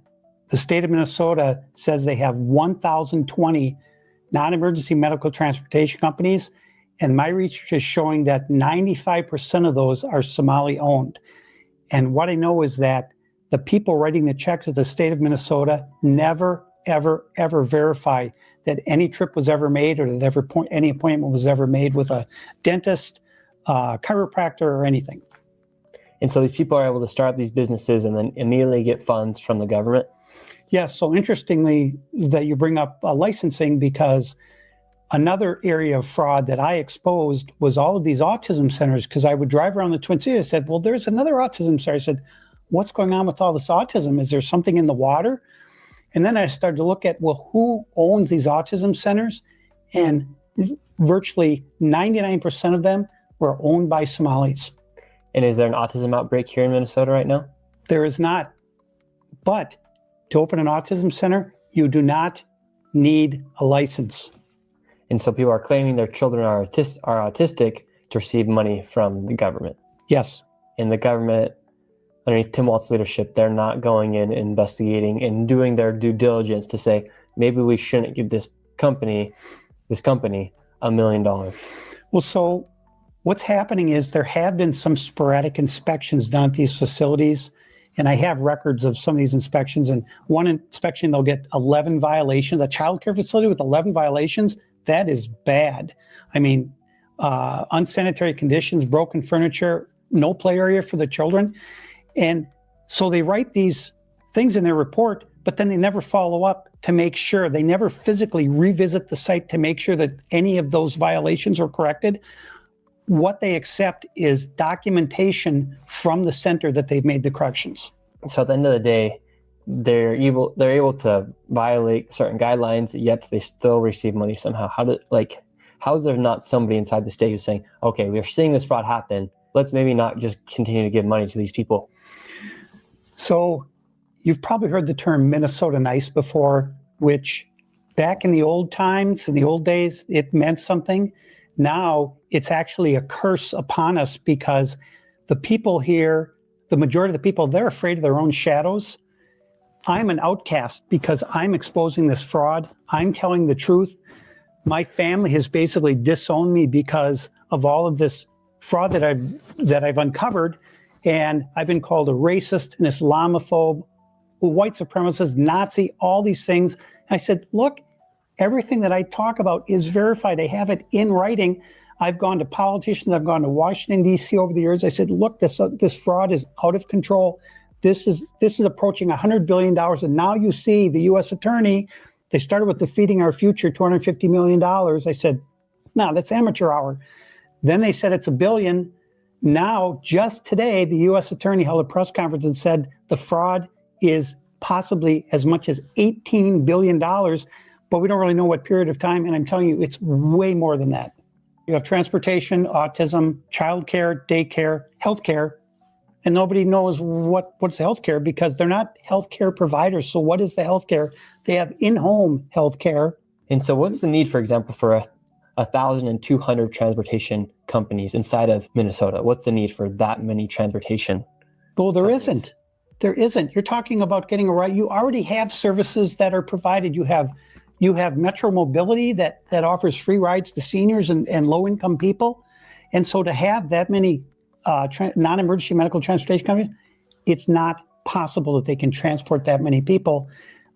the state of Minnesota says they have 1,020 non-emergency medical transportation companies. And my research is showing that 95% of those are Somali owned. And what I know is that the people writing the checks at the state of Minnesota never, ever, ever verify that any trip was ever made or that any appointment was ever made with a dentist, chiropractor, or anything. And so these people are able to start these businesses and then immediately get funds from the government? Yes, so interestingly that you bring up licensing, because another area of fraud that I exposed was all of these autism centers, because I would drive around the Twin Cities. I said, well, there's another autism center. I said, what's going on with all this autism? Is there something in the water? And then I started to look at, well, who owns these autism centers? And virtually 99% of them were owned by Somalis. And is there an autism outbreak here in Minnesota right now? There is not. But to open an autism center, you do not need a license. And so people are claiming their children are autistic to receive money from the government. Yes. And the government, underneath Tim Walz's leadership, they're not going in, investigating, and doing their due diligence to say, maybe we shouldn't give this company $1 million. Well, so what's happening is there have been some sporadic inspections done at these facilities, And I have records of some of these inspections. And one inspection, they'll get 11 violations. A child care facility with 11 violations, that is bad. I mean, unsanitary conditions, broken furniture, no play area for the children. And so they write these things in their report, but then they never follow up to make sure. They never physically revisit the site to make sure that any of those violations are corrected. What they accept is documentation from the center that they've made the corrections. So at the end of the day, they're able to violate certain guidelines, yet they still receive money somehow. How is there not somebody inside the state who's saying, okay, we're seeing this fraud happen, let's maybe not just continue to give money to these people? So you've probably heard the term Minnesota nice before, which back in the old times, in the old days, it meant something. Now it's actually a curse upon us because the people here, the majority of the people, they're afraid of their own shadows. I'm an outcast because I'm exposing this fraud. I'm telling the truth. My family has basically disowned me because of all of this fraud that I've uncovered. And I've been called a racist, an Islamophobe, a white supremacist, Nazi, all these things. And I said, look, everything that I talk about is verified. I have it in writing. I've gone to politicians. I've gone to Washington, D.C. over the years. I said, look, this fraud is out of control. This is approaching $100 billion. And now you see the U.S. attorney, they started with defeating our future, $250 million. I said, no, that's amateur hour. Then they said it's $1 billion. Now, just today, the U.S. attorney held a press conference and said the fraud is possibly as much as $18 billion. But we don't really know what period of time. And I'm telling you, it's way more than that. You have transportation, autism, childcare, daycare, healthcare, and nobody knows what's healthcare because they're not healthcare providers. So what is the healthcare? They have in-home healthcare. And so what's the need, for example, for 1,200 transportation companies inside of Minnesota? What's the need for that many transportation? Well, there isn't. There isn't. You're talking about getting a ride. You already have services that are provided. You have Metro Mobility that offers free rides to seniors and low-income people. And so to have that many non-emergency medical transportation companies, it's not possible that they can transport that many people.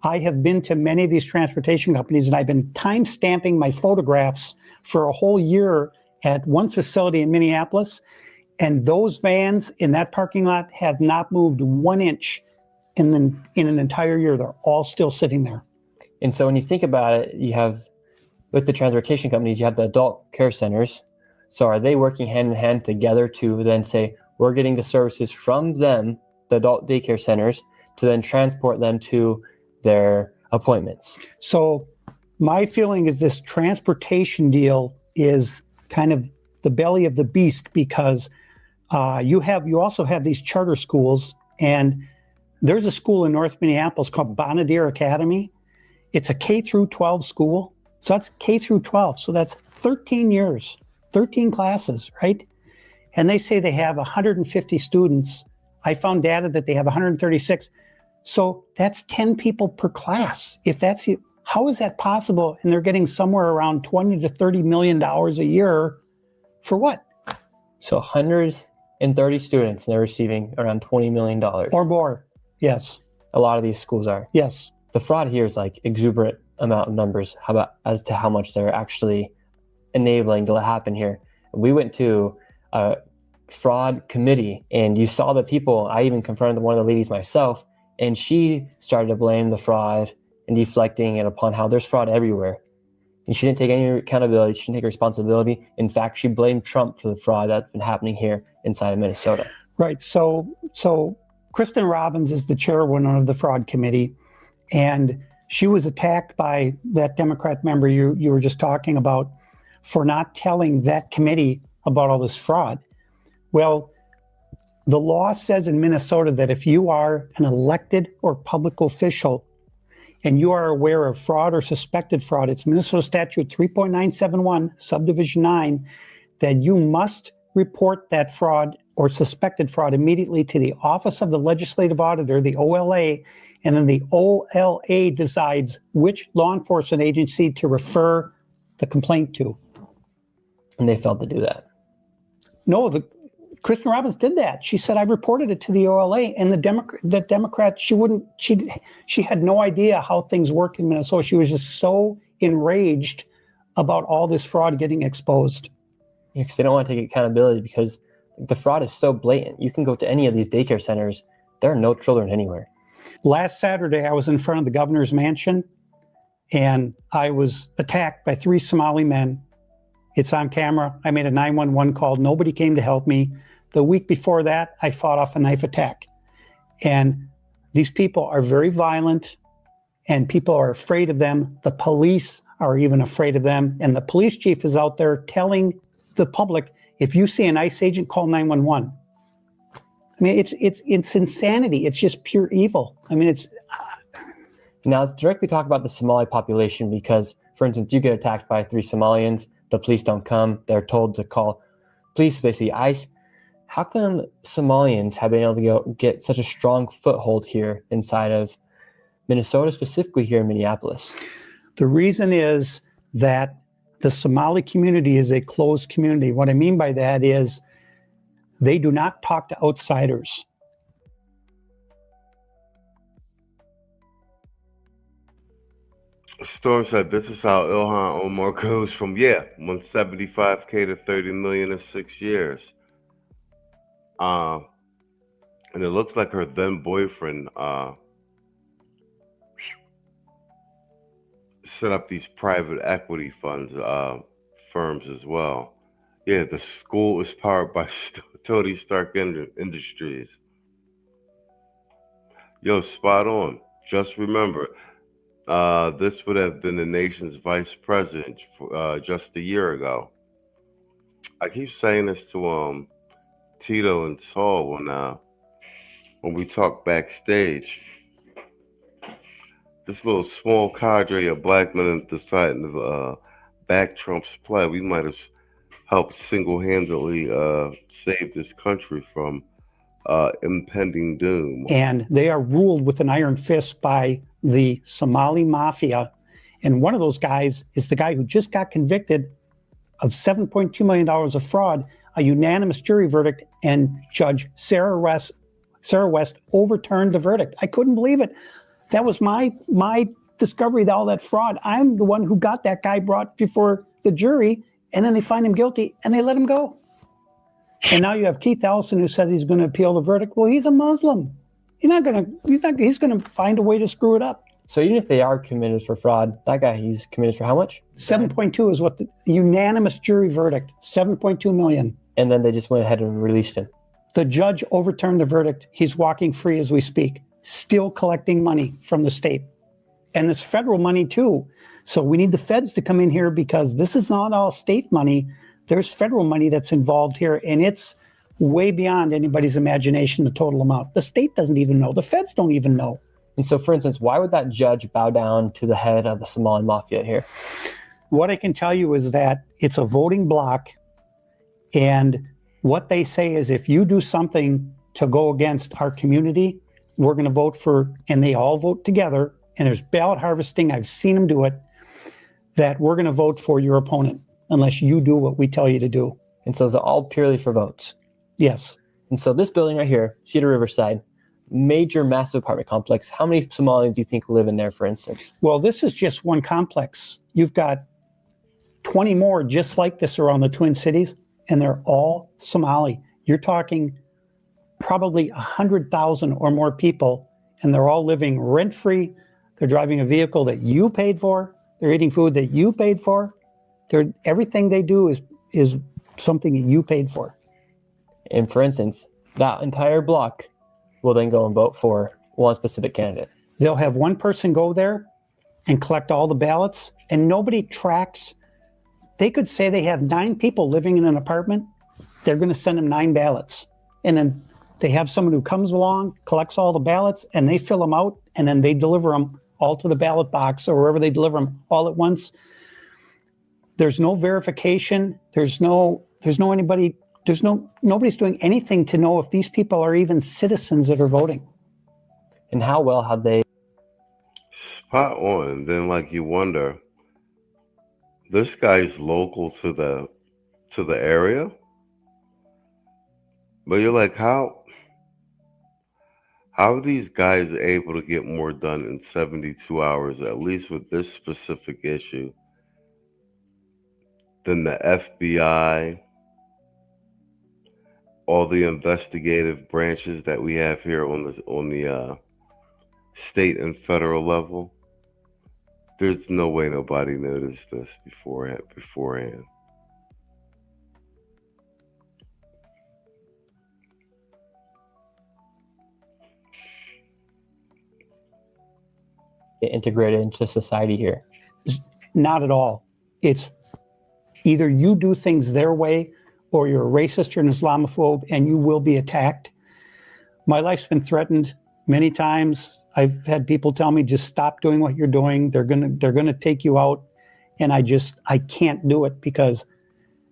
I have been to many of these transportation companies, and I've been time-stamping my photographs for a whole year at one facility in Minneapolis. And those vans in that parking lot have not moved 1 inch in an entire year. They're all still sitting there. And so when you think about it, you have, with the transportation companies, you have the adult care centers. So are they working hand in hand together to then say, we're getting the services from them, the adult daycare centers, to then transport them to their appointments? So my feeling is this transportation deal is kind of the belly of the beast because you also have these charter schools, and there's a school in North Minneapolis called Bonadier Academy. It's a K through 12 school. So that's K through 12. So that's 13 years, 13 classes, right? And they say they have 150 students. I found data that they have 136. So that's 10 people per class. How is that possible? And they're getting somewhere around $20 to $30 million a year for what? So 130 students, and they're receiving around $20 million. Or more, yes. A lot of these schools are. Yes. The fraud here is like exuberant amount of numbers. How about as to how much they're actually enabling to happen here? We went to a fraud committee, and you saw the people. I even confronted one of the ladies myself, and she started to blame the fraud and deflecting it upon how there's fraud everywhere. And she didn't take any accountability. She didn't take responsibility. In fact, she blamed Trump for the fraud that's been happening here inside of Minnesota. Right. So Kristen Robbins is the chairwoman of the fraud committee, and she was attacked by that Democrat member you were just talking about for not telling that committee about all this fraud. Well, the law says in Minnesota that if you are an elected or public official and you are aware of fraud or suspected fraud, it's Minnesota Statute 3.971, Subdivision 9, that you must report that fraud or suspected fraud immediately to the Office of the Legislative Auditor, the OLA, and then the OLA decides which law enforcement agency to refer the complaint to. And they failed to do that. No, Kristen Robbins did that. She said, I reported it to the OLA, and the Democrat, she had no idea how things work in Minnesota. She was just so enraged about all this fraud getting exposed. Yeah, because they don't want to take accountability because the fraud is so blatant. You can go to any of these daycare centers. There are no children anywhere. Last Saturday, I was in front of the governor's mansion, and I was attacked by 3 Somali men. It's on camera. I made a 911 call. Nobody came to help me. The week before that, I fought off a knife attack. And these people are very violent, and people are afraid of them. The police are even afraid of them. And the police chief is out there telling the public, if you see an ICE agent, call 911. I mean, it's insanity. It's just pure evil. I mean, it's... Now, let's directly talk about the Somali population because, for instance, you get attacked by 3 Somalians, the police don't come, they're told to call police if they see ICE. How come Somalians have been able to get such a strong foothold here inside of Minnesota, specifically here in Minneapolis? The reason is that the Somali community is a closed community. What I mean by that is they do not talk to outsiders. Storm said, this is how Ilhan Omar goes from, 175K to 30 million in 6 years. And it looks like her then boyfriend set up these private equity funds, firms as well. Yeah, the school is powered by Tony Stark Industries. Yo, spot on. Just remember, this would have been the nation's vice president just a year ago. I keep saying this to Tito and Saul when we talk backstage. This little small cadre of black men deciding to back Trump's play. We might have helped single-handedly save this country from impending doom. And they are ruled with an iron fist by the Somali mafia. And one of those guys is the guy who just got convicted of $7.2 million of fraud, a unanimous jury verdict, and Judge Sarah West overturned the verdict. I couldn't believe it. That was my discovery of all that fraud. I'm the one who got that guy brought before the jury, and then they find him guilty and they let him go. And now you have Keith Ellison who says he's going to appeal the verdict. Well, he's a Muslim. He's going to find a way to screw it up. So even if they are committed for fraud, that guy, he's committed for how much? 7.2 is what the unanimous jury verdict, 7.2 million. And then they just went ahead and released him. The judge overturned the verdict. He's walking free as we speak, still collecting money from the state. And it's federal money too. So we need the feds to come in here because this is not all state money. There's federal money that's involved here, and it's way beyond anybody's imagination, the total amount. The state doesn't even know. The feds don't even know. And so, for instance, why would that judge bow down to the head of the Somali mafia here? What I can tell you is that it's a voting bloc, and what they say is if you do something to go against our community, we're going to vote for, and they all vote together, and there's ballot harvesting, I've seen them do it, that we're going to vote for your opponent unless you do what we tell you to do. And so is it all purely for votes? Yes. And so this building right here, Cedar Riverside, major, massive apartment complex. How many Somalians do you think live in there, for instance? Well, this is just one complex. You've got 20 more just like this around the Twin Cities, and they're all Somali. You're talking probably 100,000 or more people, and they're all living rent-free. They're driving a vehicle that you paid for. They're eating food that you paid for. Everything they do is something that you paid for. And for instance, that entire block will then go and vote for one specific candidate. They'll have one person go there and collect all the ballots, and nobody tracks. They could say they have 9 people living in an apartment. They're going to send them 9 ballots. And then they have someone who comes along, collects all the ballots, and they fill them out, and then they deliver them all to the ballot box or wherever they deliver them all at once. There's no verification. Nobody's doing anything to know if these people are even citizens that are voting. And how well have they? Spot on. And then you wonder, this guy's local to the area. But you're like, how are these guys able to get more done in 72 hours, at least with this specific issue, than the FBI, all the investigative branches that we have here on the state and federal level? There's no way nobody noticed this beforehand. Integrated into society here? Not at all. It's either you do things their way or you're a racist or an Islamophobe and you will be attacked. My life's been threatened many times. I've had people tell me, just stop doing what you're doing. They're gonna take you out. And I can't do it because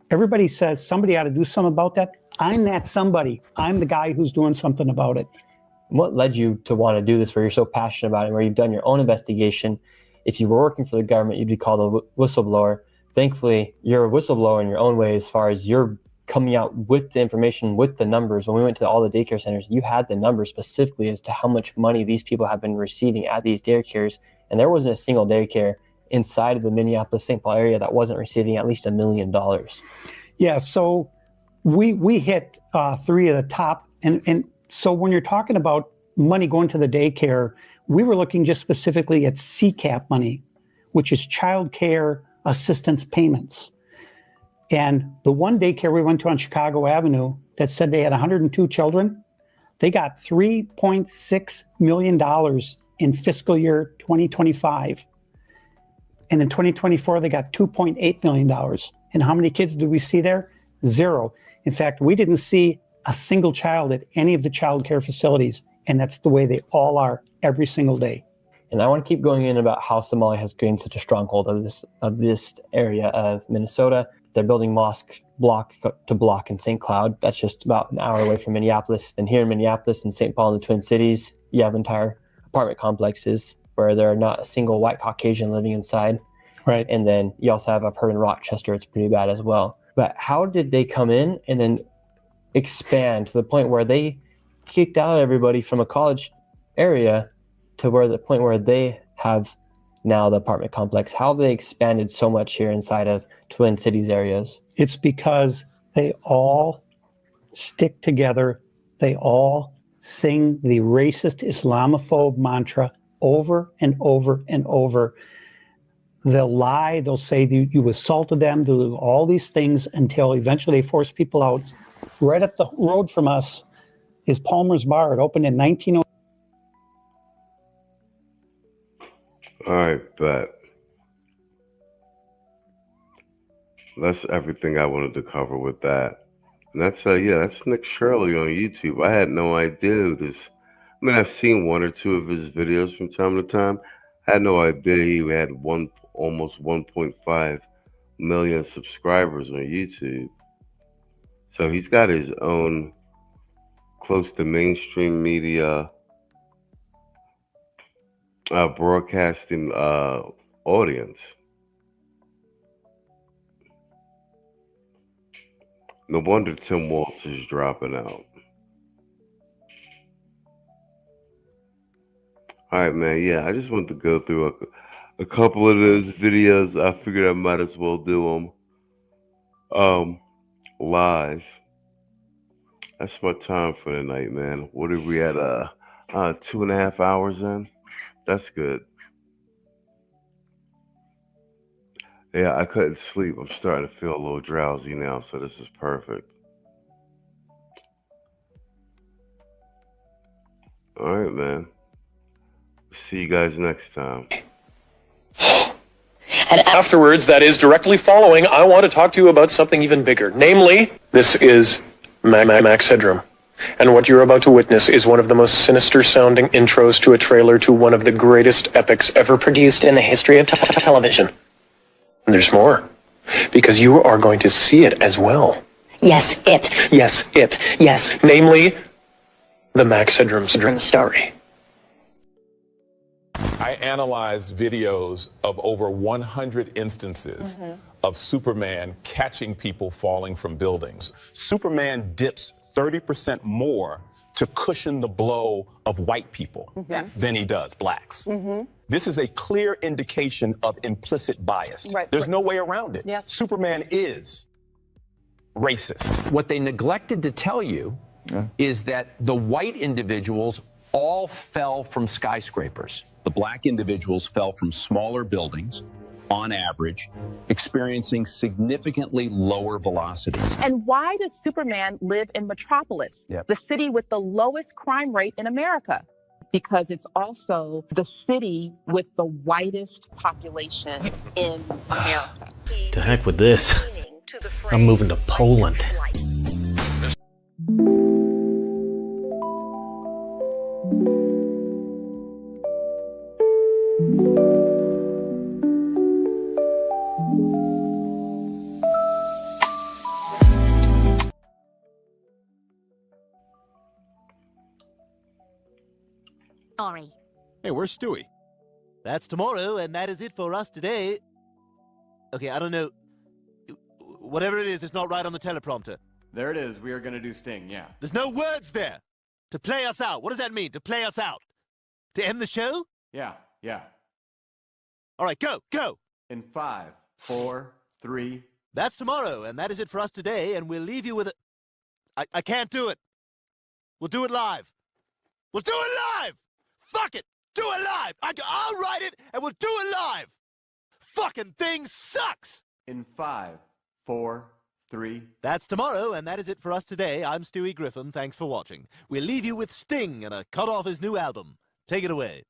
everybody says somebody ought to do something about that. I'm that somebody. I'm the guy who's doing something about it. What led you to want to do this, where you're so passionate about it, where you've done your own investigation? If you were working for the government, you'd be called a whistleblower. Thankfully, you're a whistleblower in your own way, as far as you're coming out with the information, with the numbers. When we went to all the daycare centers, you had the numbers specifically as to how much money these people have been receiving at these daycares. And there wasn't a single daycare inside of the Minneapolis-St. Paul area that wasn't receiving at least $1 million. Yeah, so we hit 3 of the top. And so when you're talking about money going to the daycare, we were looking just specifically at CCAP money, which is child care assistance payments. And the one daycare we went to on Chicago Avenue that said they had 102 children, they got $3.6 million in fiscal year 2025. And in 2024, they got $2.8 million. And how many kids did we see there? 0. In fact, we didn't see a single child at any of the child care facilities. And that's the way they all are every single day. And I want to keep going in about how Somalia has gained such a stronghold of this area of Minnesota. They're building mosque block to block in St. Cloud. That's just about an hour away from Minneapolis. And here in Minneapolis and St. Paul in the Twin Cities, you have entire apartment complexes where there are not a single white Caucasian living inside. Right. And then you also have, I've heard in Rochester, it's pretty bad as well. But how did they come in and then expand to the point where they kicked out everybody from a college area to where the point where they have now the apartment complex? How have they expanded so much here inside of Twin Cities areas? It's because they all stick together. They all sing the racist Islamophobe mantra over and over and over. They'll lie. They'll say you assaulted them. They'll do all these things until eventually they force people out. Right up the road from us is Palmer's Bar. It opened in 1908. All right, but that's everything I wanted to cover with that. And that's that's Nick Shirley on YouTube. I had no idea this. I mean, I've seen 1 or 2 of his videos from time to time. I had no idea he had almost 1.5 million subscribers on YouTube. So he's got his own close to mainstream media broadcasting audience. No wonder Tim Waltz is dropping out. All right, man. Yeah, I just wanted to go through a couple of those videos. I figured I might as well do them live. That's my time for the night, man. What are we at? 2.5 hours in? That's good. Yeah, I couldn't sleep. I'm starting to feel a little drowsy now, so this is perfect. All right, man. See you guys next time. And afterwards, that is directly following, I want to talk to you about something even bigger. Namely, this is Max Headroom. And what you're about to witness is one of the most sinister-sounding intros to a trailer to one of the greatest epics ever produced in the history of television. And there's more, because you are going to see it as well. Yes, it. Yes, it. Yes, namely, the Max Headroom story. I analyzed videos of over 100 instances of Superman catching people falling from buildings. Superman dips 30% more to cushion the blow of white people than he does blacks. This is a clear indication of implicit bias. There's no way around it. Superman is racist. What they neglected to tell you is that the white individuals all fell from skyscrapers. The black individuals fell from smaller buildings, on average, experiencing significantly lower velocities. And why does Superman live in Metropolis, the city with the lowest crime rate in America? Because it's also the city with the whitest population in America. To heck with this. I'm moving to Poland. Sorry. Hey, where's Stewie? That's tomorrow, and that is it for us today. Okay, I don't know. Whatever it is, it's not right on the teleprompter. There it is. We are going to do Sting, yeah. There's no words there. To play us out. What does that mean, to play us out? To end the show? Yeah. All right, go. In 5, 4, 3. That's tomorrow, and that is it for us today, and we'll leave you with a... I can't do it. We'll do it live. We'll do it live! Fuck it! Do it live! I'll write it, and we'll do it live! Fucking thing sucks! In 5, 4, 3. That's tomorrow, and that is it for us today. I'm Stewie Griffin. Thanks for watching. We'll leave you with Sting and a cut off his new album. Take it away.